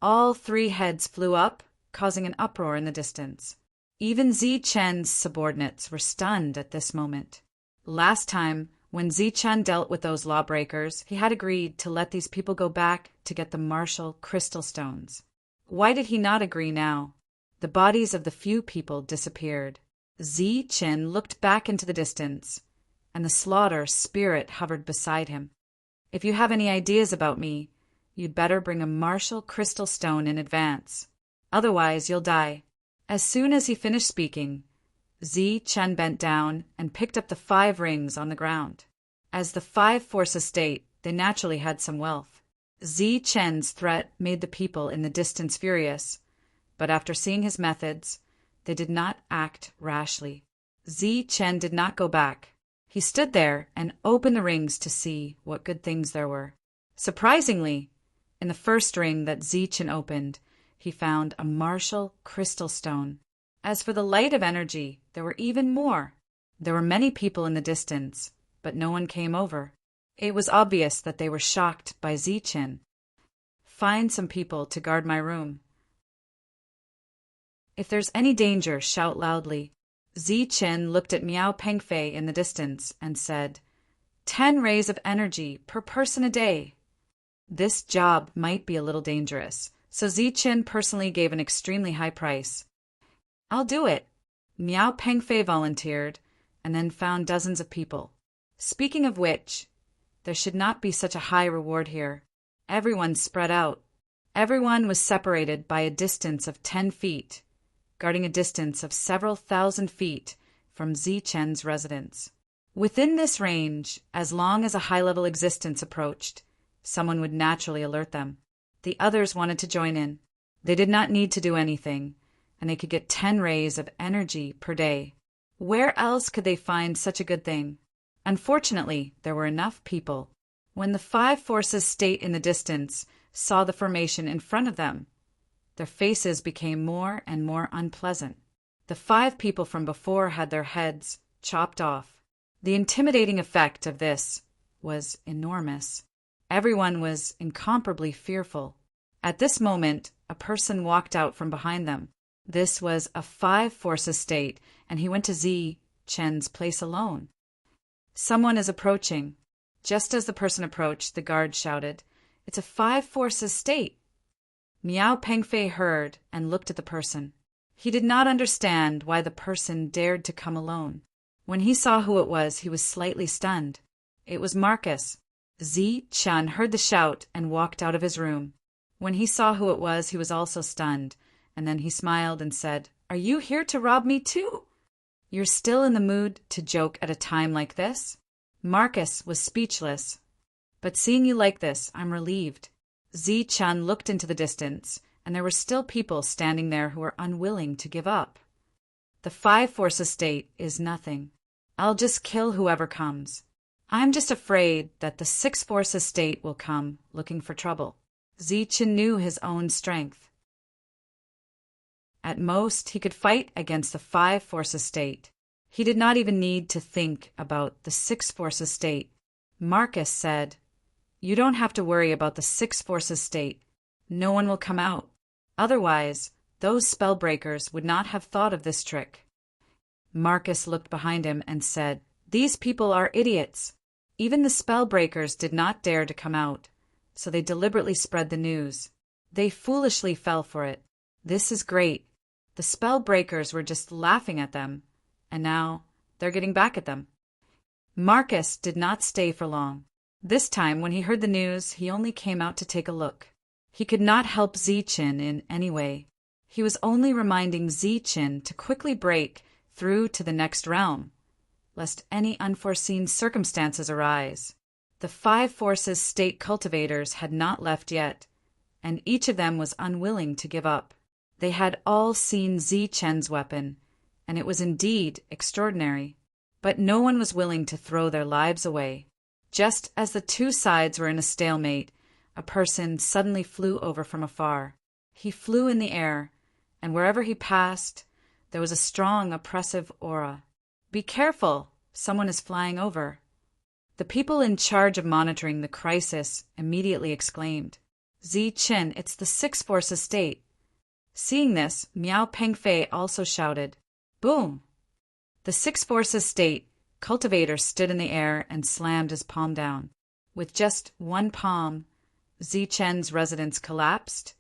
all 3 heads flew up, causing an uproar in the distance. Even Zichen's subordinates were stunned at this moment. Last time, when Zichen dealt with those lawbreakers, he had agreed to let these people go back to get the martial crystal stones. Why did he not agree now? The bodies of the few people disappeared. Zichen looked back into the distance, and the slaughter spirit hovered beside him. "If you have any ideas about me, you'd better bring a martial crystal stone in advance. Otherwise, you'll die." As soon as he finished speaking, Zichen bent down and picked up the 5 rings on the ground. As the 5 forces state, they naturally had some wealth. Zichen's threat made the people in the distance furious, but after seeing his methods, they did not act rashly. Zichen did not go back. He stood there and opened the rings to see what good things there were. Surprisingly, in the first ring that Zichen opened, he found a martial crystal stone. As for the light of energy, there were even more. There were many people in the distance, but no one came over. It was obvious that they were shocked by Zichen. "Find some people to guard my room. If there's any danger, shout loudly." Zichen looked at Miao Pengfei in the distance and said, 10 rays of energy per person a day. This job might be a little dangerous, so Zichen personally gave an extremely high price. "I'll do it." Miao Pengfei volunteered, and then found dozens of people. Speaking of which, there should not be such a high reward here. Everyone spread out. Everyone was separated by a distance of 10 feet, guarding a distance of several thousand feet from Zichen's residence. Within this range, as long as a high-level existence approached, someone would naturally alert them. The others wanted to join in. They did not need to do anything, and they could get 10 rays of energy per day. Where else could they find such a good thing? Unfortunately, there were enough people. When the 5 forces state in the distance saw the formation in front of them, their faces became more and more unpleasant. The 5 people from before had their heads chopped off. The intimidating effect of this was enormous. Everyone was incomparably fearful. At this moment, a person walked out from behind them. This was a 5 forces state, and he went to Zi Chen's place alone. Someone is approaching. Just as the person approached, the guard shouted, "It's a 5 forces state." Miao Pengfei heard and looked at the person. He did not understand why the person dared to come alone. When he saw who it was, he was slightly stunned. It was Marcus. Zi Chen heard the shout and walked out of his room. When he saw who it was, he was also stunned, and then he smiled and said, "Are you here to rob me too? You're still in the mood to joke at a time like this?" Marcus was speechless. "But seeing you like this, I'm relieved." Zi Chen looked into the distance, and there were still people standing there who were unwilling to give up. The 5 forces state is nothing. I'll just kill whoever comes. I'm just afraid that the 6 forces state will come looking for trouble. Zi Chen knew his own strength. At most, he could fight against the 5 forces state. He did not even need to think about the 6 forces state. Marcus said, "You don't have to worry about the 6 forces state. No one will come out. Otherwise, those spellbreakers would not have thought of this trick." Marcus looked behind him and said, "These people are idiots." Even the spellbreakers did not dare to come out, so they deliberately spread the news. They foolishly fell for it. This is great. The spellbreakers were just laughing at them, and now they're getting back at them. Marcus did not stay for long. This time, when he heard the news, he only came out to take a look. He could not help Zi Chen in any way. He was only reminding Zi Chen to quickly break through to the next realm, lest any unforeseen circumstances arise. The 5 forces state cultivators had not left yet, and each of them was unwilling to give up. They had all seen Zi Chen's weapon, and it was indeed extraordinary. But no one was willing to throw their lives away. Just as the 2 sides were in a stalemate, a person suddenly flew over from afar. He flew in the air, and wherever he passed, there was a strong, oppressive aura. "Be careful! Someone is flying over." The people in charge of monitoring the crisis immediately exclaimed, "Zi Chen, it's the 6 forces state." Seeing this, Miao Pengfei also shouted, "Boom!" The 6 forces state cultivator stood in the air and slammed his palm down. With just one palm, Zi Chen's residence collapsed,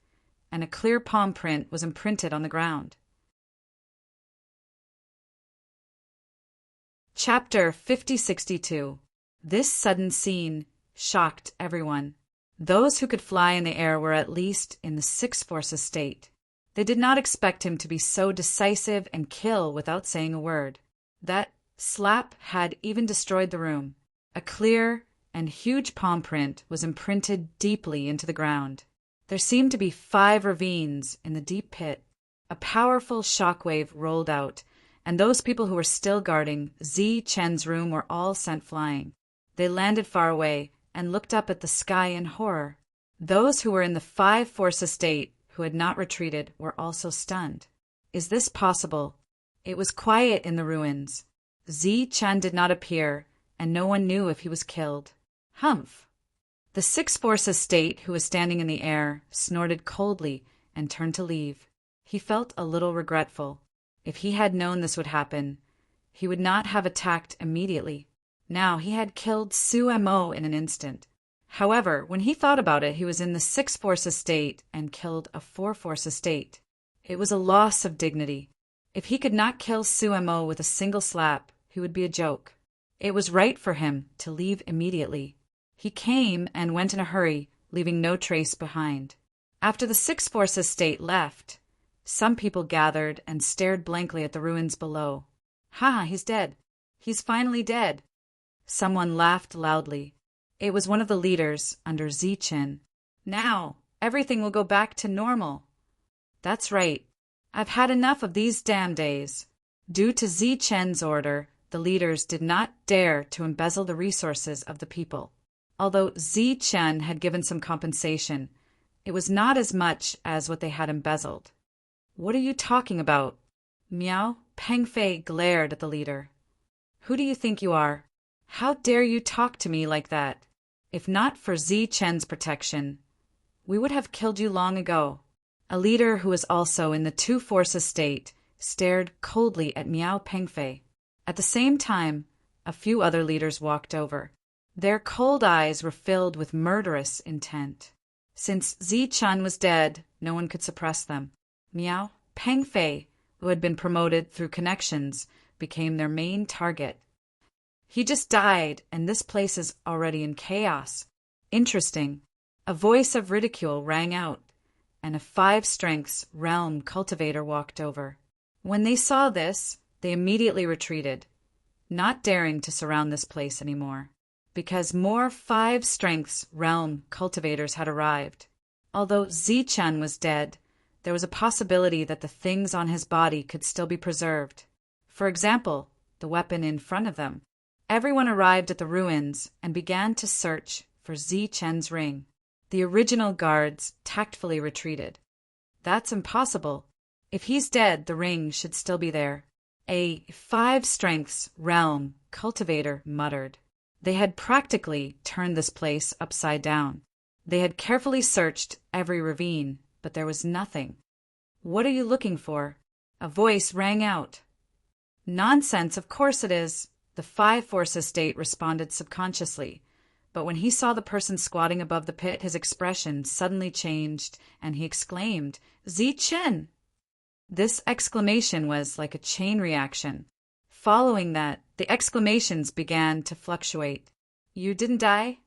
and a clear palm print was imprinted on the ground. Chapter 5062. This sudden scene shocked everyone. Those who could fly in the air were at least in the 6 forces state. They did not expect him to be so decisive and kill without saying a word. That slap had even destroyed the room. A clear and huge palm print was imprinted deeply into the ground. There seemed to be 5 ravines in the deep pit. A powerful shockwave rolled out, and those people who were still guarding Zi Chen's room were all sent flying. They landed far away and looked up at the sky in horror. Those who were in the 5 forces state who had not retreated were also stunned. Is this possible? It was quiet in the ruins. Zi Chen did not appear, and no one knew if he was killed. Humph! The 6 forces state, who was standing in the air, snorted coldly and turned to leave. He felt a little regretful. If he had known this would happen, he would not have attacked immediately. Now he had killed Su Mo in an instant. However, when he thought about it, he was in the 6 forces state and killed a 4 forces state. It was a loss of dignity. If he could not kill Su Mo with a single slap, he would be a joke. It was right for him to leave immediately. He came and went in a hurry, leaving no trace behind. After the 6 forces state left, some people gathered and stared blankly at the ruins below. "Ha, he's dead. He's finally dead." Someone laughed loudly. It was one of the leaders under Zi Chen. "Now, everything will go back to normal." That's right. I've had enough of these damn days. Due to Zi Chen's order, the leaders did not dare to embezzle the resources of the people. Although Zi Chen had given some compensation, it was not as much as what they had embezzled. What are you talking about? Miao Pengfei glared at the leader. Who do you think you are? How dare you talk to me like that? If not for Zi Chen's protection, we would have killed you long ago. A leader who was also in the two-force state stared coldly at Miao Pengfei. At the same time, a few other leaders walked over. Their cold eyes were filled with murderous intent. Since Zi Chen was dead, no one could suppress them. Miao Pengfei, who had been promoted through connections, became their main target. He just died, and this place is already in chaos. Interesting. A voice of ridicule rang out, and a 5-strengths realm cultivator walked over. When they saw this, they immediately retreated, not daring to surround this place anymore, because more 5-strengths realm cultivators had arrived. Although Zi Chen was dead, there was a possibility that the things on his body could still be preserved. For example, the weapon in front of them. Everyone arrived at the ruins and began to search for Zi Chen's ring. The original guards tactfully retreated. That's impossible. If he's dead, the ring should still be there. A 5-strengths realm cultivator muttered. They had practically turned this place upside down. They had carefully searched every ravine, but there was nothing. What are you looking for? A voice rang out. Nonsense, of course it is. The 5-force state responded subconsciously. But when he saw the person squatting above the pit, his expression suddenly changed, and he exclaimed, Zi Chen! This exclamation was like a chain reaction. Following that, the exclamations began to fluctuate. You didn't die?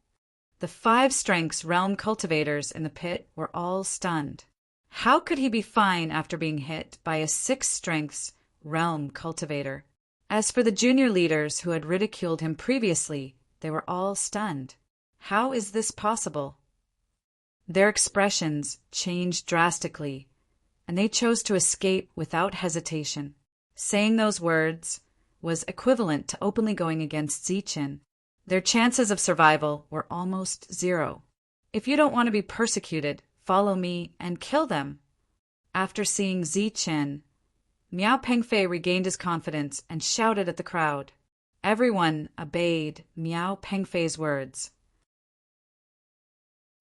The 5-strengths realm cultivators in the pit were all stunned. How could he be fine after being hit by a 6-strengths realm cultivator? As for the junior leaders who had ridiculed him previously, they were all stunned. How is this possible? Their expressions changed drastically, and they chose to escape without hesitation. Saying those words was equivalent to openly going against Zi Chen. Their chances of survival were almost zero. If you don't want to be persecuted, follow me and kill them. After seeing Zi Chen, Miao Pengfei regained his confidence and shouted at the crowd. Everyone obeyed Miao Pengfei's words.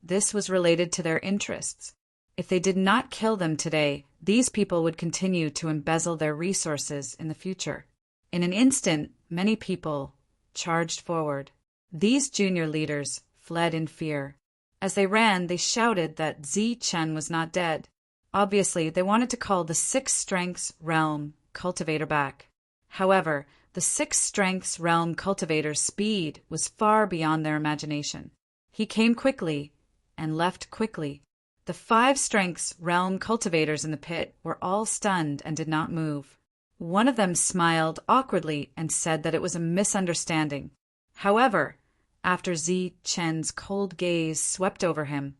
This was related to their interests. If they did not kill them today, these people would continue to embezzle their resources in the future. In an instant, many people charged forward. These junior leaders fled in fear. As they ran, they shouted that Zi Chen was not dead. Obviously, they wanted to call the 6-strengths realm cultivator back. However, the 6-strengths realm cultivator's speed was far beyond their imagination. He came quickly and left quickly. The 5-strengths realm cultivators in the pit were all stunned and did not move. One of them smiled awkwardly and said that it was a misunderstanding. However, after Zi Chen's cold gaze swept over him,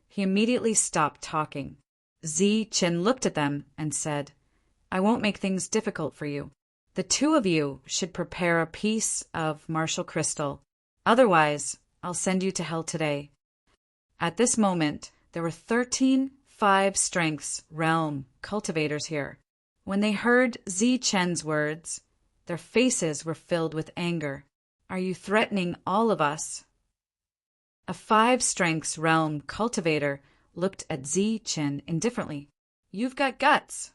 he immediately stopped talking. Zi Chen looked at them and said, I won't make things difficult for you. The two of you should prepare a piece of martial crystal. Otherwise, I'll send you to hell today. At this moment, there were 13 5-strengths realm cultivators here. When they heard Zi Chen's words, their faces were filled with anger. Are you threatening all of us? A 5-strengths realm cultivator looked at Zi Chen indifferently. You've got guts.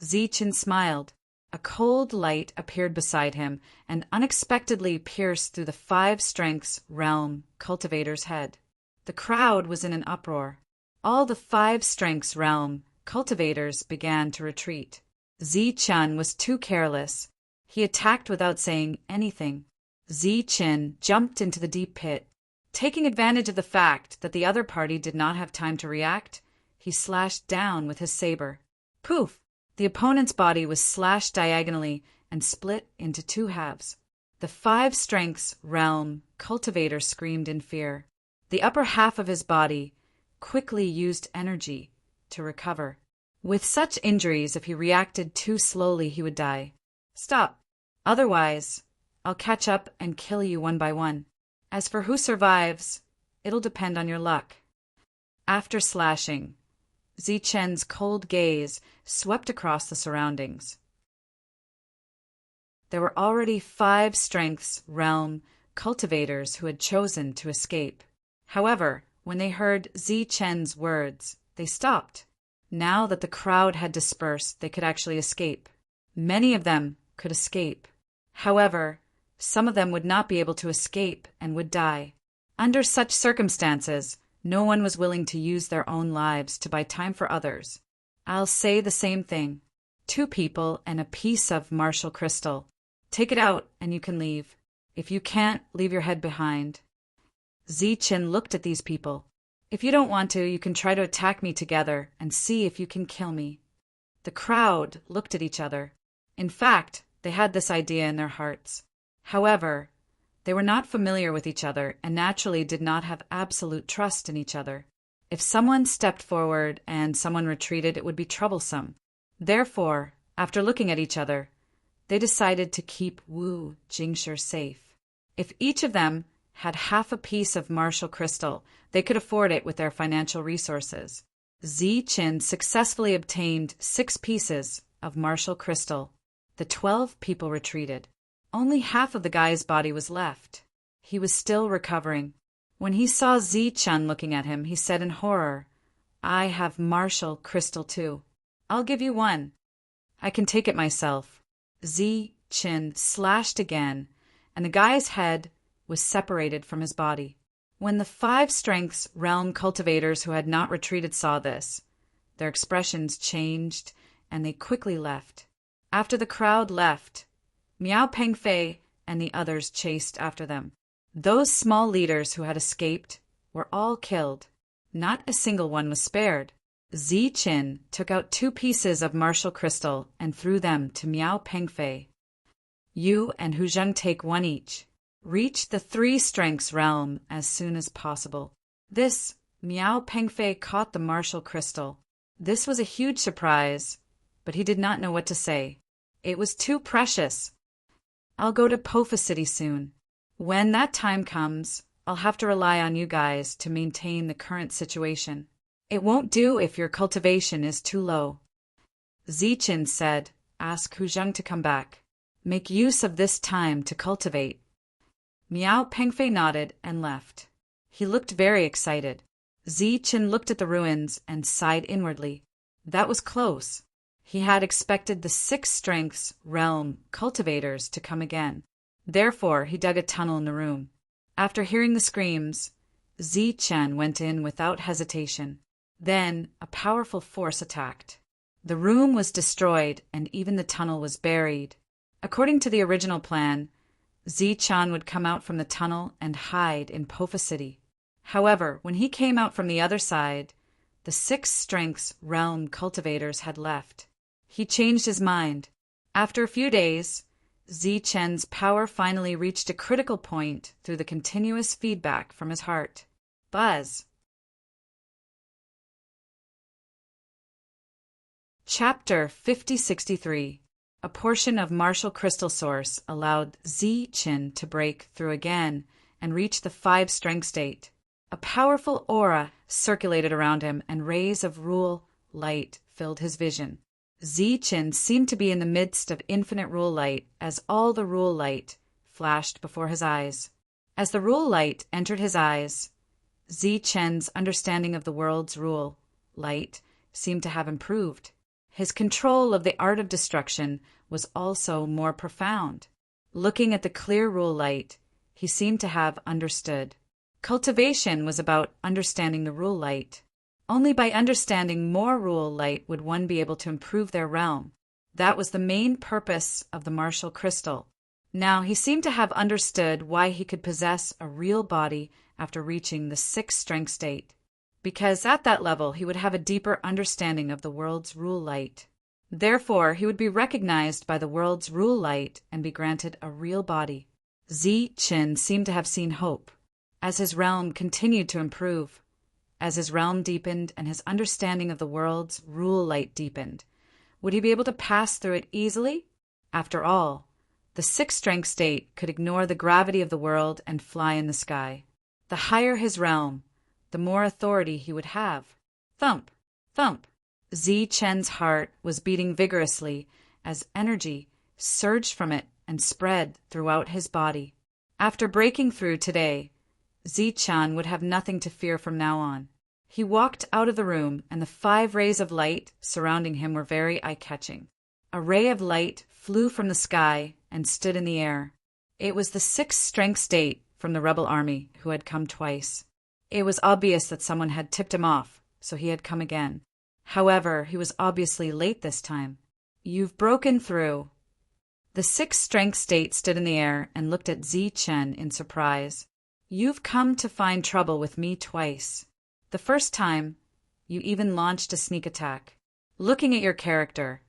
Zi Chen smiled. A cold light appeared beside him and unexpectedly pierced through the 5-strengths realm cultivator's head. The crowd was in an uproar. All the 5-strengths realm cultivators began to retreat. Zi Chen was too careless. He attacked without saying anything. Zi Chen jumped into the deep pit. Taking advantage of the fact that the other party did not have time to react, he slashed down with his saber. Poof! The opponent's body was slashed diagonally and split into 2 halves. The 5-strengths realm cultivator screamed in fear. The upper half of his body quickly used energy to recover. With such injuries, if he reacted too slowly, he would die. Stop. Otherwise, I'll catch up and kill you one by one. As for who survives, it'll depend on your luck. After slashing, Zichen's cold gaze swept across the surroundings. There were already 5 strengths realm cultivators who had chosen to escape. However, when they heard Zichen's words, they stopped. Now that the crowd had dispersed, they could actually escape. Many of them could escape. However, some of them would not be able to escape and would die. Under such circumstances, no one was willing to use their own lives to buy time for others. I'll say the same thing. 2 people and a piece of martial crystal. Take it out and you can leave. If you can't, leave your head behind. Zichen looked at these people. If you don't want to, you can try to attack me together and see if you can kill me. The crowd looked at each other. In fact, they had this idea in their hearts. However, they were not familiar with each other and naturally did not have absolute trust in each other. If someone stepped forward and someone retreated, it would be troublesome. Therefore, after looking at each other, they decided to keep Wu Jingshi safe. If each of them had half a piece of martial crystal, they could afford it with their financial resources. Zichen successfully obtained 6 pieces of martial crystal. The 12 people retreated. Only half of the guy's body was left. He was still recovering. When he saw Zichen looking at him, he said in horror, "I have martial crystal too. I'll give you one. I can take it myself." Zichen slashed again, and the guy's head was separated from his body. When the 5 strengths realm cultivators who had not retreated saw this, their expressions changed and they quickly left. After the crowd left, Miao Pengfei and the others chased after them. Those small leaders who had escaped were all killed. Not a single one was spared. Zichen took out 2 pieces of martial crystal and threw them to Miao Pengfei. You and Hu Zheng take 1 each. Reach the 3 strengths realm as soon as possible. This, Miao Pengfei caught the martial crystal. This was a huge surprise, but he did not know what to say. It was too precious. I'll go to Pofa City soon. When that time comes, I'll have to rely on you guys to maintain the current situation. It won't do if your cultivation is too low. Zichen said, "Ask Hu Zheng to come back. Make use of this time to cultivate." Miao Pengfei nodded and left. He looked very excited. Zichen looked at the ruins and sighed inwardly. That was close. He had expected the 6 strengths realm cultivators to come again. Therefore, he dug a tunnel in the room. After hearing the screams, Zichen went in without hesitation. Then, a powerful force attacked. The room was destroyed and even the tunnel was buried. According to the original plan, Zichen would come out from the tunnel and hide in Pofa City. However, when he came out from the other side, the 6 strengths realm cultivators had left. He changed his mind. After a few days, Zichen's power finally reached a critical point through the continuous feedback from his heart. Buzz. Chapter 5063. A portion of martial crystal source allowed Zichen to break through again and reach the 5 strength state. A powerful aura circulated around him and rays of rule light filled his vision. Zichen seemed to be in the midst of infinite rule light as all the rule light flashed before his eyes. As the rule light entered his eyes, Zichen's understanding of the world's rule light seemed to have improved. His control of the art of destruction was also more profound. Looking at the clear rule light, he seemed to have understood. Cultivation was about understanding the rule light. Only by understanding more rule light would one be able to improve their realm. That was the main purpose of the martial crystal. Now he seemed to have understood why he could possess a real body after reaching the 6th strength state. Because at that level he would have a deeper understanding of the world's rule light. Therefore, he would be recognized by the world's rule light and be granted a real body. Zichen seemed to have seen hope. As his realm continued to improve, as his realm deepened and his understanding of the world's rule light deepened. Would he be able to pass through it easily? After all, the sixth strength state could ignore the gravity of the world and fly in the sky. The higher his realm, the more authority he would have. Thump, thump. Zi-Chen's heart was beating vigorously as energy surged from it and spread throughout his body. After breaking through today, Zi-Chen would have nothing to fear from now on. He walked out of the room, and the 5 rays of light surrounding him were very eye-catching. A ray of light flew from the sky and stood in the air. It was the 6th strength state from the rebel army who had come twice. It was obvious that someone had tipped him off, so he had come again. However, he was obviously late this time. You've broken through. The 6th strength state stood in the air and looked at Zi-Chen in surprise. You've come to find trouble with me twice. The first time, you even launched a sneak attack. Looking at your character,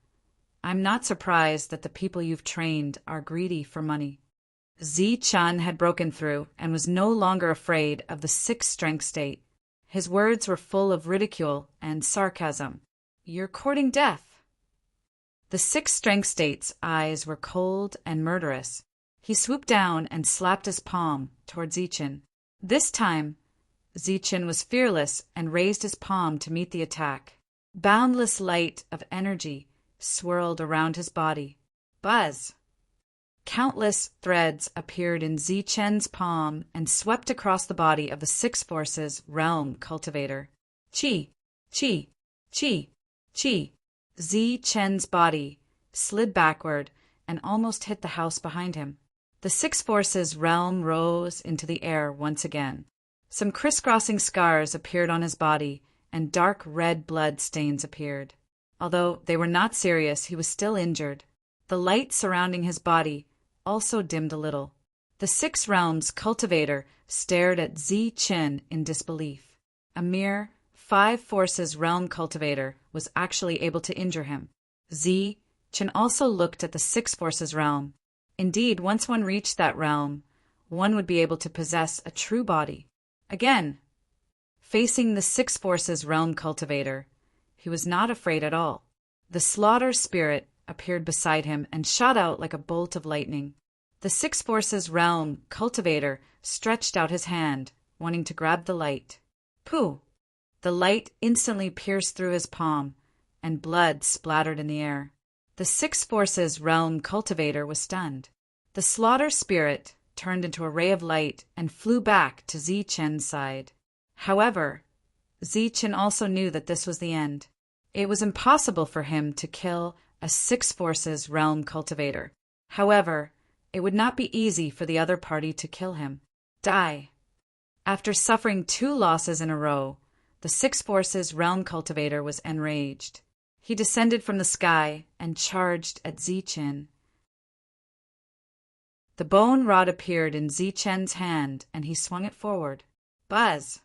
I'm not surprised that the people you've trained are greedy for money. Zi-Chen had broken through and was no longer afraid of the 6th strength state. His words were full of ridicule and sarcasm. You're courting death. The 6th strength state's eyes were cold and murderous. He swooped down and slapped his palm toward Zi-Chen. This time, Zi-Chen was fearless and raised his palm to meet the attack. Boundless light of energy swirled around his body. Buzz! Countless threads appeared in Zi-Chen's palm and swept across the body of the 6 Forces Realm Cultivator. Chi! Chi! Chi! Chi! Zi-Chen's body slid backward and almost hit the house behind him. The 6 Forces Realm rose into the air once again. Some crisscrossing scars appeared on his body, and dark red blood stains appeared. Although they were not serious, he was still injured. The light surrounding his body also dimmed a little. The 6 Realms Cultivator stared at Zi-Chen in disbelief. A mere 5 Forces Realm Cultivator was actually able to injure him. Zi-Chen also looked at the 6 Forces Realm. Indeed, once one reached that realm, one would be able to possess a true body. Again, facing the 6 Forces Realm Cultivator, he was not afraid at all. The Slaughter Spirit appeared beside him and shot out like a bolt of lightning. The 6 Forces Realm Cultivator stretched out his hand, wanting to grab the light. Pooh! The light instantly pierced through his palm, and blood splattered in the air. The 6 Forces Realm Cultivator was stunned. The Slaughter Spirit turned into a ray of light and flew back to Zi-Chen's side. However, Zi-Chen also knew that this was the end. It was impossible for him to kill a 6 Forces Realm Cultivator. However, it would not be easy for the other party to kill him. Die! After suffering 2 losses in a row, the 6 Forces Realm Cultivator was enraged. He descended from the sky and charged at Zi-Chen. The bone rod appeared in Zi-Chen's hand, and he swung it forward. Buzz!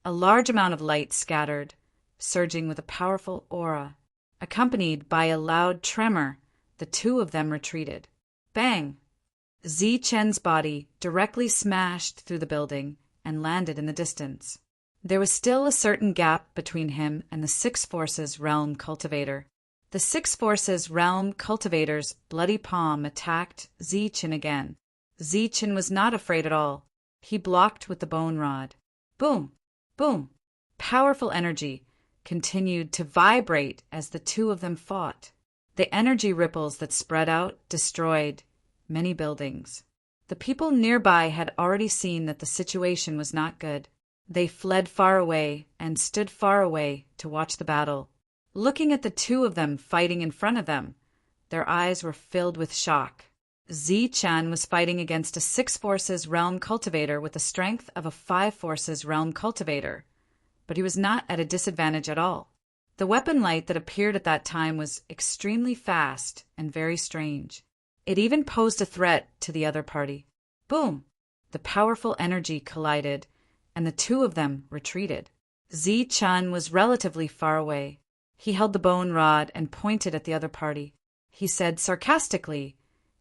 A large amount of light scattered, surging with a powerful aura. Accompanied by a loud tremor, the 2 of them retreated. Bang! Zi-Chen's body directly smashed through the building and landed in the distance. There was still a certain gap between him and the 6 Forces Realm Cultivator. The 6 Forces Realm Cultivator's bloody palm attacked Zi-Chen again. Zi-Chen was not afraid at all. He blocked with the bone rod. Boom! Boom! Powerful energy continued to vibrate as the 2 of them fought. The energy ripples that spread out destroyed many buildings. The people nearby had already seen that the situation was not good. They fled far away and stood far away to watch the battle. Looking at the 2 of them fighting in front of them, their eyes were filled with shock. Zi-Chen was fighting against a 6 Forces Realm Cultivator with the strength of a 5 Forces Realm Cultivator, but he was not at a disadvantage at all. The weapon light that appeared at that time was extremely fast and very strange. It even posed a threat to the other party. Boom! The powerful energy collided, and the 2 of them retreated. Zi-Chen was relatively far away. He held the bone rod and pointed at the other party. He said sarcastically,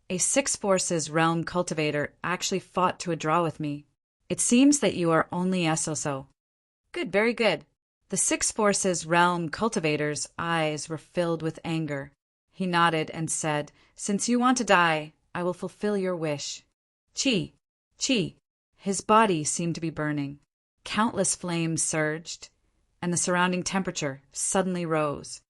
"A 6 Forces Realm Cultivator actually fought to a draw with me. It seems that you are only so-so." Good, very good. The Six Forces Realm cultivator's eyes were filled with anger. He nodded and said, "Since you want to die, I will fulfill your wish." Chi! Chi! His body seemed to be burning. Countless flames surged, and the surrounding temperature suddenly rose.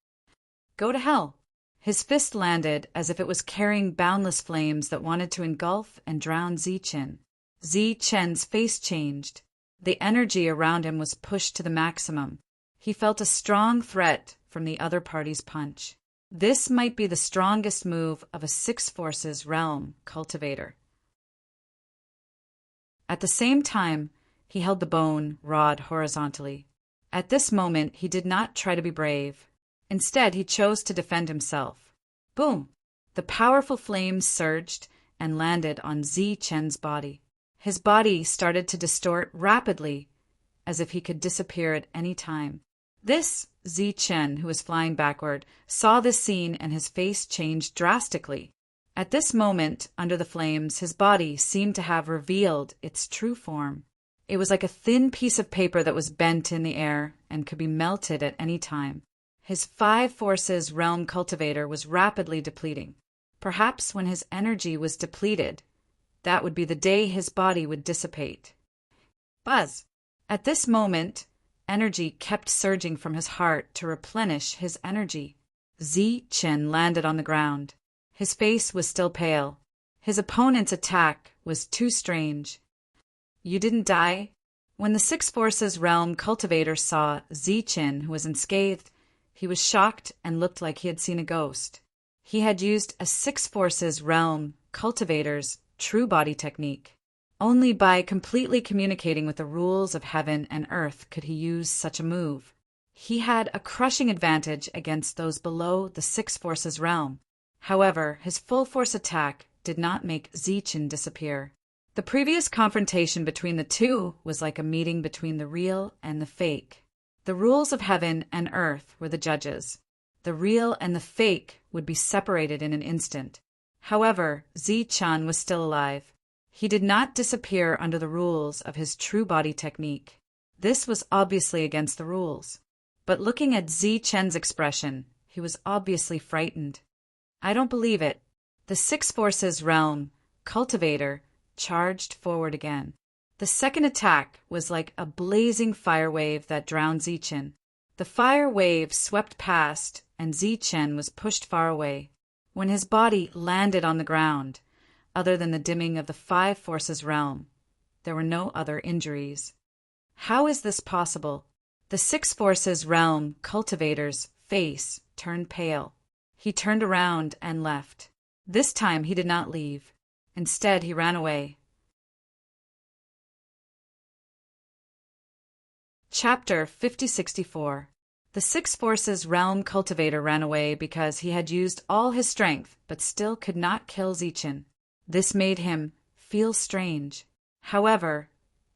Go to hell! His fist landed as if it was carrying boundless flames that wanted to engulf and drown Zichen. Zichen's face changed. The energy around him was pushed to the maximum. He felt a strong threat from the other party's punch. This might be the strongest move of a Six Forces Realm cultivator. At the same time, he held the bone rod horizontally. At this moment, he did not try to be brave. Instead, he chose to defend himself. Boom! The powerful flames surged and landed on Zichen's body. His body started to distort rapidly, as if he could disappear at any time. Zichen, who was flying backward, saw this scene and his face changed drastically. At this moment, under the flames, his body seemed to have revealed its true form. It was like a thin piece of paper that was bent in the air and could be melted at any time. His Five Forces Realm cultivator was rapidly depleting. Perhaps when his energy was depleted, that would be the day his body would dissipate. Buzz! At this moment, energy kept surging from his heart to replenish his energy. Zichen landed on the ground. His face was still pale. His opponent's attack was too strange. You didn't die? When the Six Forces Realm cultivator saw Zichen, who was unscathed, he was shocked and looked like he had seen a ghost. He had used a Six Forces Realm cultivator's true body technique. Only by completely communicating with the rules of heaven and earth could he use such a move. He had a crushing advantage against those below the Six Forces Realm. However, his full force attack did not make Zichen disappear. The previous confrontation between the two was like a meeting between the real and the fake. The rules of heaven and earth were the judges. The real and the fake would be separated in an instant. However, Zichen was still alive. He did not disappear under the rules of his true body technique. This was obviously against the rules. But looking at Zichen's expression, he was obviously frightened. I don't believe it. The Six Forces Realm cultivator charged forward again. The second attack was like a blazing fire wave that drowned Zichen. The fire wave swept past, and Zichen was pushed far away. When his body landed on the ground, other than the dimming of the Five Forces Realm, there were no other injuries. How is this possible? The Six Forces Realm cultivator's face turned pale. He turned around and left. This time he did not leave. Instead, he ran away. Chapter 5064. The Six Forces Realm cultivator ran away because he had used all his strength but still could not kill Zichen. This made him feel strange. However,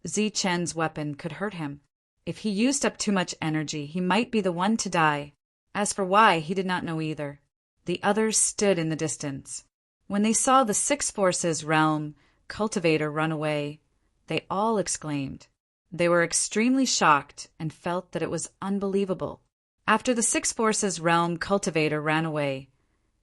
Zichen's weapon could hurt him. If he used up too much energy, he might be the one to die. As for why, he did not know either. The others stood in the distance. When they saw the Six Forces Realm cultivator run away, they all exclaimed. They were extremely shocked and felt that it was unbelievable. After the Six Forces Realm cultivator ran away,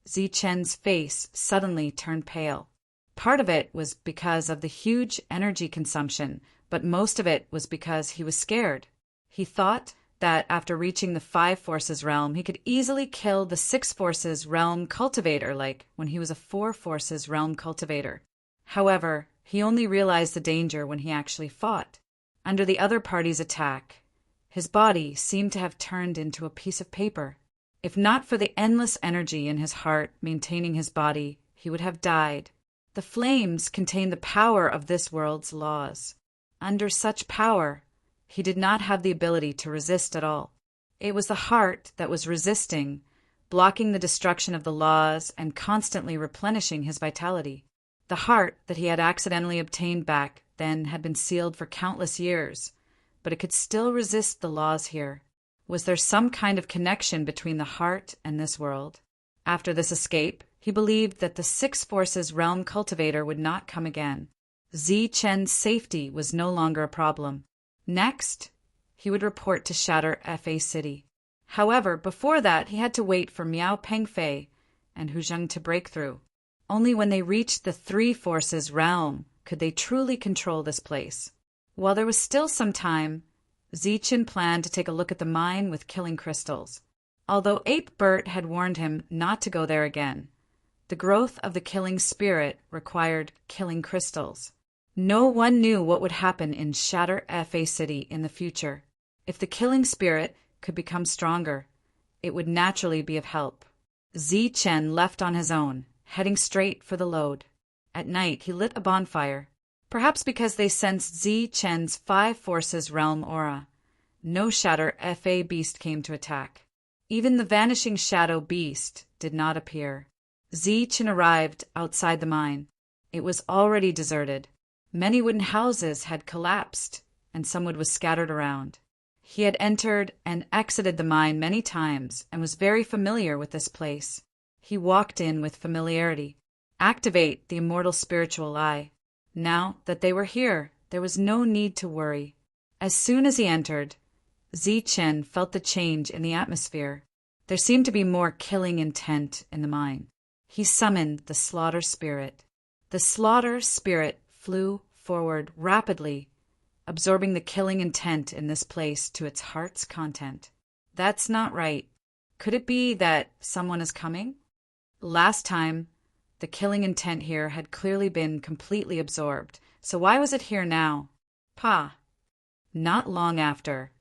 Zichen's face suddenly turned pale. Part of it was because of the huge energy consumption, but most of it was because he was scared. He thought that after reaching the Five Forces Realm, he could easily kill the Six Forces Realm cultivator like when he was a Four Forces Realm cultivator. However, he only realized the danger when he actually fought. Under the other party's attack, his body seemed to have turned into a piece of paper. If not for the endless energy in his heart maintaining his body, he would have died. The flames contained the power of this world's laws. Under such power, he did not have the ability to resist at all. It was the heart that was resisting, blocking the destruction of the laws and constantly replenishing his vitality. The heart that he had accidentally obtained back then had been sealed for countless years, but it could still resist the laws here. Was there some kind of connection between the heart and this world? After this escape, he believed that the Six Forces Realm cultivator would not come again. Zichen's safety was no longer a problem. Next, he would report to Shatter Fa City. However, before that, he had to wait for Miao Pengfei and Hu Zheng to break through. Only when they reached the Three Forces realm could they truly control this place. While there was still some time, Zichen planned to take a look at the mine with killing crystals. Although Ape Bert had warned him not to go there again, the growth of the killing spirit required killing crystals. No one knew what would happen in Shatter Fa City in the future. If the killing spirit could become stronger, it would naturally be of help. Zichen left on his own, heading straight for the lode. At night, he lit a bonfire. Perhaps because they sensed Zichen's Five Forces realm aura, no Shatter Fa beast came to attack. Even the vanishing shadow beast did not appear. Zichen arrived outside the mine. It was already deserted. Many wooden houses had collapsed, and some wood was scattered around. He had entered and exited the mine many times and was very familiar with this place. He walked in with familiarity. Activate the immortal spiritual eye. Now that they were here, there was no need to worry. As soon as he entered, Zichen felt the change in the atmosphere. There seemed to be more killing intent in the mine. He summoned the slaughter spirit. The slaughter spirit flew forward rapidly, absorbing the killing intent in this place to its heart's content. That's not right. Could it be that someone is coming? Last time, the killing intent here had clearly been completely absorbed, so why was it here now? Not long after,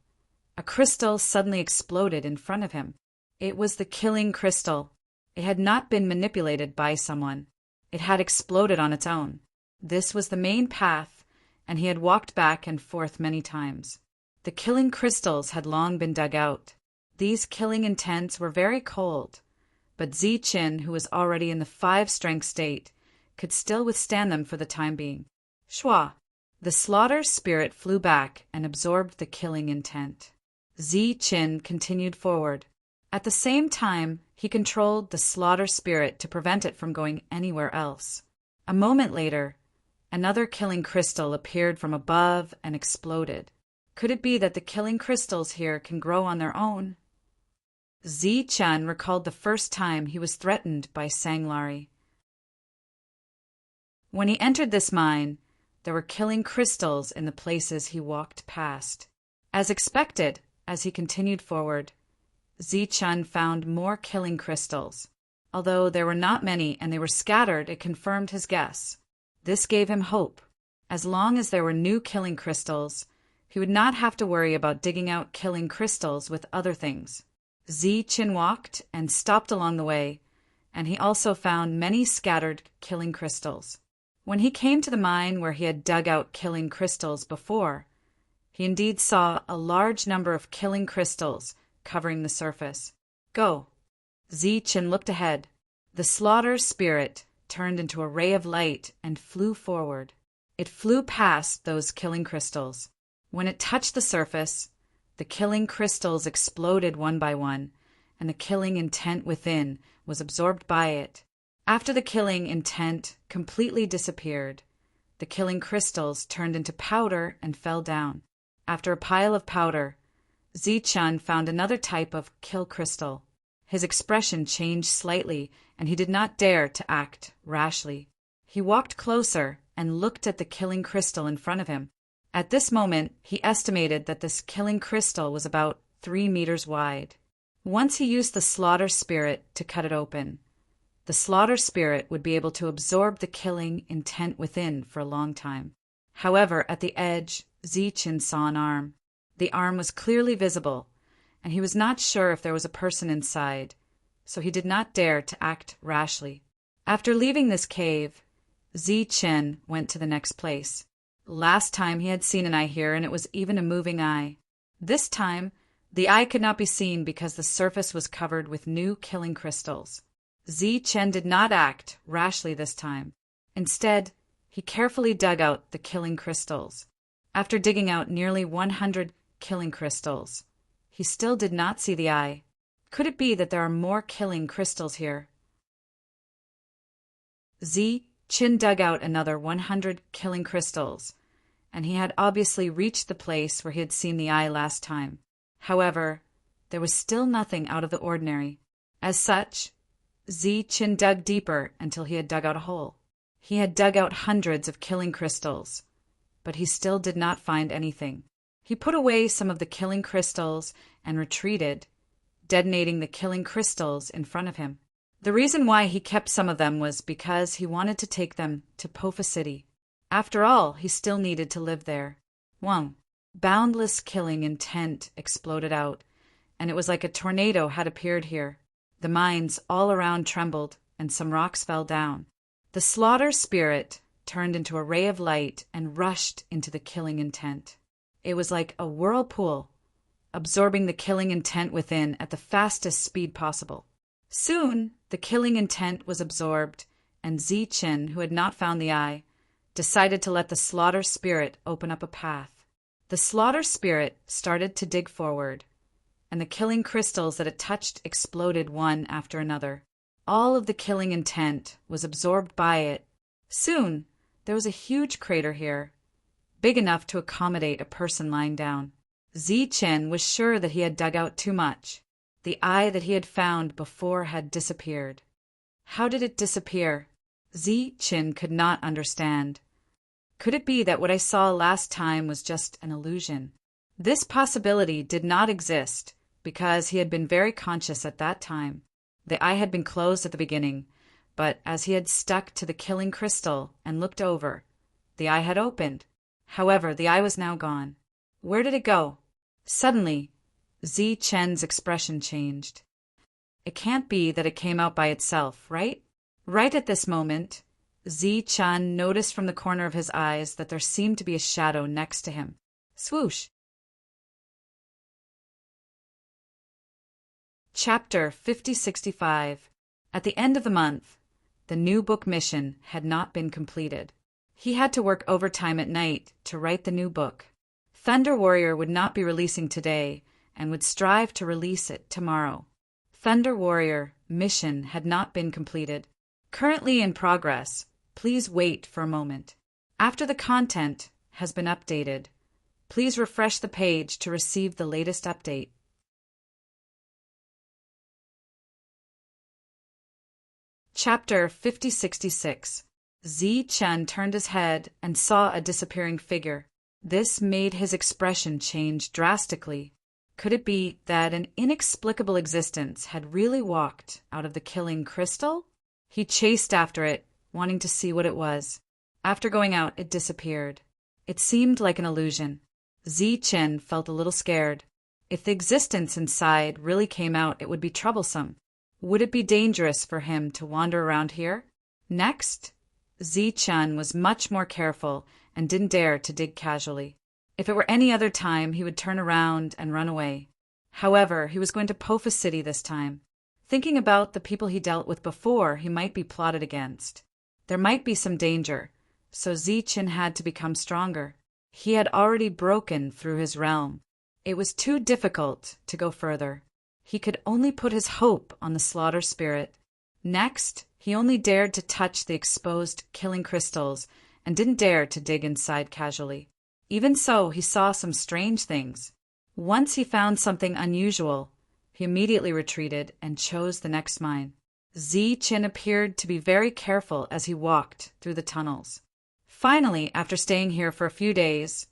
a crystal suddenly exploded in front of him. It was the killing crystal. It had not been manipulated by someone. It had exploded on its own. This was the main path, and he had walked back and forth many times. The killing crystals had long been dug out. These killing intents were very cold, but Zichen, who was already in the 5-strength state, could still withstand them for the time being. Shua! The slaughter spirit flew back and absorbed the killing intent. Zichen continued forward. At the same time, he controlled the slaughter spirit to prevent it from going anywhere else. A moment later, another killing crystal appeared from above and exploded. Could it be that the killing crystals here can grow on their own? Zichen recalled the first time he was threatened by Sanglari. When he entered this mine, there were killing crystals in the places he walked past. As expected, as he continued forward, Zichen found more killing crystals. Although there were not many and they were scattered, it confirmed his guess. This gave him hope. As long as there were new killing crystals, he would not have to worry about digging out killing crystals with other things. Zichen walked and stopped along the way, and he also found many scattered killing crystals. When he came to the mine where he had dug out killing crystals before, he indeed saw a large number of killing crystals covering the surface. Go! Zichen looked ahead. The slaughter spirit turned into a ray of light and flew forward. It flew past those killing crystals. When it touched the surface, the killing crystals exploded one by one, and the killing intent within was absorbed by it. After the killing intent completely disappeared, the killing crystals turned into powder and fell down. After a pile of powder, Zichen found another type of kill crystal. His expression changed slightly, and he did not dare to act rashly. He walked closer and looked at the killing crystal in front of him. At this moment, he estimated that this killing crystal was about 3 meters wide. Once he used the slaughter spirit to cut it open, the slaughter spirit would be able to absorb the killing intent within for a long time. However, at the edge, Zichen saw an arm. The arm was clearly visible, and he was not sure if there was a person inside, so he did not dare to act rashly. After leaving this cave, Zichen went to the next place. Last time he had seen an eye here, and it was even a moving eye. This time, the eye could not be seen because the surface was covered with new killing crystals. Zichen did not act rashly this time. Instead, he carefully dug out the killing crystals. After digging out nearly 100 killing crystals, he still did not see the eye. Could it be that there are more killing crystals here? Zichen dug out another 100 killing crystals, and he had obviously reached the place where he had seen the eye last time. However, there was still nothing out of the ordinary. As such, Zichen dug deeper until he had dug out a hole. He had dug out hundreds of killing crystals, but he still did not find anything. He put away some of the killing crystals and retreated, detonating the killing crystals in front of him. The reason why he kept some of them was because he wanted to take them to Pofa City. After all, he still needed to live there. One boundless killing intent exploded out, and it was like a tornado had appeared here. The mines all around trembled, and some rocks fell down. The slaughter spirit turned into a ray of light and rushed into the killing intent. It was like a whirlpool, absorbing the killing intent within at the fastest speed possible. Soon, the killing intent was absorbed, and Zichen, who had not found the eye, decided to let the slaughter spirit open up a path. The slaughter spirit started to dig forward, and the killing crystals that it touched exploded one after another. All of the killing intent was absorbed by it. Soon, there was a huge crater here, big enough to accommodate a person lying down. Zichen was sure that he had dug out too much. The eye that he had found before had disappeared. How did it disappear? Zichen could not understand. Could it be that what I saw last time was just an illusion? This possibility did not exist because he had been very conscious at that time. The eye had been closed at the beginning, but as he had stuck to the killing crystal and looked over, the eye had opened. However, the eye was now gone. Where did it go? Suddenly, Zichen's expression changed. It can't be that it came out by itself, right? Right at this moment, Zichen noticed from the corner of his eyes that there seemed to be a shadow next to him. Swoosh! Chapter 5065. At the end of the month, the new book mission had not been completed. He had to work overtime at night to write the new book. Thunder Warrior would not be releasing today and would strive to release it tomorrow. Thunder Warrior mission had not been completed. Currently in progress. Please wait for a moment. After the content has been updated, please refresh the page to receive the latest update. Chapter 5066. Zichen turned his head and saw a disappearing figure. This made his expression change drastically. Could it be that an inexplicable existence had really walked out of the killing crystal? He chased after it, wanting to see what it was. After going out, it disappeared. It seemed like an illusion. Zichen felt a little scared. If the existence inside really came out, it would be troublesome. Would it be dangerous for him to wander around here? Next, Zichen was much more careful and didn't dare to dig casually. If it were any other time, he would turn around and run away. However, he was going to Pofa City this time. Thinking about the people he dealt with before, he might be plotted against. There might be some danger, so Zichen had to become stronger. He had already broken through his realm. It was too difficult to go further. He could only put his hope on the slaughter spirit. Next, he only dared to touch the exposed killing crystals and didn't dare to dig inside casually. Even so, he saw some strange things. Once he found something unusual, he immediately retreated and chose the next mine. Zichen appeared to be very careful as he walked through the tunnels. Finally, after staying here for a few days,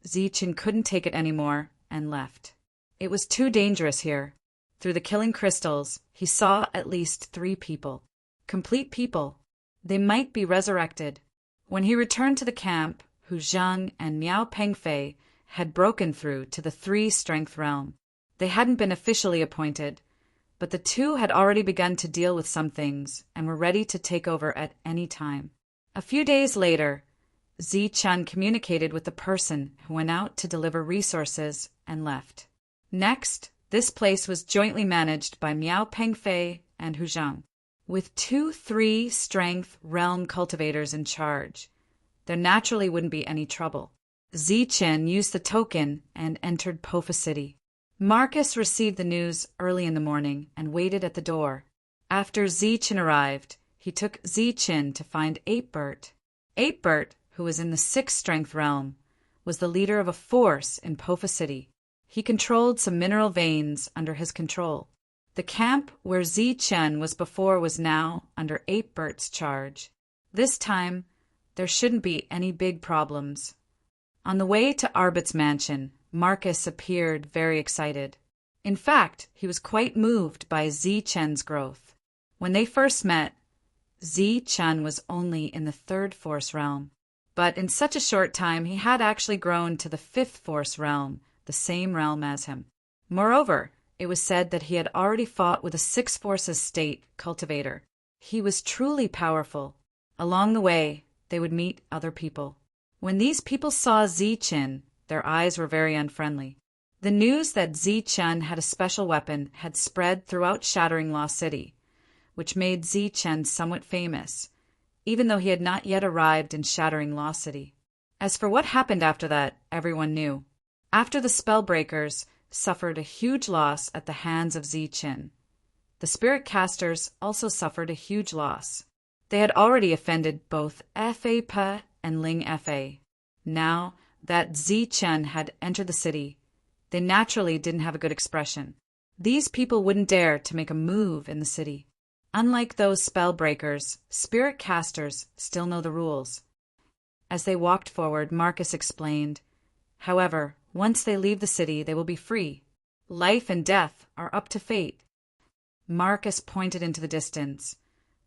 Zichen couldn't take it anymore and left. It was too dangerous here. Through the killing crystals, he saw at least 3 people. Complete people. They might be resurrected. When he returned to the camp, Hu Zhang and Miao Pengfei had broken through to the 3-strength realm. They hadn't been officially appointed, but the 2 had already begun to deal with some things and were ready to take over at any time. A few days later, Zichen communicated with the person who went out to deliver resources and left. Next, this place was jointly managed by Miao Pengfei and Hu Zhang, with 2 3-strength realm cultivators in charge. There naturally wouldn't be any trouble. Zichen used the token and entered Pofa City. Marcus received the news early in the morning and waited at the door. After Zichen arrived, he took Zichen to find 8-Bert. 8-Bert, who was in the 6th-strength realm, was the leader of a force in Pofa City. He controlled some mineral veins under his control. The camp where Chen was before was now under 8bert's charge. This time, there shouldn't be any big problems. On the way to Arbit's mansion, Marcus appeared very excited. In fact, he was quite moved by Chen's growth. When they first met, Chen was only in the 3rd force realm. But in such a short time, he had actually grown to the 5th force realm, the same realm as him. Moreover, it was said that he had already fought with a 6 forces state cultivator. He was truly powerful. Along the way, they would meet other people. When these people saw Chen, their eyes were very unfriendly. The news that Chen had a special weapon had spread throughout Shattering Law City, which made Chen somewhat famous, even though he had not yet arrived in Shattering Law City. As for what happened after that, everyone knew. After the Spellbreakers suffered a huge loss at the hands of Chen, the Spirit Casters also suffered a huge loss. They had already offended both Fa and Ling Fa. Now that Chen had entered the city, they naturally didn't have a good expression. These people wouldn't dare to make a move in the city. Unlike those Spellbreakers, Spirit Casters still know the rules. As they walked forward, Marcus explained, "However, once they leave the city, they will be free. Life and death are up to fate." Marcus pointed into the distance.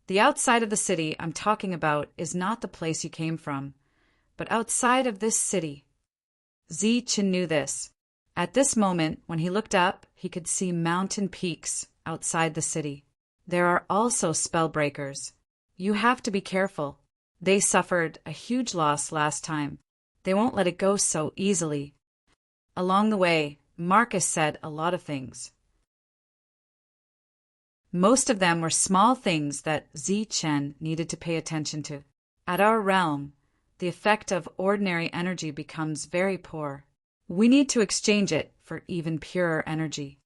"The outside of the city I'm talking about is not the place you came from, but outside of this city." Chen knew this. At this moment, when he looked up, he could see mountain peaks outside the city. There are also Spellbreakers. You have to be careful. They suffered a huge loss last time. They won't let it go so easily. Along the way, Marcus said a lot of things. Most of them were small things that Chen needed to pay attention to. At our realm, the effect of ordinary energy becomes very poor. We need to exchange it for even purer energy.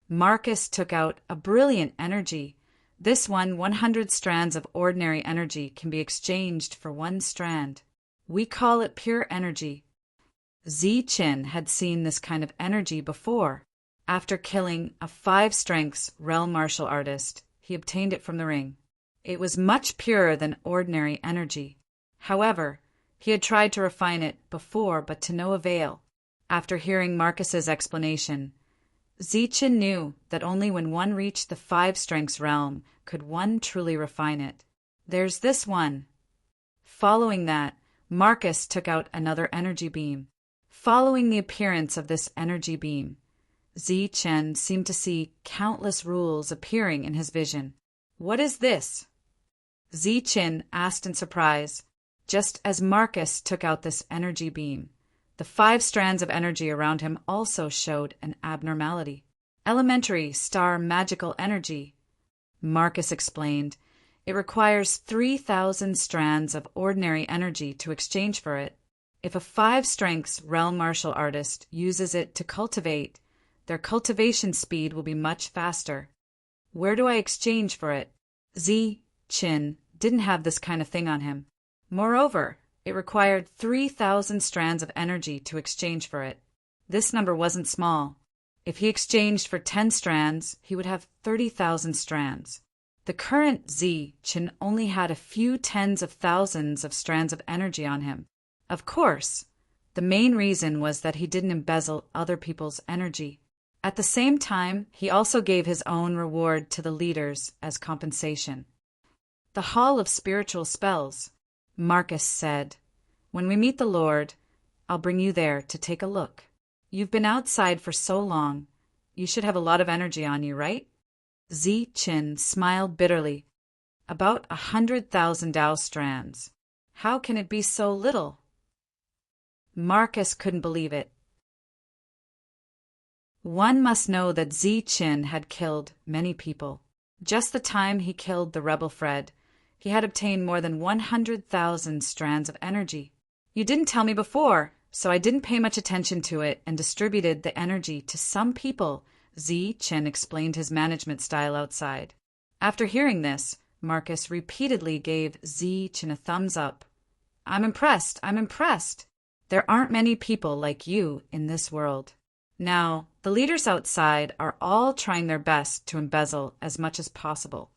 Marcus took out a brilliant energy. This 100 strands of ordinary energy can be exchanged for 1 strand. We call it pure energy. Chen had seen this kind of energy before. After killing a 5 strengths realm martial artist, he obtained it from the ring. It was much purer than ordinary energy. However, he had tried to refine it before, but to no avail. After hearing Marcus's explanation, Chen knew that only when one reached the 5 strengths realm could one truly refine it. There's this one. Following that, Marcus took out another energy beam. Following the appearance of this energy beam, Chen seemed to see countless rules appearing in his vision. "What is this?" Chen asked in surprise. Just as Marcus took out this energy beam, the 5 strands of energy around him also showed an abnormality. "Elementary star magical energy," Marcus explained. "It requires 3,000 strands of ordinary energy to exchange for it. If a 5 strengths realm martial artist uses it to cultivate, their cultivation speed will be much faster. Where do I exchange for it?" Chen didn't have this kind of thing on him. Moreover, it required 3,000 strands of energy to exchange for it. This number wasn't small. If he exchanged for 10 strands, he would have 30,000 strands. The current Chen only had a few tens of thousands of strands of energy on him. Of course, the main reason was that he didn't embezzle other people's energy. At the same time, he also gave his own reward to the leaders as compensation. "The Hall of Spiritual Spells," Marcus said. "When we meet the Lord, I'll bring you there to take a look. You've been outside for so long, you should have a lot of energy on you, right?" Chen smiled bitterly. "About 100,000 Dao strands. How can it be so little?" Marcus couldn't believe it. One must know that Chen had killed many people. Just the time he killed the rebel Fred, he had obtained more than 100,000 strands of energy. "You didn't tell me before, so I didn't pay much attention to it and distributed the energy to some people," Chen explained his management style outside. After hearing this, Marcus repeatedly gave Chen a thumbs up. I'm impressed. There aren't many people like you in this world. Now, the leaders outside are all trying their best to embezzle as much as possible.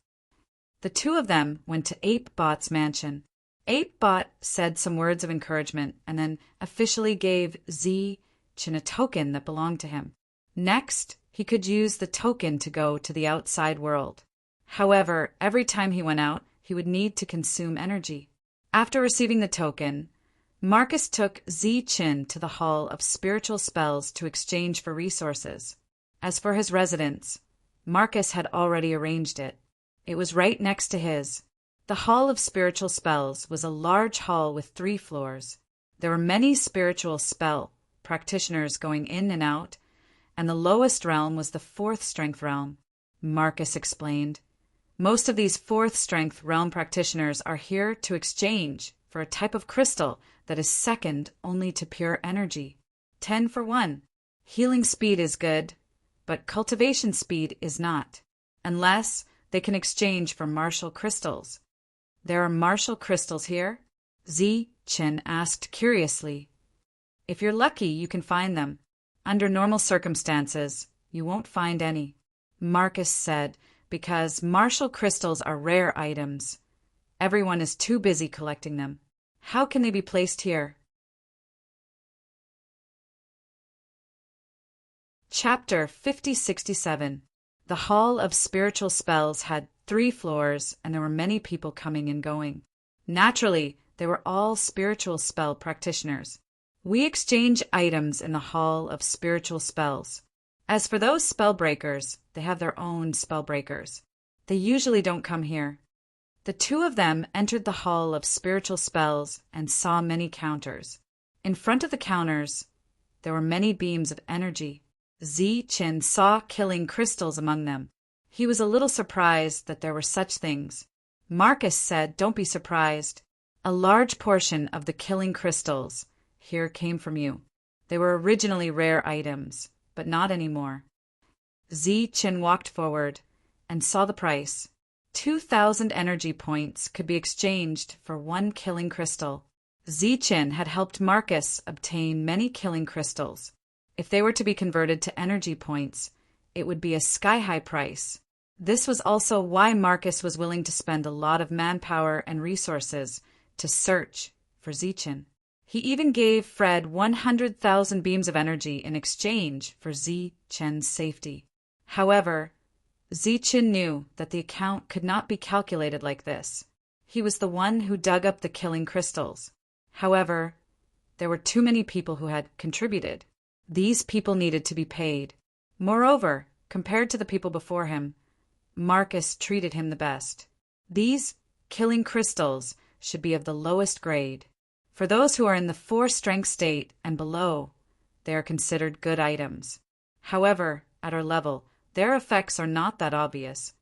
The two of them went to Ape Bot's mansion. Ape Bot said some words of encouragement and then officially gave Z Chin a token that belonged to him. Next, he could use the token to go to the outside world. However, every time he went out, he would need to consume energy. After receiving the token, Marcus took Z Chin to the Hall of Spiritual Spells to exchange for resources. As for his residence, Marcus had already arranged it. It was right next to his. The Hall of Spiritual Spells was a large hall with 3 floors. There were many spiritual spell practitioners going in and out, and the lowest realm was the 4th strength realm. Marcus explained. Most of these 4th strength realm practitioners are here to exchange for a type of crystal that is second only to pure energy. 10 for 1. Healing speed is good, but cultivation speed is not, unless they can exchange for martial crystals. There are martial crystals here? Z Chin asked curiously. If you're lucky, you can find them. Under normal circumstances, you won't find any, Marcus said, because martial crystals are rare items. Everyone is too busy collecting them. How can they be placed here? Chapter 5067. The Hall of Spiritual Spells had 3 floors, and there were many people coming and going. Naturally, they were all spiritual spell practitioners. We exchange items in the Hall of Spiritual Spells. As for those spell breakers, they have their own spell breakers. They usually don't come here. The two of them entered the Hall of Spiritual Spells and saw many counters. In front of the counters, there were many beams of energy. Z Chin saw killing crystals among them. He was a little surprised that there were such things. Marcus said, "Don't be surprised. A large portion of the killing crystals here came from you. They were originally rare items, but not anymore." Z Chin walked forward and saw the price. 2,000 energy points could be exchanged for 1 killing crystal. Z Chin had helped Marcus obtain many killing crystals. If they were to be converted to energy points, it would be a sky-high price. This was also why Marcus was willing to spend a lot of manpower and resources to search for Z Chin. He even gave Fred 100,000 beams of energy in exchange for Z Chin's safety. However, Z Chin knew that the account could not be calculated like this. He was the one who dug up the killing crystals. However, there were too many people who had contributed. These people needed to be paid. Moreover, compared to the people before him, Marcus treated him the best. These killing crystals should be of the lowest grade. For those who are in the 4-strength state and below, they are considered good items. However, at our level, their effects are not that obvious.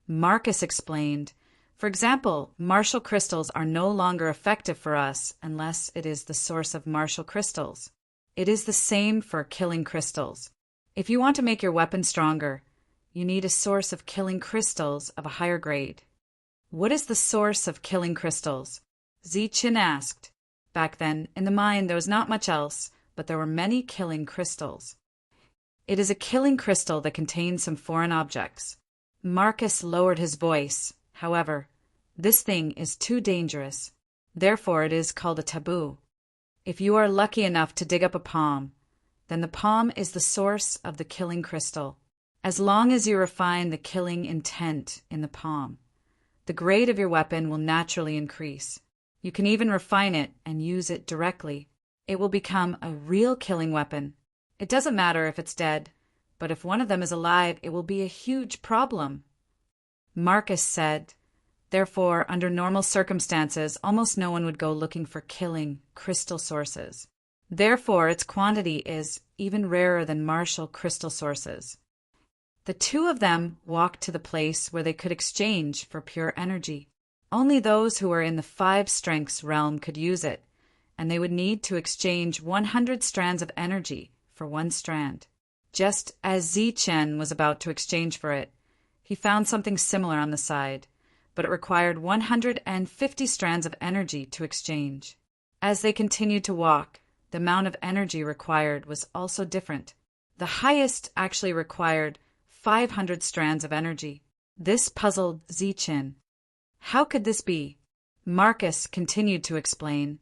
Marcus explained, for example, martial crystals are no longer effective for us unless it is the source of martial crystals. It is the same for killing crystals. If you want to make your weapon stronger, you need a source of killing crystals of a higher grade. What is the source of killing crystals? Z Chin asked. Back then, in the mine, there was not much else, but there were many killing crystals. It is a killing crystal that contains some foreign objects. Marcus lowered his voice. However, this thing is too dangerous. Therefore, it is called a taboo. If you are lucky enough to dig up a palm, then the palm is the source of the killing crystal. As long as you refine the killing intent in the palm, the grade of your weapon will naturally increase. You can even refine it and use it directly. It will become a real killing weapon. It doesn't matter if it's dead, but if one of them is alive, it will be a huge problem. Marcus said, therefore, under normal circumstances, almost no one would go looking for killing crystal sources. Therefore, its quantity is even rarer than martial crystal sources. The two of them walked to the place where they could exchange for pure energy. Only those who were in the 5 strengths realm could use it, and they would need to exchange 100 strands of energy for 1 strand. Just as Z Chen was about to exchange for it, he found something similar on the side, but it required 150 strands of energy to exchange. As they continued to walk, the amount of energy required was also different. The highest actually required 500 strands of energy. This puzzled Ziqin. How could this be? Marcus continued to explain.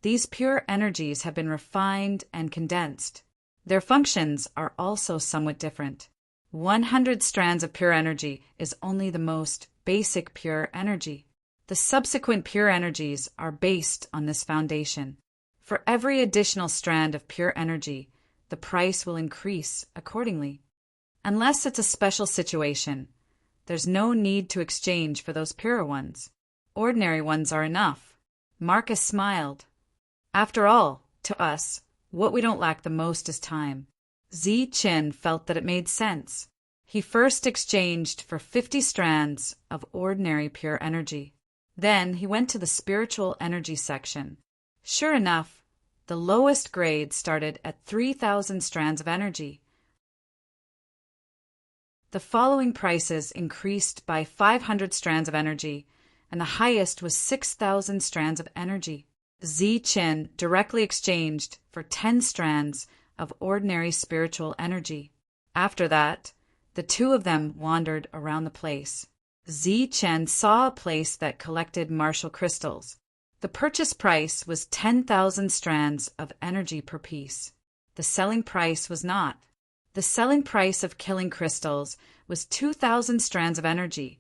These pure energies have been refined and condensed. Their functions are also somewhat different. 100 strands of pure energy is only the most basic pure energy. The subsequent pure energies are based on this foundation. For every additional strand of pure energy, the price will increase accordingly. Unless it's a special situation, there's no need to exchange for those purer ones. Ordinary ones are enough. Marcus smiled. After all, to us, what we don't lack the most is time. Ziqin felt that it made sense. He first exchanged for 50 strands of ordinary pure energy. Then he went to the spiritual energy section. Sure enough, the lowest grade started at 3,000 strands of energy. The following prices increased by 500 strands of energy, and the highest was 6,000 strands of energy. Ziqin directly exchanged for 10 strands of ordinary spiritual energy. After that, the two of them wandered around the place. Ziqin saw a place that collected martial crystals. The purchase price was 10,000 strands of energy per piece. The selling price was not. The selling price of killing crystals was 2,000 strands of energy,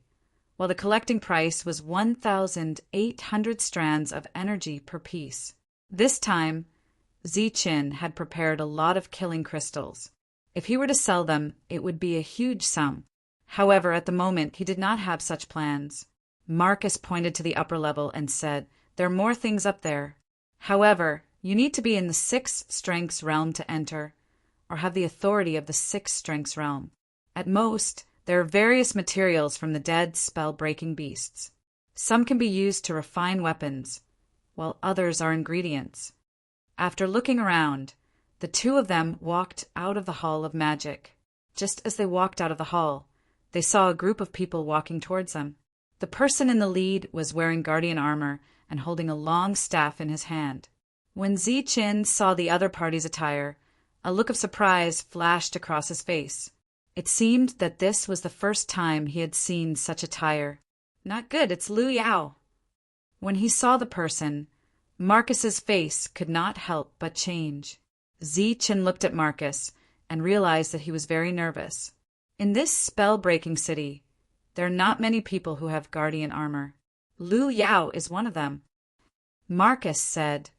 while the collecting price was 1,800 strands of energy per piece. This time, Ziqin had prepared a lot of killing crystals. If he were to sell them, it would be a huge sum. However, at the moment, he did not have such plans. Marcus pointed to the upper level and said, "There are more things up there. However, you need to be in the 6 strengths realm to enter, or have the authority of the 6 strengths realm. At most, there are various materials from the dead spell-breaking beasts. Some can be used to refine weapons, while others are ingredients." After looking around, the two of them walked out of the Hall of Magic. Just as they walked out of the hall, they saw a group of people walking towards them. The person in the lead was wearing guardian armor and holding a long staff in his hand. When Ziqin saw the other party's attire, a look of surprise flashed across his face. It seemed that this was the first time he had seen such attire. "Not good, it's Lu Yao." When he saw the person, Marcus's face could not help but change. Ziqin looked at Marcus and realized that he was very nervous. In this spell-breaking city, there are not many people who have guardian armor. Lu Yao is one of them. Marcus said,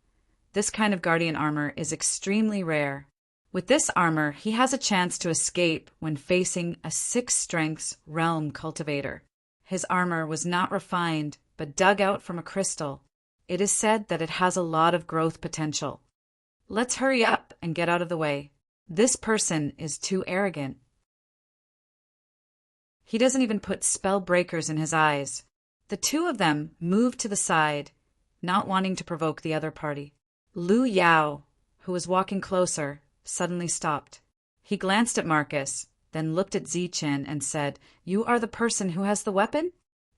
"This kind of guardian armor is extremely rare. With this armor, he has a chance to escape when facing a 6 strengths realm cultivator. His armor was not refined, but dug out from a crystal. It is said that it has a lot of growth potential. Let's hurry up and get out of the way. This person is too arrogant. He doesn't even put spell breakers in his eyes." The two of them moved to the side, not wanting to provoke the other party. Lu Yao, who was walking closer, suddenly stopped. He glanced at Marcus, then looked at Ziqin and said, "You are the person who has the weapon?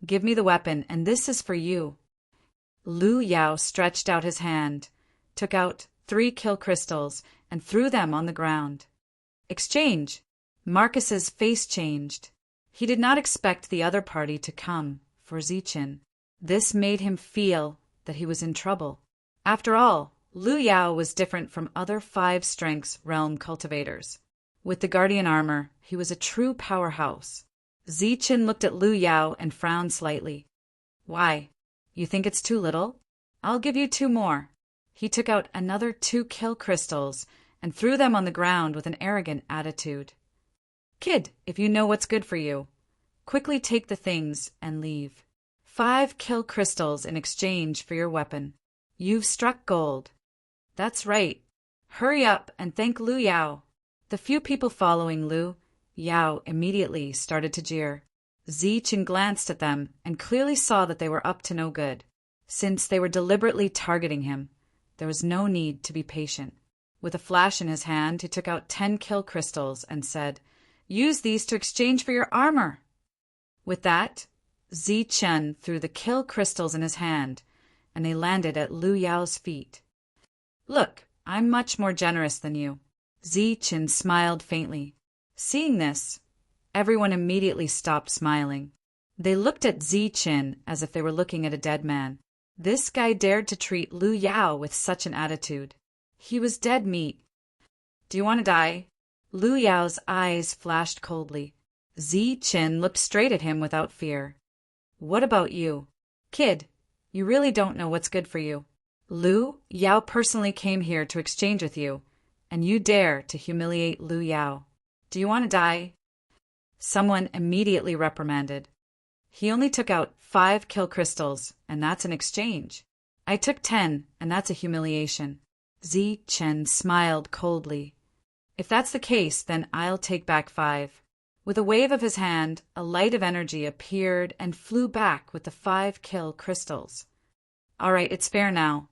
Give me the weapon, and this is for you." Lu Yao stretched out his hand, took out 3 kill crystals, and threw them on the ground. "Exchange." Marcus's face changed. He did not expect the other party to come for Ziqin. This made him feel that he was in trouble. After all, Lu Yao was different from other 5 strengths realm cultivators. With the guardian armor, he was a true powerhouse. Ziqin looked at Lu Yao and frowned slightly. "Why? You think it's too little? I'll give you 2 more. He took out another 2 kill crystals and threw them on the ground with an arrogant attitude. "Kid, if you know what's good for you, quickly take the things and leave. 5 kill crystals in exchange for your weapon. You've struck gold." "That's right. Hurry up and thank Lu Yao." The few people following Lu Yao immediately started to jeer. Ziqin glanced at them and clearly saw that they were up to no good. Since they were deliberately targeting him, there was no need to be patient. With a flash in his hand, he took out 10 kill crystals and said, "Use these to exchange for your armor." With that, Ziqin threw the kill crystals in his hand, and they landed at Lu Yao's feet. "Look, I'm much more generous than you. Zichen smiled faintly. Seeing this, everyone immediately stopped smiling. They looked at Zichen as if they were looking at a dead man. This guy dared to treat Lu Yao with such an attitude. He was dead meat. Do you want to die? Lu Yao's eyes flashed coldly. Zichen looked straight at him without fear. What about you? Kid, you really don't know what's good for you. Lu Yao personally came here to exchange with you, and you dare to humiliate Lu Yao. Do you want to die? Someone immediately reprimanded. He only took out 5 kill crystals, and that's an exchange. I took 10, and that's a humiliation. Zichen smiled coldly. If that's the case, then I'll take back 5. With a wave of his hand, a light of energy appeared and flew back with the 5 kill crystals. All right, it's fair now.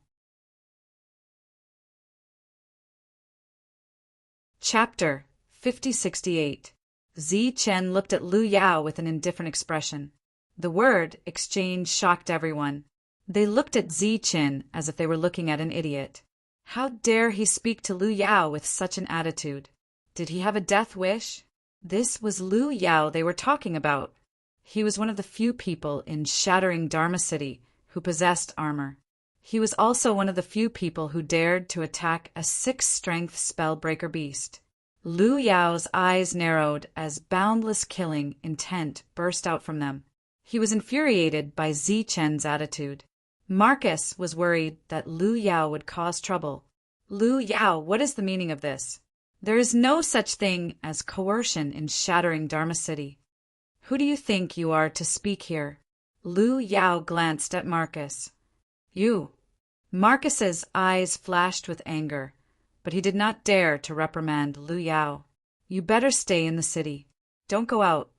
Chapter 5068. Zichen looked at Lu Yao with an indifferent expression. The word exchange shocked everyone. They looked at Zichen as if they were looking at an idiot. How dare he speak to Lu Yao with such an attitude? Did he have a death wish? This was Lu Yao they were talking about. He was one of the few people in shattering Dharma City who possessed armor. He was also one of the few people who dared to attack a 6-strength spellbreaker beast. Lu Yao's eyes narrowed as boundless killing intent burst out from them. He was infuriated by Zichen's attitude. Marcus was worried that Lu Yao would cause trouble. Lu Yao, what is the meaning of this? There is no such thing as coercion in shattering Dharma City. Who do you think you are to speak here? Lu Yao glanced at Marcus. You. Marcus's eyes flashed with anger, but he did not dare to reprimand Lu Yao. You better stay in the city. Don't go out.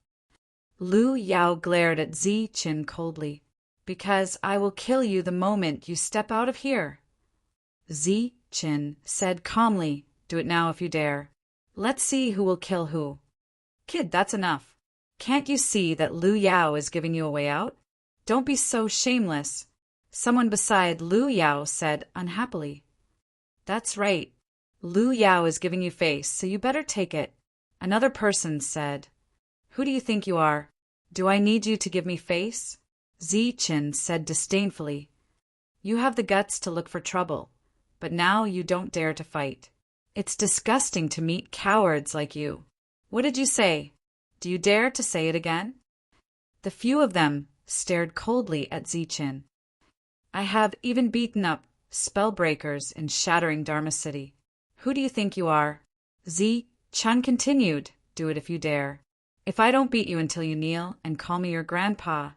Lu Yao glared at Zichen coldly. Because I will kill you the moment you step out of here. Zichen said calmly, do it now if you dare. Let's see who will kill who. Kid, that's enough. Can't you see that Lu Yao is giving you a way out? Don't be so shameless. Someone beside Lu Yao said unhappily. That's right. Lu Yao is giving you face, so you better take it. Another person said, who do you think you are? Do I need you to give me face? Zichen said disdainfully. You have the guts to look for trouble, but now you don't dare to fight. It's disgusting to meet cowards like you. What did you say? Do you dare to say it again? The few of them stared coldly at Zichen. I have even beaten up spellbreakers in shattering Dharma City. Who do you think you are? Zichen continued, do it if you dare. If I don't beat you until you kneel and call me your grandpa,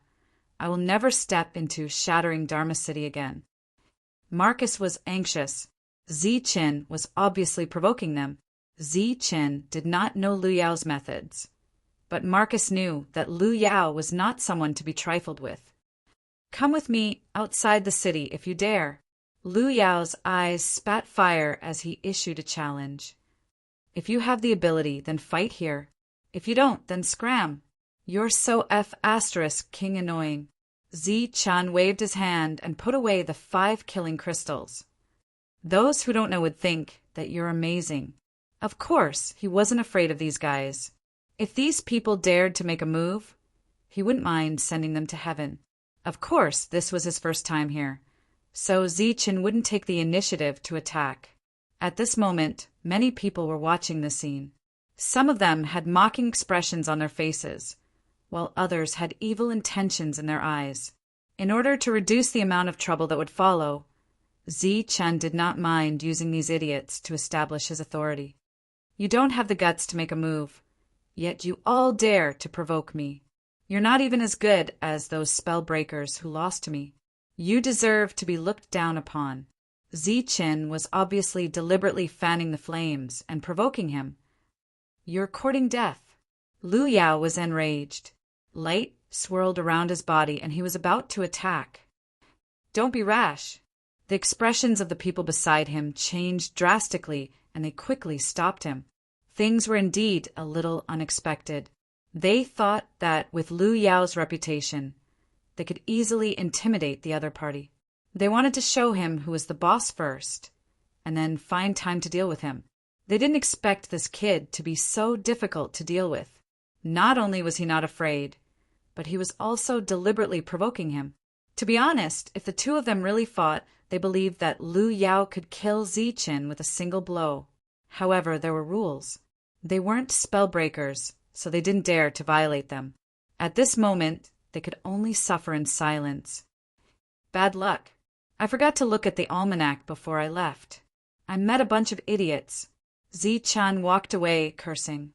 I will never step into shattering Dharma City again. Marcus was anxious. Zichen was obviously provoking them. Zichen did not know Lu Yao's methods, but Marcus knew that Lu Yao was not someone to be trifled with. Come with me outside the city if you dare. Lu Yao's eyes spat fire as he issued a challenge. If you have the ability, then fight here. If you don't, then scram. You're so King annoying. Zichen waved his hand and put away the 5 killing crystals. Those who don't know would think that you're amazing. Of course, he wasn't afraid of these guys. If these people dared to make a move, he wouldn't mind sending them to heaven. Of course, this was his first time here, so Zichen wouldn't take the initiative to attack. At this moment, many people were watching the scene. Some of them had mocking expressions on their faces, while others had evil intentions in their eyes. In order to reduce the amount of trouble that would follow, Zichen did not mind using these idiots to establish his authority. You don't have the guts to make a move, yet you all dare to provoke me. You're not even as good as those spellbreakers who lost to me. You deserve to be looked down upon. Zichen was obviously deliberately fanning the flames and provoking him. You're courting death. Lu Yao was enraged. Light swirled around his body and he was about to attack. Don't be rash. The expressions of the people beside him changed drastically and they quickly stopped him. Things were indeed a little unexpected. They thought that with Lu Yao's reputation, they could easily intimidate the other party. They wanted to show him who was the boss first, and then find time to deal with him. They didn't expect this kid to be so difficult to deal with. Not only was he not afraid, but he was also deliberately provoking him. To be honest, if the two of them really fought, they believed that Lu Yao could kill Ziqin with a single blow. However, there were rules. They weren't spellbreakers, so they didn't dare to violate them. At this moment, they could only suffer in silence. Bad luck. I forgot to look at the almanac before I left. I met a bunch of idiots. Ziqin walked away, cursing.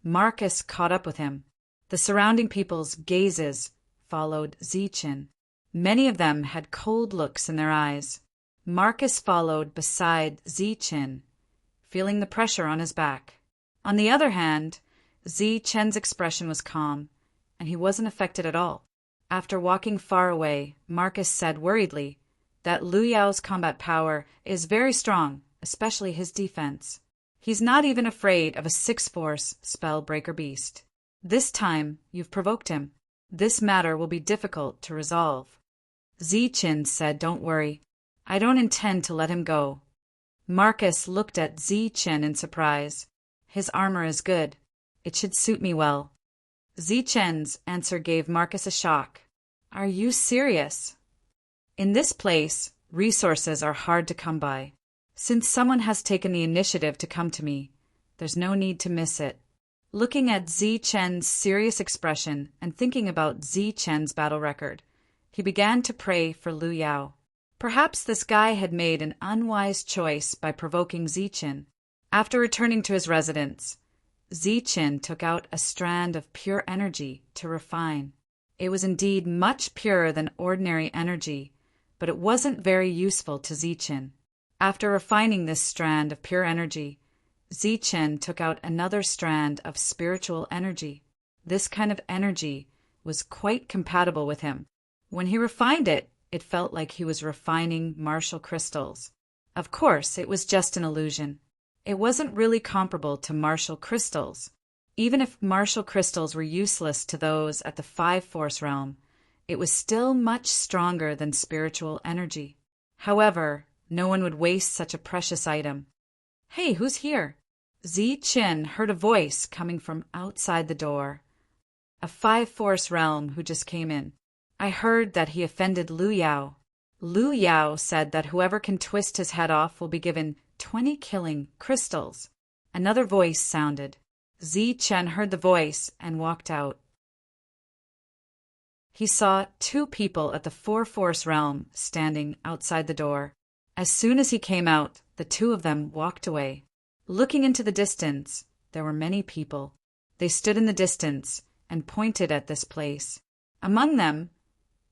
Marcus caught up with him. The surrounding people's gazes followed Ziqin. Many of them had cold looks in their eyes. Marcus followed beside Ziqin, feeling the pressure on his back. On the other hand, Ziqin's expression was calm, and he wasn't affected at all. After walking far away, Marcus said worriedly that Lu Yao's combat power is very strong, especially his defense. He's not even afraid of a 6-force spellbreaker beast. This time, you've provoked him. This matter will be difficult to resolve. Ziqin said, "Don't worry. I don't intend to let him go." Marcus looked at Ziqin in surprise. His armor is good. It should suit me well. Ziqin's answer gave Marcus a shock. Are you serious? In this place, resources are hard to come by. Since someone has taken the initiative to come to me, there's no need to miss it. Looking at Ziqin's serious expression and thinking about Ziqin's battle record, he began to pray for Lu Yao. Perhaps this guy had made an unwise choice by provoking Ziqin. After returning to his residence, Ziqin took out a strand of pure energy to refine. It was indeed much purer than ordinary energy, but it wasn't very useful to Ziqin. After refining this strand of pure energy, Ziqin took out another strand of spiritual energy. This kind of energy was quite compatible with him. When he refined it, it felt like he was refining martial crystals. Of course, it was just an illusion. It wasn't really comparable to martial crystals. Even if martial crystals were useless to those at the 5-force realm, it was still much stronger than spiritual energy. However, no one would waste such a precious item. Hey, who's here? Ziqin heard a voice coming from outside the door. A 5-force realm who just came in. I heard that he offended Lu Yao. Lu Yao said that whoever can twist his head off will be given 20 killing crystals. Another voice sounded. Ziqin heard the voice and walked out. He saw 2 people at the 4-force realm standing outside the door. As soon as he came out, the 2 of them walked away. Looking into the distance, there were many people. They stood in the distance and pointed at this place. Among them,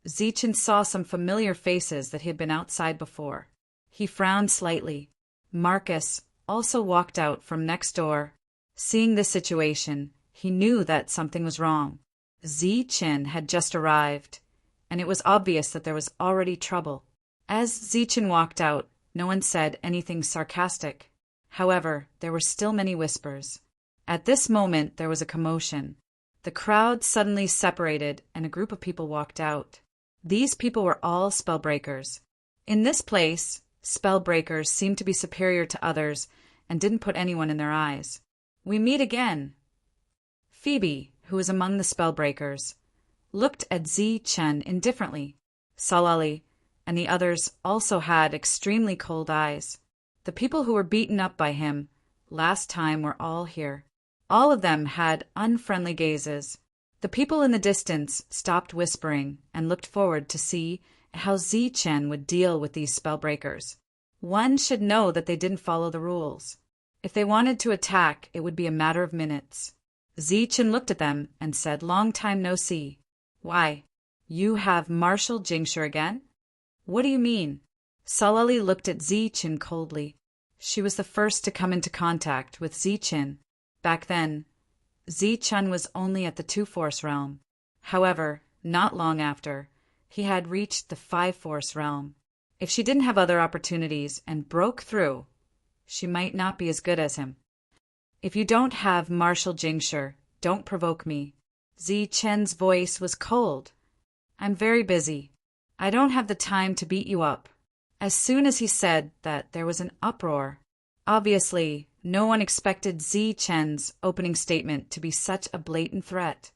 Ziqin saw some familiar faces that he had been outside before. He frowned slightly. Marcus also walked out from next door. Seeing this situation, he knew that something was wrong. Ziqin had just arrived, and it was obvious that there was already trouble. As Ziqin walked out, no one said anything sarcastic. However, there were still many whispers. At this moment, there was a commotion. The crowd suddenly separated, and a group of people walked out. These people were all spellbreakers. In this place, spellbreakers seemed to be superior to others and didn't put anyone in their eyes. We meet again. Phoebe, who was among the spellbreakers, looked at Ziqin indifferently. Salali and the others also had extremely cold eyes. The people who were beaten up by him last time were all here. All of them had unfriendly gazes. The people in the distance stopped whispering and looked forward to see how Ziqin would deal with these spellbreakers. One should know that they didn't follow the rules. If they wanted to attack, it would be a matter of minutes. Ziqin looked at them and said, "Long time no see. Why, you have martial Jingshi again? What do you mean?" Salali looked at Ziqin coldly. She was the first to come into contact with Ziqin. Back then, Ziqin was only at the 2-force realm. However, not long after, he had reached the 5-force realm. If she didn't have other opportunities and broke through, she might not be as good as him. "If you don't have martial Jingshi, don't provoke me." Ziqin's voice was cold. "I'm very busy. I don't have the time to beat you up. As soon as he said that, there was an uproar. Obviously, no one expected Zi Chen's opening statement to be such a blatant threat.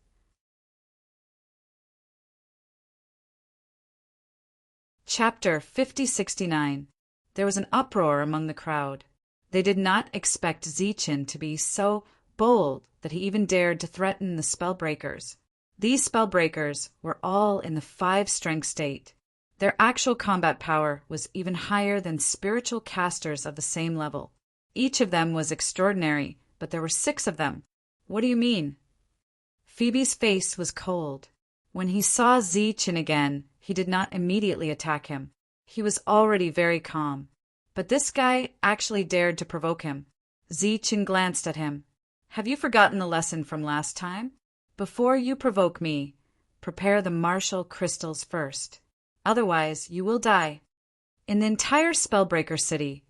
Chapter 5069. There was an uproar among the crowd. They did not expect Zichen to be so bold that he even dared to threaten the spellbreakers. These spellbreakers were all in the 5-strength state. Their actual combat power was even higher than spiritual casters of the same level. Each of them was extraordinary, but there were 6 of them. What do you mean? Phoebe's face was cold. When he saw Zichen again, he did not immediately attack him. He was already very calm. But this guy actually dared to provoke him. Zichen glanced at him. Have you forgotten the lesson from last time? Before you provoke me, prepare the martial crystals first. Otherwise, you will die. In the entire Spellbreaker city,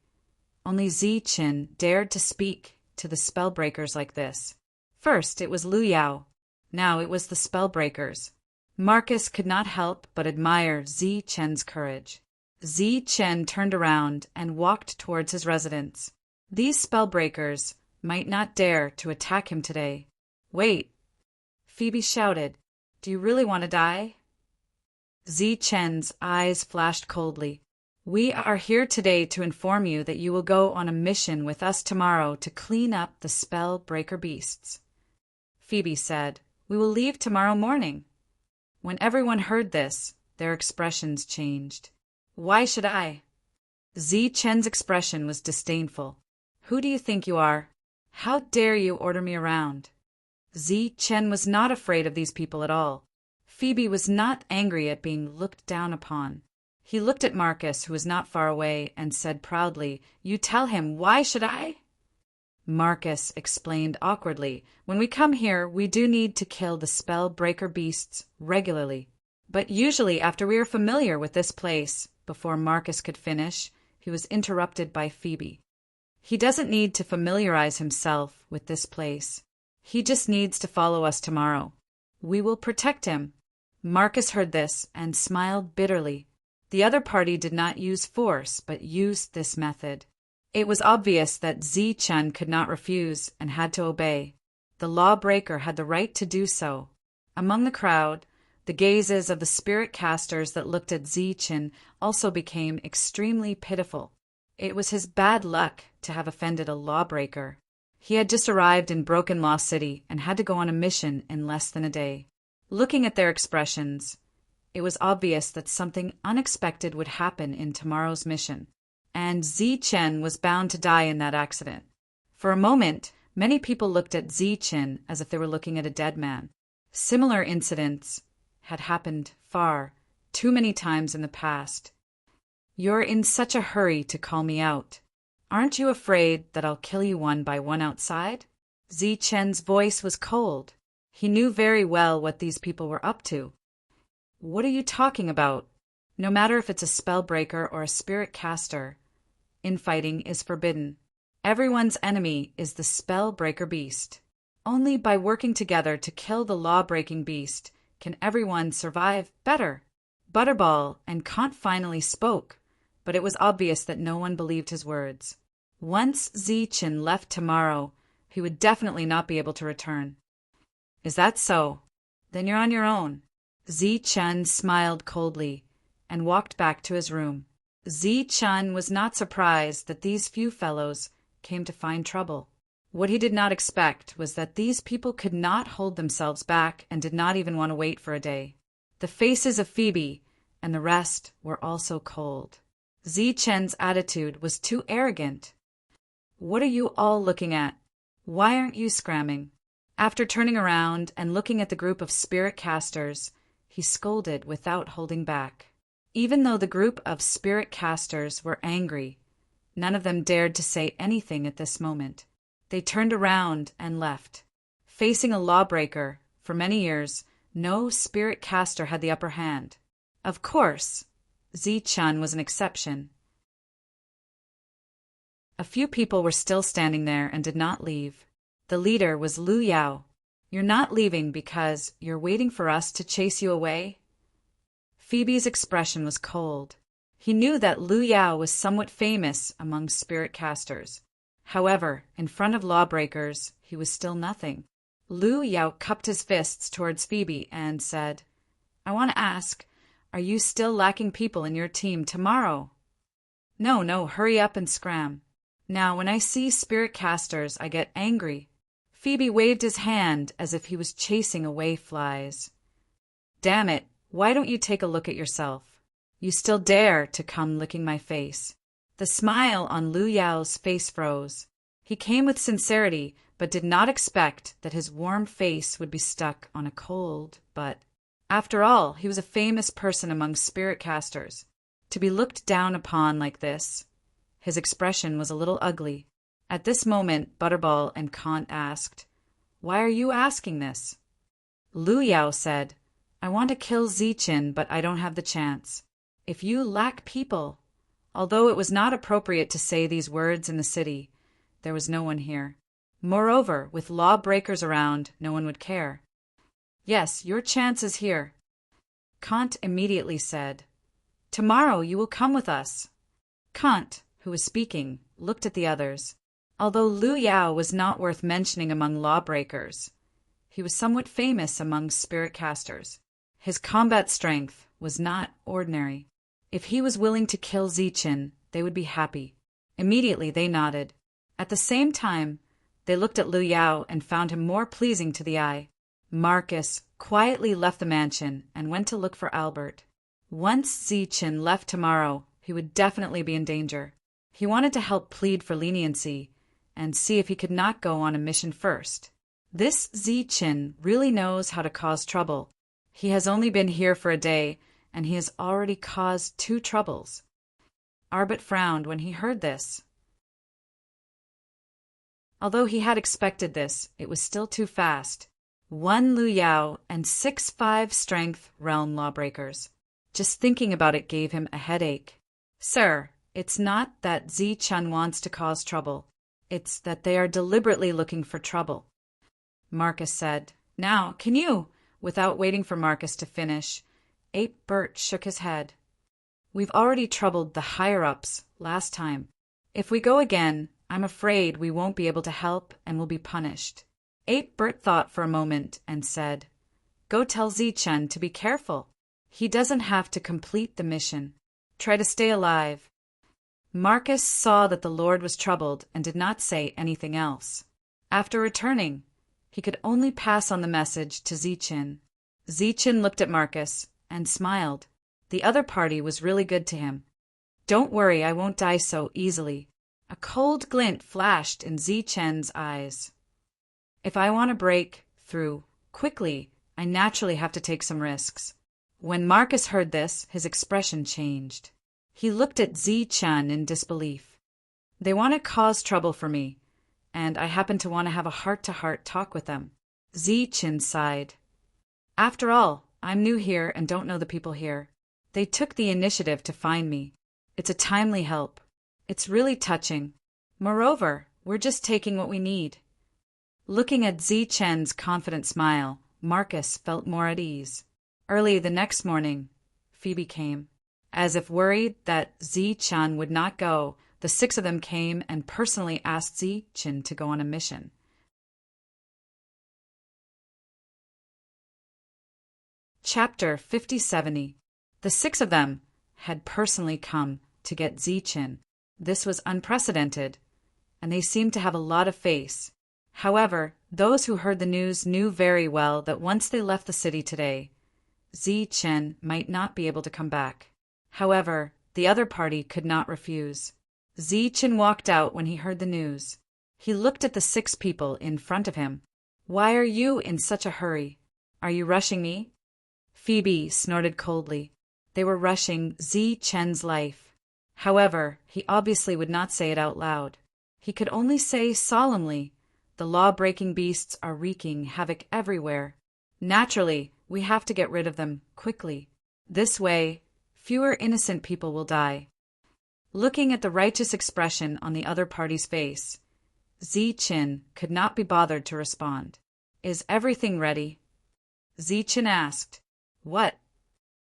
only Zichen dared to speak to the Spellbreakers like this. First, it was Liu Yao. Now it was the Spellbreakers. Marcus could not help but admire Zichen's courage. Zichen turned around and walked towards his residence. These spellbreakers might not dare to attack him today. Wait! Phoebe shouted. Do you really want to die? Zichen's eyes flashed coldly. We are here today to inform you that you will go on a mission with us tomorrow to clean up the spellbreaker beasts. Phoebe said, We will leave tomorrow morning. When everyone heard this, their expressions changed. Why should I? Zichen's expression was disdainful. Who do you think you are? How dare you order me around? Zichen was not afraid of these people at all. Phoebe was not angry at being looked down upon. He looked at Marcus, who was not far away, and said proudly, You tell him, why should I? Marcus explained awkwardly, When we come here, we do need to kill the spell-breaker beasts regularly. But usually after we are familiar with this place. Before Marcus could finish, he was interrupted by Phoebe. He doesn't need to familiarize himself with this place. He just needs to follow us tomorrow. We will protect him. Marcus heard this and smiled bitterly. The other party did not use force, but used this method. It was obvious that Zichen could not refuse and had to obey. The lawbreaker had the right to do so. Among the crowd, the gazes of the spirit casters that looked at Zichen also became extremely pitiful. It was his bad luck to have offended a lawbreaker. He had just arrived in Broken Law City and had to go on a mission in less than a day. Looking at their expressions, it was obvious that something unexpected would happen in tomorrow's mission, and Zichen was bound to die in that accident. For a moment, many people looked at Zichen as if they were looking at a dead man. Similar incidents had happened far too many times in the past. You're in such a hurry to call me out. Aren't you afraid that I'll kill you one by one outside? Zichen's voice was cold. He knew very well what these people were up to. What are you talking about? No matter if it's a spellbreaker or a spirit caster, infighting is forbidden. Everyone's enemy is the spellbreaker beast. Only by working together to kill the law-breaking beast can everyone survive better. Butterball and Kant finally spoke, but it was obvious that no one believed his words. Once Zichen left tomorrow, he would definitely not be able to return. Is that so? Then you're on your own. Zichen smiled coldly and walked back to his room. Zichen was not surprised that these few fellows came to find trouble. What he did not expect was that these people could not hold themselves back and did not even want to wait for a day. The faces of Phoebe and the rest were also cold. Zichen's attitude was too arrogant. What are you all looking at? Why aren't you scramming? After turning around and looking at the group of spirit casters, he scolded without holding back. Even though the group of spirit casters were angry, none of them dared to say anything at this moment. They turned around and left. Facing a lawbreaker, for many years, no spirit caster had the upper hand. Of course, Zichen was an exception. A few people were still standing there and did not leave. The leader was Liu Yao. You're not leaving because you're waiting for us to chase you away? Phoebe's expression was cold. He knew that Liu Yao was somewhat famous among spirit casters. However, in front of lawbreakers, he was still nothing. Liu Yao cupped his fists towards Phoebe and said, "I want to ask, are you still lacking people in your team tomorrow?" No, hurry up and scram. Now, when I see spirit casters, I get angry." Phoebe waved his hand as if he was chasing away flies. "Damn it, why don't you take a look at yourself? You still dare to come licking my face." The smile on Liu Yao's face froze. He came with sincerity, but did not expect that his warm face would be stuck on a cold butt. After all, he was a famous person among spirit casters. To be looked down upon like this. His expression was a little ugly. At this moment, Butterball and Kant asked, "Why are you asking this?" Liu Yao said, "I want to kill Ziqin, but I don't have the chance. If you lack people..." Although it was not appropriate to say these words in the city, there was no one here. Moreover, with law-breakers around, no one would care. "Yes, your chance is here." Kant immediately said, "Tomorrow you will come with us." Kant, who was speaking, looked at the others. Although Liu Yao was not worth mentioning among lawbreakers, he was somewhat famous among spirit casters. His combat strength was not ordinary. If he was willing to kill Ziqin, they would be happy. Immediately they nodded. At the same time, they looked at Liu Yao and found him more pleasing to the eye. Marcus quietly left the mansion and went to look for Albert. Once Ziqin left tomorrow, he would definitely be in danger. He wanted to help plead for leniency and see if he could not go on a mission first. This Ziqin really knows how to cause trouble. He has only been here for a day, and he has already caused 2 troubles. Albert frowned when he heard this. Although he had expected this, it was still too fast. 1 Liu Yao and 6-5 strength realm lawbreakers. Just thinking about it gave him a headache. "Sir, it's not that Ziqin wants to cause trouble. It's that they are deliberately looking for trouble," Marcus said. "Now, can you..." Without waiting for Marcus to finish, Ape Bert shook his head. "We've already troubled the higher-ups last time. If we go again, I'm afraid we won't be able to help and will be punished." Ape Bert thought for a moment and said, "Go tell Ziqin to be careful. He doesn't have to complete the mission. Try to stay alive." Marcus saw that the Lord was troubled and did not say anything else. After returning, he could only pass on the message to Ziqin. Ziqin looked at Marcus and smiled. The other party was really good to him. "Don't worry, I won't die so easily." A cold glint flashed in Ziqin's eyes. "If I want to break through quickly, I naturally have to take some risks." When Marcus heard this, his expression changed. He looked at Ziqin in disbelief. "They want to cause trouble for me, and I happen to want to have a heart-to-heart talk with them." Ziqin sighed. "After all, I'm new here and don't know the people here. They took the initiative to find me. It's a timely help. It's really touching. Moreover, we're just taking what we need." Looking at Ziqin's confident smile, Marcus felt more at ease. Early the next morning, Phoebe came. As if worried that Ziqin would not go, the 6 of them came and personally asked Ziqin to go on a mission. Chapter 50-70. The 6 of them had personally come to get Ziqin. This was unprecedented, and they seemed to have a lot of faith. However, those who heard the news knew very well that once they left the city today, Ziqin might not be able to come back. However, the other party could not refuse. Ziqin walked out when he heard the news. He looked at the 6 people in front of him. "Why are you in such a hurry? Are you rushing me?" Phoebe snorted coldly. They were rushing Ziqin's life. However, he obviously would not say it out loud. He could only say solemnly, "The law-breaking beasts are wreaking havoc everywhere. Naturally, we have to get rid of them quickly. This way, fewer innocent people will die." Looking at the righteous expression on the other party's face, Ziqin could not be bothered to respond. "Is everything ready?" Ziqin asked. "What?"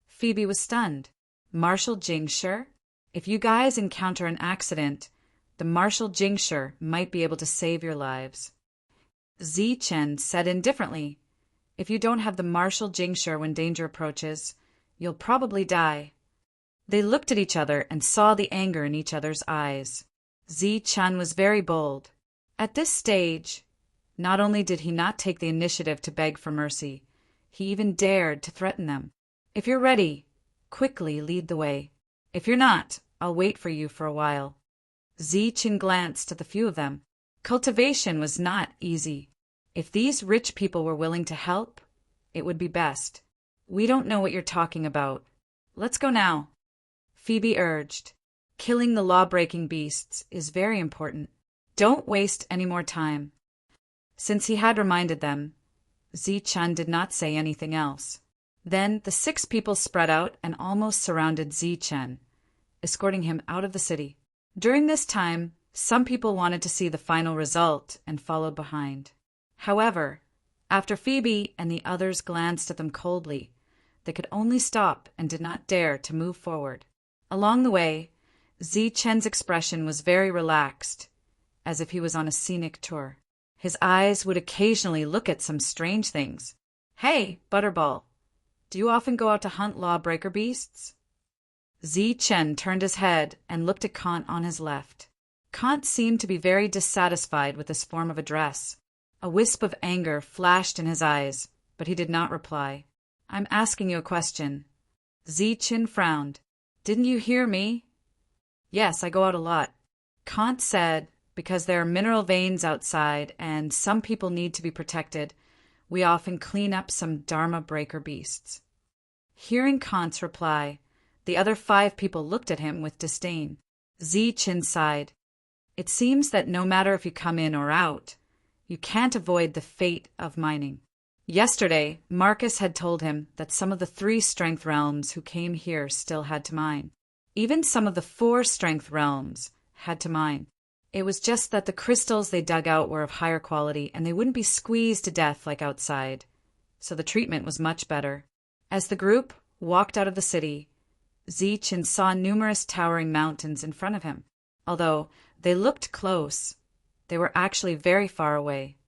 Phoebe was stunned. "Marshal Jing sure?" If you guys encounter an accident, the martial Jingshire might be able to save your lives. Zichen said indifferently, if you don't have the martial Jingshire when danger approaches, you'll probably die. They looked at each other and saw the anger in each other's eyes. Zichen was very bold. At this stage, not only did he not take the initiative to beg for mercy, he even dared to threaten them. If you're ready, quickly lead the way. If you're not, I'll wait for you for a while. Zichen glanced at the few of them. Cultivation was not easy. If these rich people were willing to help, it would be best. We don't know what you're talking about. Let's go now. Phoebe urged. Killing the law-breaking beasts is very important. Don't waste any more time. Since he had reminded them, Zichen did not say anything else. Then the 6 people spread out and almost surrounded Zichen, escorting him out of the city. During this time, some people wanted to see the final result and followed behind. However, after Phoebe and the others glanced at them coldly, they could only stop and did not dare to move forward. Along the way, Zichen's expression was very relaxed, as if he was on a scenic tour. His eyes would occasionally look at some strange things. Hey, Butterball, do you often go out to hunt lawbreaker beasts? Zichen turned his head and looked at Kant on his left. Kant seemed to be very dissatisfied with this form of address. A wisp of anger flashed in his eyes, but he did not reply. I'm asking you a question. Zichen frowned. Didn't you hear me? Yes, I go out a lot. Kant said, because there are mineral veins outside and some people need to be protected, we often clean up some Dharma breaker beasts. Hearing Kant's reply, the other 5 people looked at him with disdain. Zichen sighed. It seems that no matter if you come in or out, you can't avoid the fate of mining. Yesterday, Marcus had told him that some of the 3 strength realms who came here still had to mine. Even some of the 4 strength realms had to mine. It was just that the crystals they dug out were of higher quality and they wouldn't be squeezed to death like outside, so the treatment was much better. As the group walked out of the city, Zichen saw numerous towering mountains in front of him. Although they looked close, they were actually very far away.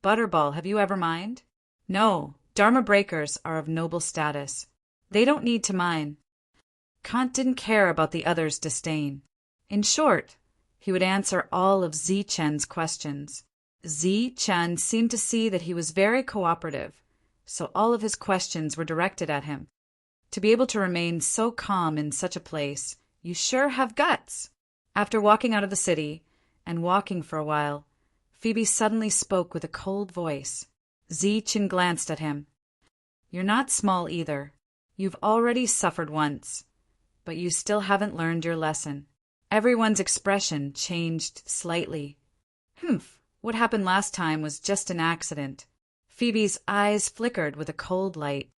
Butterball, have you ever mined? No, Dharma breakers are of noble status. They don't need to mine. Kant didn't care about the others' disdain. In short, he would answer all of Zichen's questions. Zichen seemed to see that he was very cooperative, so all of his questions were directed at him. To be able to remain so calm in such a place, you sure have guts. After walking out of the city, and walking for a while, Phoebe suddenly spoke with a cold voice. Zichen glanced at him. You're not small either. You've already suffered once, but you still haven't learned your lesson. Everyone's expression changed slightly. Humph, what happened last time was just an accident. Phoebe's eyes flickered with a cold light.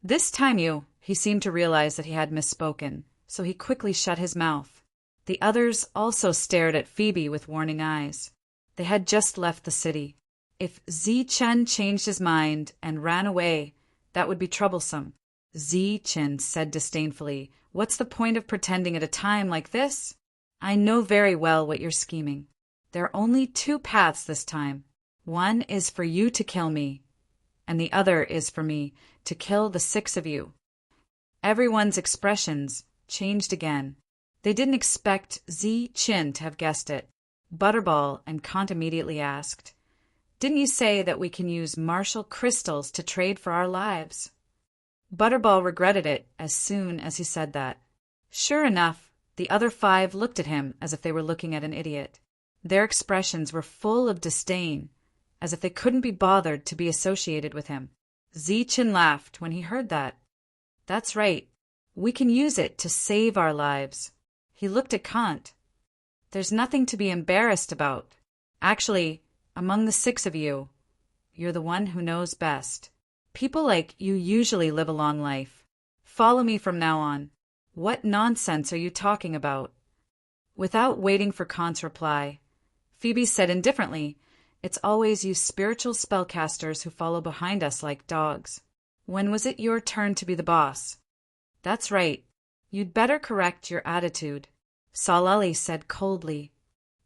This time he seemed to realize that he had misspoken, so he quickly shut his mouth. The others also stared at Phoebe with warning eyes. They had just left the city. If Zichen changed his mind and ran away, that would be troublesome. Zichen said disdainfully, What's the point of pretending at a time like this? I know very well what you're scheming. There are only 2 paths this time. One is for you to kill me, and the other is for me to kill the 6 of you. Everyone's expressions changed again. They didn't expect Zichen to have guessed it. Butterball and Kant immediately asked, Didn't you say that we can use martial crystals to trade for our lives? Butterball regretted it as soon as he said that. Sure enough, the other 5 looked at him as if they were looking at an idiot. Their expressions were full of disdain, as if they couldn't be bothered to be associated with him. Zichen laughed when he heard that. That's right. We can use it to save our lives. He looked at Kant. There's nothing to be embarrassed about. Actually, among the 6 of you, you're the one who knows best. People like you usually live a long life. Follow me from now on. What nonsense are you talking about? Without waiting for Kant's reply, Phoebe said indifferently, It's always you spiritual spellcasters who follow behind us like dogs. When was it your turn to be the boss? That's right. You'd better correct your attitude, Salali said coldly.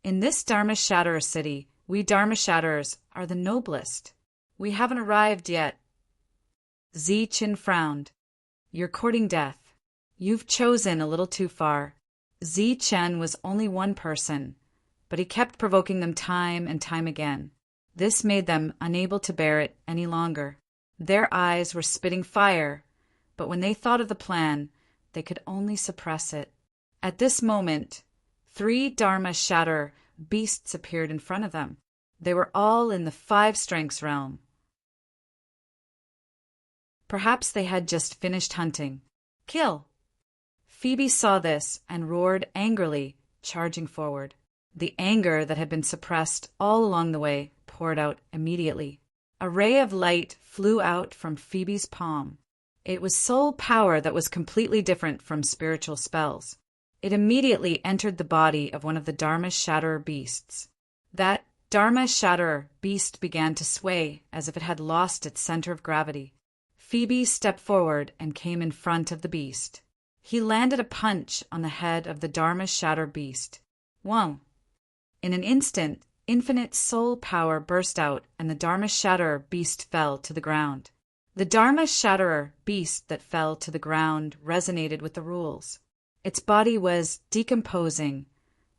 In this Dharma Shatterer city, we Dharma Shatterers are the noblest. We haven't arrived yet. Zichin frowned. You're courting death. You've chosen a little too far. Zichen was only one person, but he kept provoking them time and time again. This made them unable to bear it any longer. Their eyes were spitting fire, but when they thought of the plan, they could only suppress it. At this moment, 3 Dharma Shatterer beasts appeared in front of them. They were all in the 5 strengths realm. Perhaps they had just finished hunting. Kill! Phoebe saw this and roared angrily, charging forward. The anger that had been suppressed all along the way poured out immediately. A ray of light flew out from Phoebe's palm. It was soul power that was completely different from spiritual spells. It immediately entered the body of one of the Dharma Shatterer beasts. That Dharma Shatterer beast began to sway as if it had lost its center of gravity. Phoebe stepped forward and came in front of the beast. He landed a punch on the head of the Dharma Shatterer beast. Whoa! In an instant, infinite soul power burst out and the Dharma Shatterer beast fell to the ground. The Dharma Shatterer beast that fell to the ground resonated with the rules. Its body was decomposing,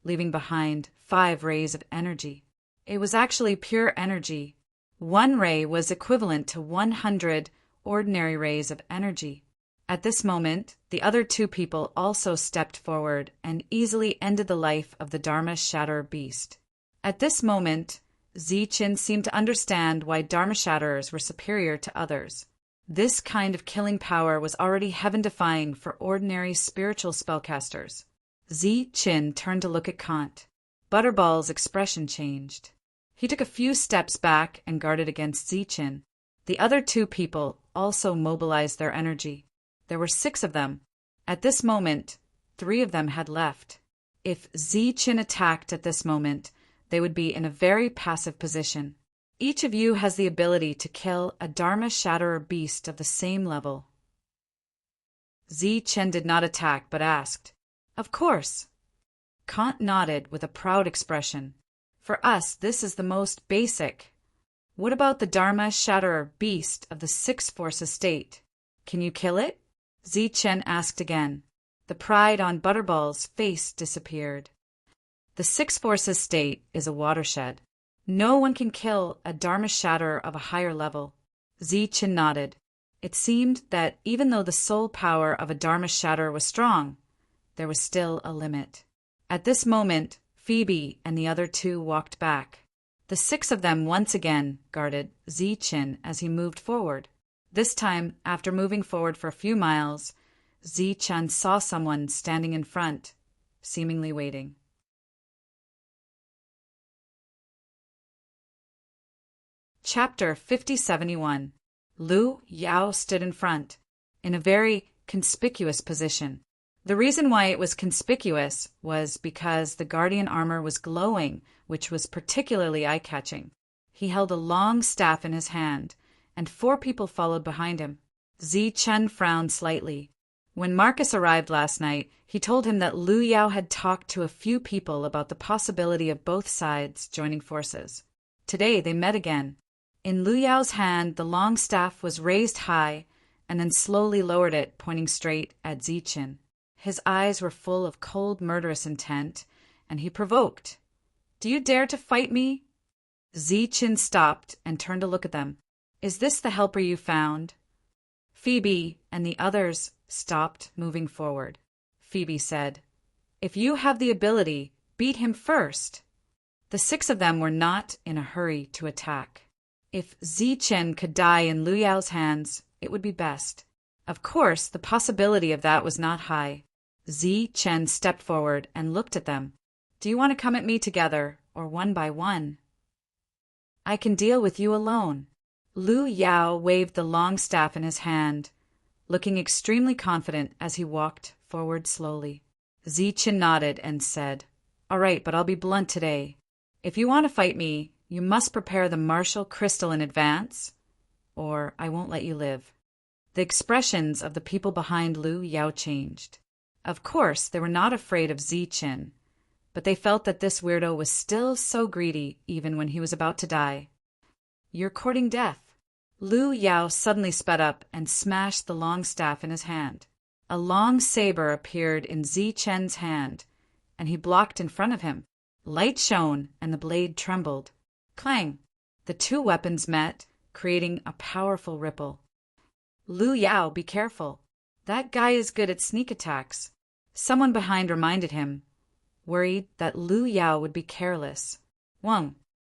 leaving behind 5 rays of energy. It was actually pure energy. 1 ray was equivalent to 100 ordinary rays of energy. At this moment, the other 2 people also stepped forward and easily ended the life of the Dharma Shatterer beast. At this moment, Zichin seemed to understand why Dharma Shatterers were superior to others. This kind of killing power was already heaven-defying for ordinary spiritual spellcasters. Zichin turned to look at Kant. Butterball's expression changed. He took a few steps back and guarded against Zichin. The other 2 people also mobilized their energy. There were 6 of them. At this moment, 3 of them had left. If Zichin attacked at this moment, they would be in a very passive position. Each of you has the ability to kill a Dharma Shatterer beast of the same level. Zichin did not attack, but asked, Of course. Kant nodded with a proud expression. For us, this is the most basic. What about the Dharma Shatterer beast of the 6th Force estate? Can you kill it? Zichin asked again. The pride on Butterball's face disappeared. The 6th Force estate is a watershed. No one can kill a Dharma Shatterer of a higher level. Zichin nodded. It seemed that even though the soul power of a Dharma Shatterer was strong, there was still a limit. At this moment, Phoebe and the other 2 walked back. The 6 of them once again guarded Zichin as he moved forward. This time, after moving forward for a few miles, Zichin saw someone standing in front, seemingly waiting. Chapter 5071. Lu Yao stood in front, in a very conspicuous position. The reason why it was conspicuous was because the guardian armor was glowing, which was particularly eye-catching. He held a long staff in his hand, and 4 people followed behind him. Zichin frowned slightly. When Marcus arrived last night, he told him that Lu Yao had talked to a few people about the possibility of both sides joining forces. Today they met again. In Lu Yao's hand, the long staff was raised high and then slowly lowered it, pointing straight at Zichin. His eyes were full of cold, murderous intent, and he provoked. Do you dare to fight me? Zichin stopped and turned to look at them. Is this the helper you found? Phoebe and the others stopped moving forward. Phoebe said, If you have the ability, beat him first. The 6 of them were not in a hurry to attack. If Zichin could die in Lu Yao's hands, it would be best. Of course, the possibility of that was not high. Zichin stepped forward and looked at them. Do you want to come at me together, or one by one? I can deal with you alone. Lu Yao waved the long staff in his hand, looking extremely confident as he walked forward slowly. Zichin nodded and said, All right, but I'll be blunt today. If you want to fight me, you must prepare the martial crystal in advance, or I won't let you live. The expressions of the people behind Lu Yao changed. Of course, they were not afraid of Ziqin, but they felt that this weirdo was still so greedy even when he was about to die. "You're courting death." Lu Yao suddenly sped up and smashed the long staff in his hand. A long saber appeared in Ziqin's hand, and he blocked in front of him. Light shone, and the blade trembled. Clang! The two weapons met, creating a powerful ripple. "Lu Yao, be careful. That guy is good at sneak attacks." Someone behind reminded him, worried that Lu Yao would be careless. Wang!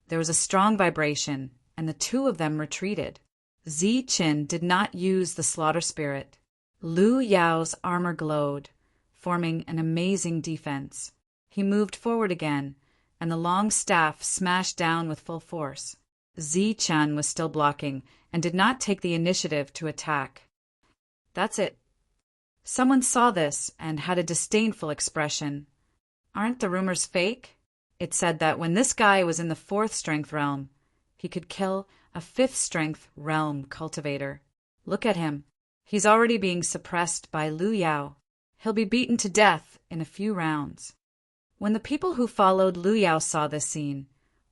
There was a strong vibration, and the two of them retreated. Ziqin did not use the slaughter spirit. Lu Yao's armor glowed, forming an amazing defense. He moved forward again, and the long staff smashed down with full force. Ziqin was still blocking and did not take the initiative to attack. "That's it." Someone saw this and had a disdainful expression. "Aren't the rumors fake?" It said that when this guy was in the 4th strength realm, he could kill a 5th strength realm cultivator. Look at him. He's already being suppressed by Lu Yao. He'll be beaten to death in a few rounds. When the people who followed Lu Yao saw this scene,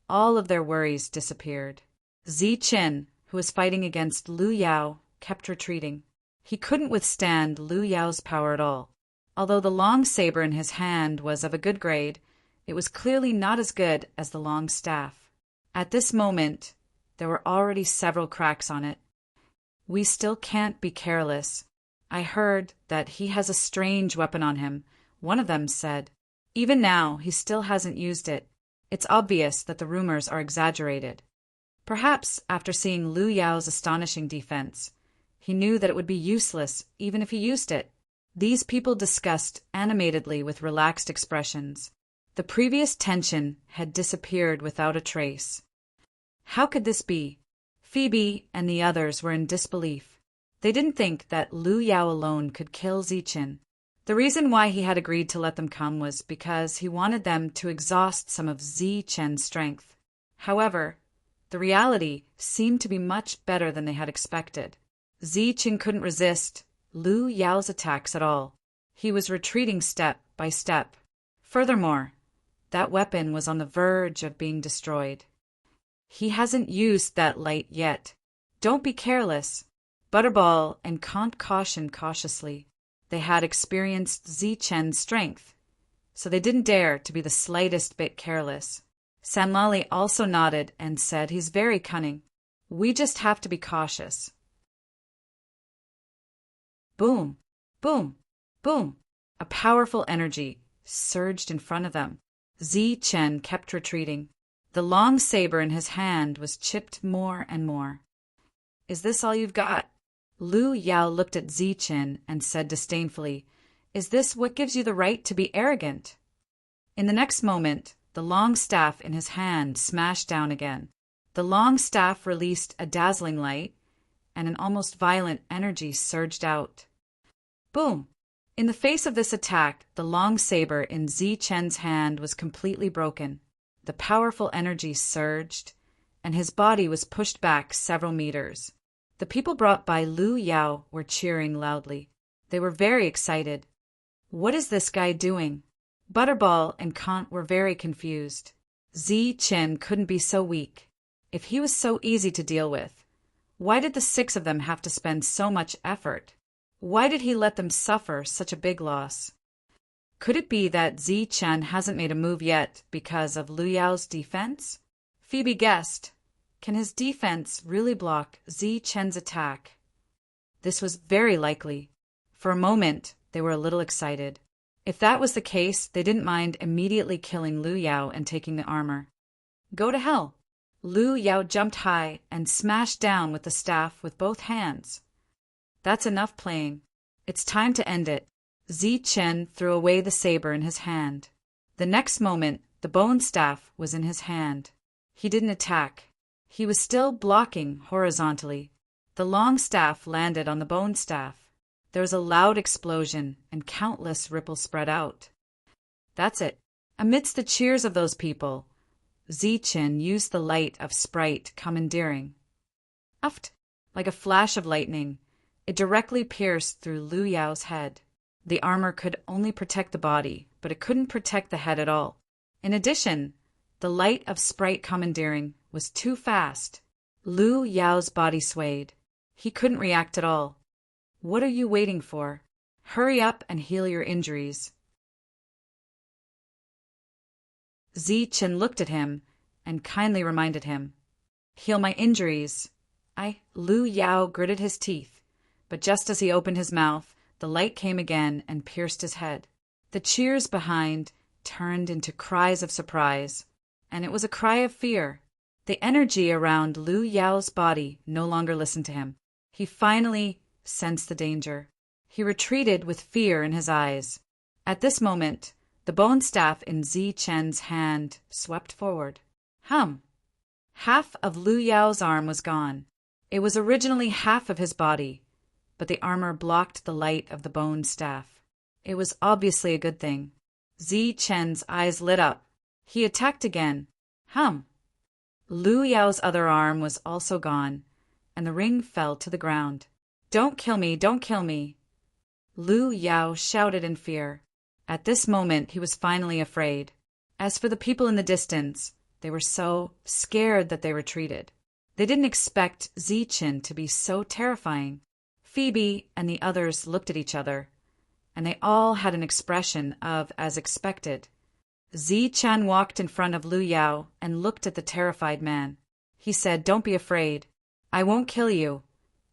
all of their worries disappeared. Ziqin, who was fighting against Lu Yao, kept retreating. He couldn't withstand Lu Yao's power at all. Although the long saber in his hand was of a good grade, it was clearly not as good as the long staff. At this moment, there were already several cracks on it. "We still can't be careless. I heard that he has a strange weapon on him," one of them said. "Even now, he still hasn't used it. It's obvious that the rumors are exaggerated." Perhaps after seeing Lu Yao's astonishing defense, he knew that it would be useless even if he used it. These people discussed animatedly with relaxed expressions. The previous tension had disappeared without a trace. How could this be? Phoebe and the others were in disbelief. They didn't think that Lu Yao alone could kill Ziqin. The reason why he had agreed to let them come was because he wanted them to exhaust some of Ziqin's strength. However, the reality seemed to be much better than they had expected. Ziqin couldn't resist Lu Yao's attacks at all. He was retreating step by step. Furthermore, that weapon was on the verge of being destroyed. "He hasn't used that light yet. Don't be careless." Butterball and Kant cautioned cautiously. They had experienced Ziqin's strength, so they didn't dare to be the slightest bit careless. Sanlali also nodded and said he's very cunning. "We just have to be cautious." Boom, boom, boom. A powerful energy surged in front of them. Ziqin kept retreating. The long saber in his hand was chipped more and more. "Is this all you've got?" Lu Yao looked at Ziqin and said disdainfully, "Is this what gives you the right to be arrogant?" In the next moment, the long staff in his hand smashed down again. The long staff released a dazzling light, and an almost violent energy surged out. Boom! In the face of this attack, the long saber in Ziqin's hand was completely broken. The powerful energy surged, and his body was pushed back several meters. The people brought by Lu Yao were cheering loudly. They were very excited. What is this guy doing? Butterball and Kant were very confused. Ziqin couldn't be so weak. If he was so easy to deal with, why did the 6 of them have to spend so much effort? Why did he let them suffer such a big loss? Could it be that Ziqin hasn't made a move yet because of Lu Yao's defense? Phoebe guessed. Can his defense really block Ziqin's attack? This was very likely. For a moment, they were a little excited. If that was the case, they didn't mind immediately killing Lu Yao and taking the armor. Go to hell! Lu Yao jumped high and smashed down with the staff with both hands. That's enough playing. It's time to end it. Ziqin threw away the saber in his hand. The next moment, the bone staff was in his hand. He didn't attack. He was still blocking horizontally. The long staff landed on the bone staff. There was a loud explosion, and countless ripples spread out. That's it. Amidst the cheers of those people, Ziqin used the light of Sprite commandeering. Uft! Like a flash of lightning, it directly pierced through Lu Yao's head. The armor could only protect the body, but it couldn't protect the head at all. In addition, the light of sprite commandeering was too fast. Lu Yao's body swayed. He couldn't react at all. What are you waiting for? Hurry up and heal your injuries. Zichen looked at him and kindly reminded him. Heal my injuries. Lu Yao gritted his teeth, but just as he opened his mouth, the light came again and pierced his head. The cheers behind turned into cries of surprise, and it was a cry of fear. The energy around Lu Yao's body no longer listened to him. He finally sensed the danger. He retreated with fear in his eyes. At this moment, the bone staff in Zichen's hand swept forward. Half of Lu Yao's arm was gone. It was originally half of his body, but the armor blocked the light of the bone staff. It was obviously a good thing. Zichen's eyes lit up. He attacked again. Lu Yao's other arm was also gone, and the ring fell to the ground. Don't kill me, don't kill me. Lu Yao shouted in fear. At this moment, he was finally afraid. As for the people in the distance, they were so scared that they retreated. They didn't expect Zichen to be so terrifying. Phoebe and the others looked at each other, and they all had an expression of as expected. Zichen walked in front of Lu Yao and looked at the terrified man. He said, "Don't be afraid. I won't kill you,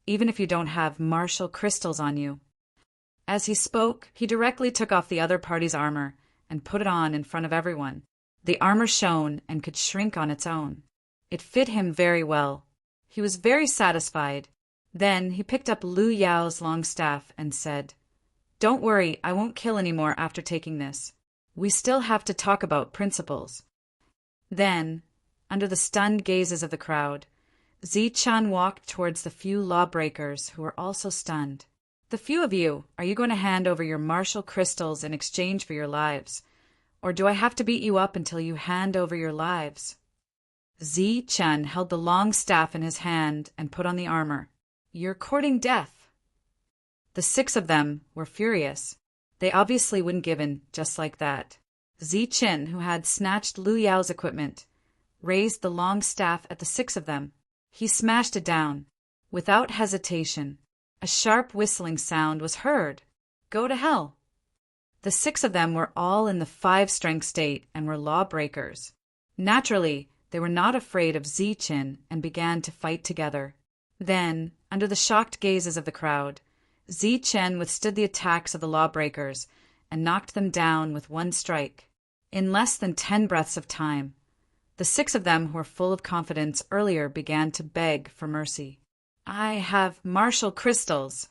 even if you don't have martial crystals on you." As he spoke, he directly took off the other party's armor and put it on in front of everyone. The armor shone and could shrink on its own. It fit him very well. He was very satisfied. Then he picked up Lu Yao's long staff and said, "Don't worry, I won't kill anymore after taking this. We still have to talk about principles." Then, under the stunned gazes of the crowd, Zichen walked towards the few lawbreakers who were also stunned. "The few of you, are you going to hand over your martial crystals in exchange for your lives? Or do I have to beat you up until you hand over your lives?" Zichen held the long staff in his hand and put on the armor. "You're courting death." The 6 of them were furious. They obviously wouldn't give in just like that. Zichen, who had snatched Lu Yao's equipment, raised the long staff at the 6 of them. He smashed it down. Without hesitation, a sharp whistling sound was heard. "Go to hell." The 6 of them were all in the 5-strength state and were lawbreakers. Naturally, they were not afraid of Zichen and began to fight together. Then, under the shocked gazes of the crowd, Zichen withstood the attacks of the lawbreakers and knocked them down with one strike. In less than 10 breaths of time, the 6 of them who were full of confidence earlier began to beg for mercy. "I have martial crystals."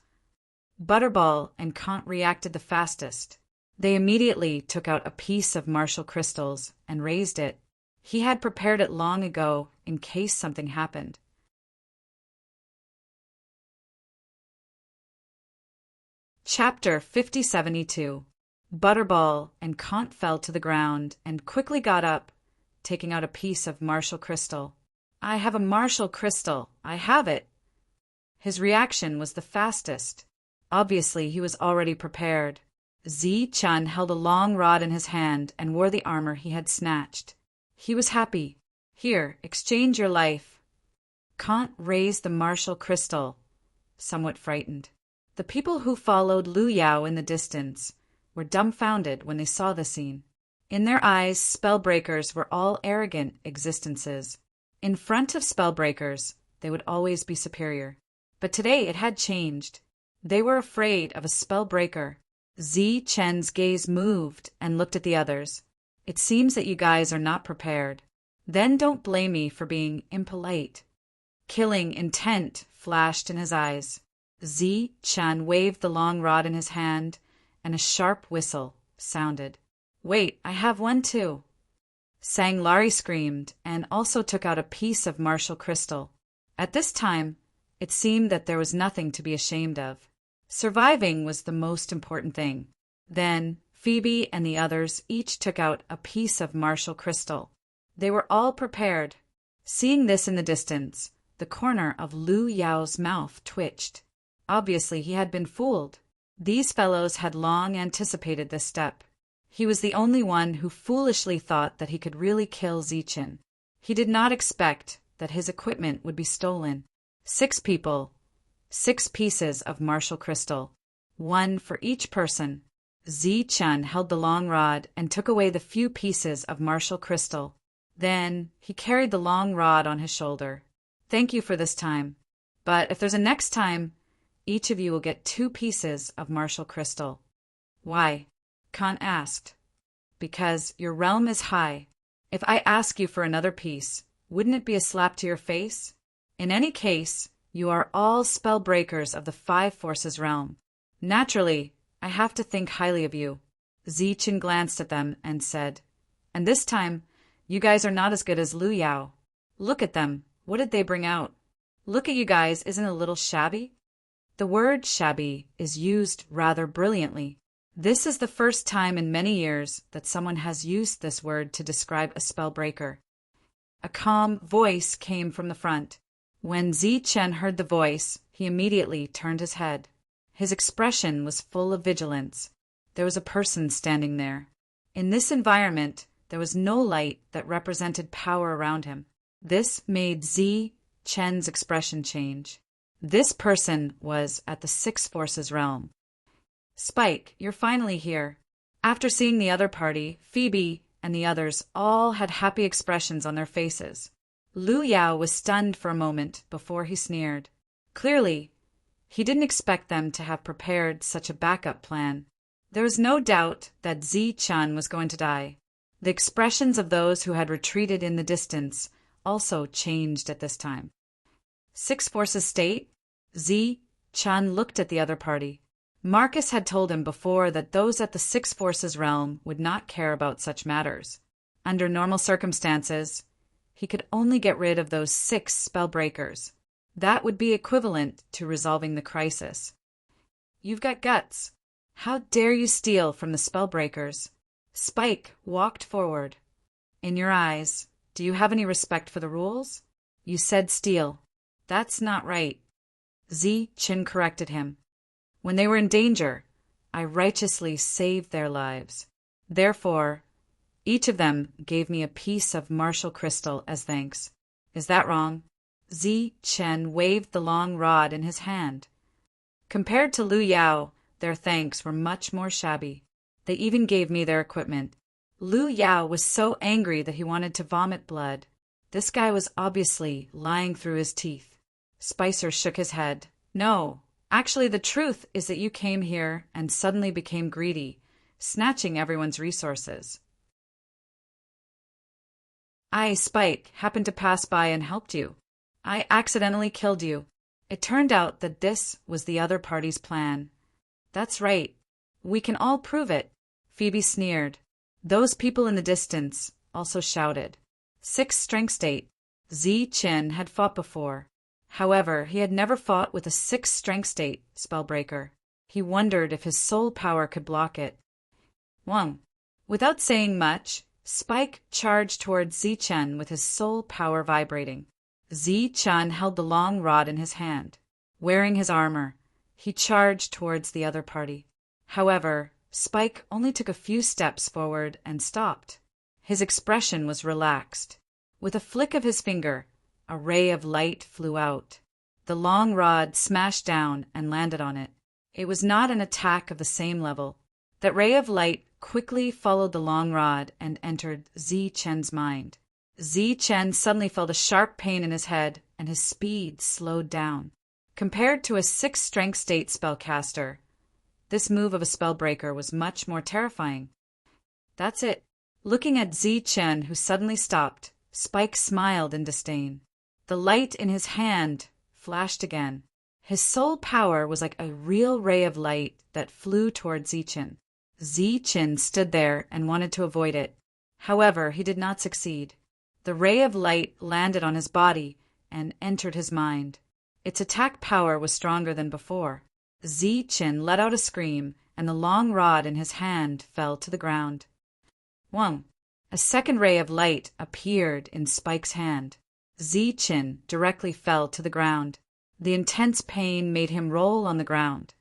Butterball and Kant reacted the fastest. They immediately took out a piece of martial crystals and raised it. He had prepared it long ago in case something happened. Chapter 5072. Butterball and Kant fell to the ground and quickly got up, taking out a piece of martial crystal. "I have a martial crystal. I have it." His reaction was the fastest. Obviously, he was already prepared. Zichen held a long rod in his hand and wore the armor he had snatched. He was happy. "Here, exchange your life." Kant raised the martial crystal, somewhat frightened. The people who followed Lu Yao in the distance were dumbfounded when they saw the scene. In their eyes, spellbreakers were all arrogant existences. In front of spellbreakers, they would always be superior. But today it had changed. They were afraid of a spellbreaker. Zichen's gaze moved and looked at the others. "It seems that you guys are not prepared. Then don't blame me for being impolite." Killing intent flashed in his eyes. Zichen waved the long rod in his hand, and a sharp whistle sounded. "Wait, I have one too." Sang Lari screamed and also took out a piece of martial crystal. At this time, it seemed that there was nothing to be ashamed of. Surviving was the most important thing. Then Phoebe and the others each took out a piece of martial crystal. They were all prepared. Seeing this in the distance, the corner of Lu Yao's mouth twitched. Obviously, he had been fooled. These fellows had long anticipated this step. He was the only one who foolishly thought that he could really kill Zichin. He did not expect that his equipment would be stolen. 6 people, 6 pieces of martial crystal, 1 for each person. Zichin held the long rod and took away the few pieces of martial crystal. Then he carried the long rod on his shoulder. Thank you for this time. But if there's a next time, each of you will get 2 pieces of martial crystal. Why? Khan asked. Because your realm is high. If I ask you for another piece, wouldn't it be a slap to your face? In any case, you are all spell breakers of the 5 forces realm. Naturally, I have to think highly of you. Zichin glanced at them and said, and this time, you guys are not as good as Lu Yao. Look at them. What did they bring out? Look at you guys, isn't it a little shabby? The word shabby is used rather brilliantly. This is the first time in many years that someone has used this word to describe a spellbreaker. A calm voice came from the front. When Zichin heard the voice, he immediately turned his head. His expression was full of vigilance. There was a person standing there. In this environment, there was no light that represented power around him. This made Zichin's expression change. This person was at the 6 forces realm. Spike, you're finally here. After seeing the other party, Phoebe and the others all had happy expressions on their faces. Lu Yao was stunned for a moment before he sneered. Clearly, he didn't expect them to have prepared such a backup plan. There was no doubt that Zichin was going to die. The expressions of those who had retreated in the distance also changed at this time. 6 forces state? Zichin looked at the other party. Marcus had told him before that those at the 6 forces realm would not care about such matters. Under normal circumstances, he could only get rid of those 6 spellbreakers. That would be equivalent to resolving the crisis. You've got guts. How dare you steal from the spellbreakers? Spike walked forward. In your eyes, do you have any respect for the rules? You said steal. That's not right. Zichin corrected him. When they were in danger, I righteously saved their lives. Therefore, each of them gave me a piece of martial crystal as thanks. Is that wrong? Zichin waved the long rod in his hand. Compared to Lu Yao, their thanks were much more shabby. They even gave me their equipment. Lu Yao was so angry that he wanted to vomit blood. This guy was obviously lying through his teeth. Spicer shook his head. No. Actually, the truth is that you came here and suddenly became greedy, snatching everyone's resources. I, Spike, happened to pass by and helped you. I accidentally killed you. It turned out that this was the other party's plan. That's right. We can all prove it. Phoebe sneered. Those people in the distance also shouted. 6 strength state. Zichin had fought before. However, he had never fought with a 6 strength state spellbreaker. He wondered if his soul power could block it. Wang. Without saying much, Spike charged towards Zichin with his soul power vibrating. Zichin held the long rod in his hand. Wearing his armor, he charged towards the other party. However, Spike only took a few steps forward and stopped. His expression was relaxed. With a flick of his finger, a ray of light flew out. The long rod smashed down and landed on it. It was not an attack of the same level. That ray of light quickly followed the long rod and entered Zichin's mind. Zichin suddenly felt a sharp pain in his head, and his speed slowed down. Compared to a 6 strength state spellcaster, this move of a spellbreaker was much more terrifying. That's it. Looking at Zichin, who suddenly stopped, Spike smiled in disdain. The light in his hand flashed again. His soul power was like a real ray of light that flew toward Zichin. Zichin stood there and wanted to avoid it. However, he did not succeed. The ray of light landed on his body and entered his mind. Its attack power was stronger than before. Zichin let out a scream, and the long rod in his hand fell to the ground. Wang. A second ray of light appeared in Spike's hand. Zichin directly fell to the ground. The intense pain made him roll on the ground.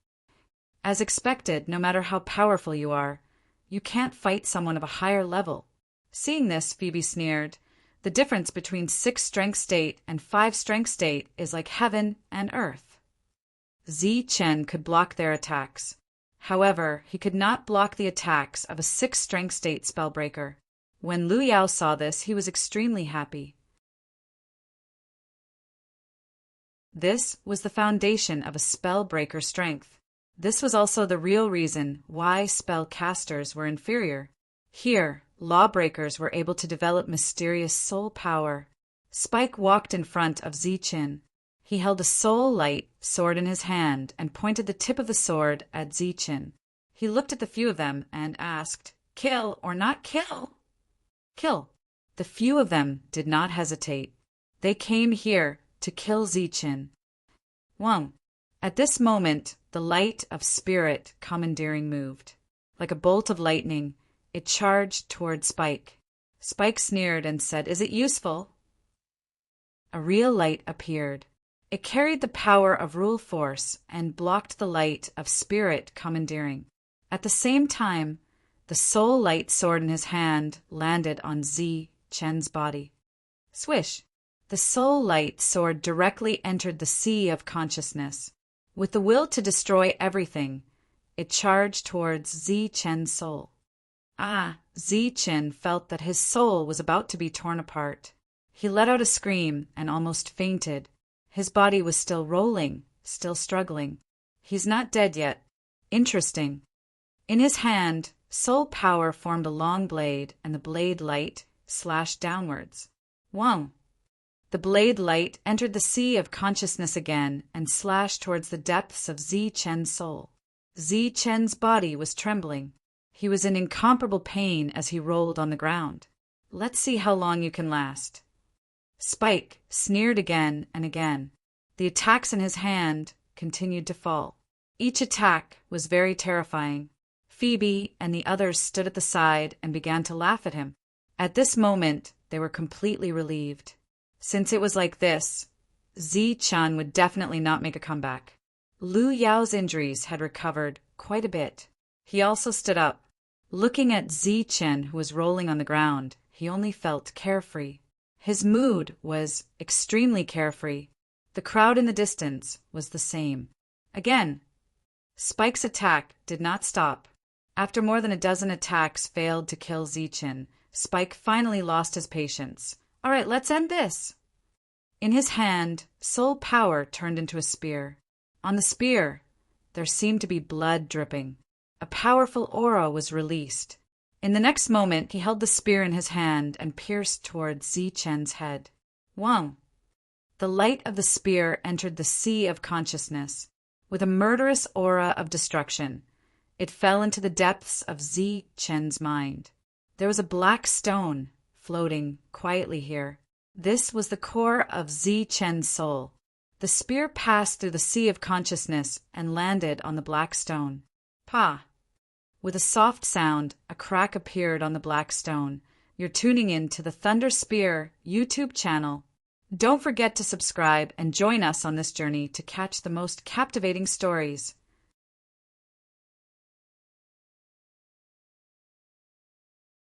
As expected, no matter how powerful you are, you can't fight someone of a higher level. Seeing this, Phoebe sneered. The difference between 6 strength state and 5 strength state is like heaven and earth. Zi-Chen could block their attacks. However, he could not block the attacks of a 6 strength state spellbreaker. When Lu Yao saw this, he was extremely happy. This was the foundation of a spellbreaker strength. This was also the real reason why spellcasters were inferior. Here, lawbreakers were able to develop mysterious soul power. Spike walked in front of Zi-Chen. He held a soul light sword in his hand and pointed the tip of the sword at Zi-Chen. He looked at the few of them and asked, "Kill or not kill?" "Kill." The few of them did not hesitate. They came here to kill Zi-Chen. 1. At this moment, the light of spirit commandeering moved. Like a bolt of lightning, it charged toward Spike. Spike sneered and said, "Is it useful?" A real light appeared. It carried the power of rule force and blocked the light of spirit commandeering. At the same time, the soul light sword in his hand landed on Zi-Chen's body. Swish! The soul light sword directly entered the sea of consciousness. With the will to destroy everything, it charged towards Zi-Chen's soul. Zi-Chen felt that his soul was about to be torn apart. He let out a scream and almost fainted. His body was still rolling, still struggling. He's not dead yet. Interesting. In his hand, soul power formed a long blade, and the blade light slashed downwards. Wow! The blade light entered the sea of consciousness again and slashed towards the depths of Zi-Chen's soul. Zi-Chen's body was trembling. He was in incomparable pain as he rolled on the ground. Let's see how long you can last. Spike sneered again and again. The attacks in his hand continued to fall. Each attack was very terrifying. Phoebe and the others stood at the side and began to laugh at him. At this moment, they were completely relieved. Since it was like this, Zi-Chen would definitely not make a comeback. Lu Yao's injuries had recovered quite a bit. He also stood up. Looking at Zi-Chen, who was rolling on the ground, he only felt carefree. His mood was extremely carefree. The crowd in the distance was the same. Again, Spike's attack did not stop. After more than a dozen attacks failed to kill Zi-Chen, Spike finally lost his patience. "All right, let's end this." In his hand, soul power turned into a spear. On the spear, there seemed to be blood dripping. A powerful aura was released. In the next moment, he held the spear in his hand and pierced towards Zi-Chen's head. Wang! The light of the spear entered the sea of consciousness. With a murderous aura of destruction, it fell into the depths of Zi-Chen's mind. There was a black stone floating quietly here. This was the core of Zi-Chen's soul. The spear passed through the sea of consciousness and landed on the black stone. Pa! With a soft sound, a crack appeared on the black stone. You're tuning in to the Thunder Spear YouTube channel. Don't forget to subscribe and join us on this journey to catch the most captivating stories.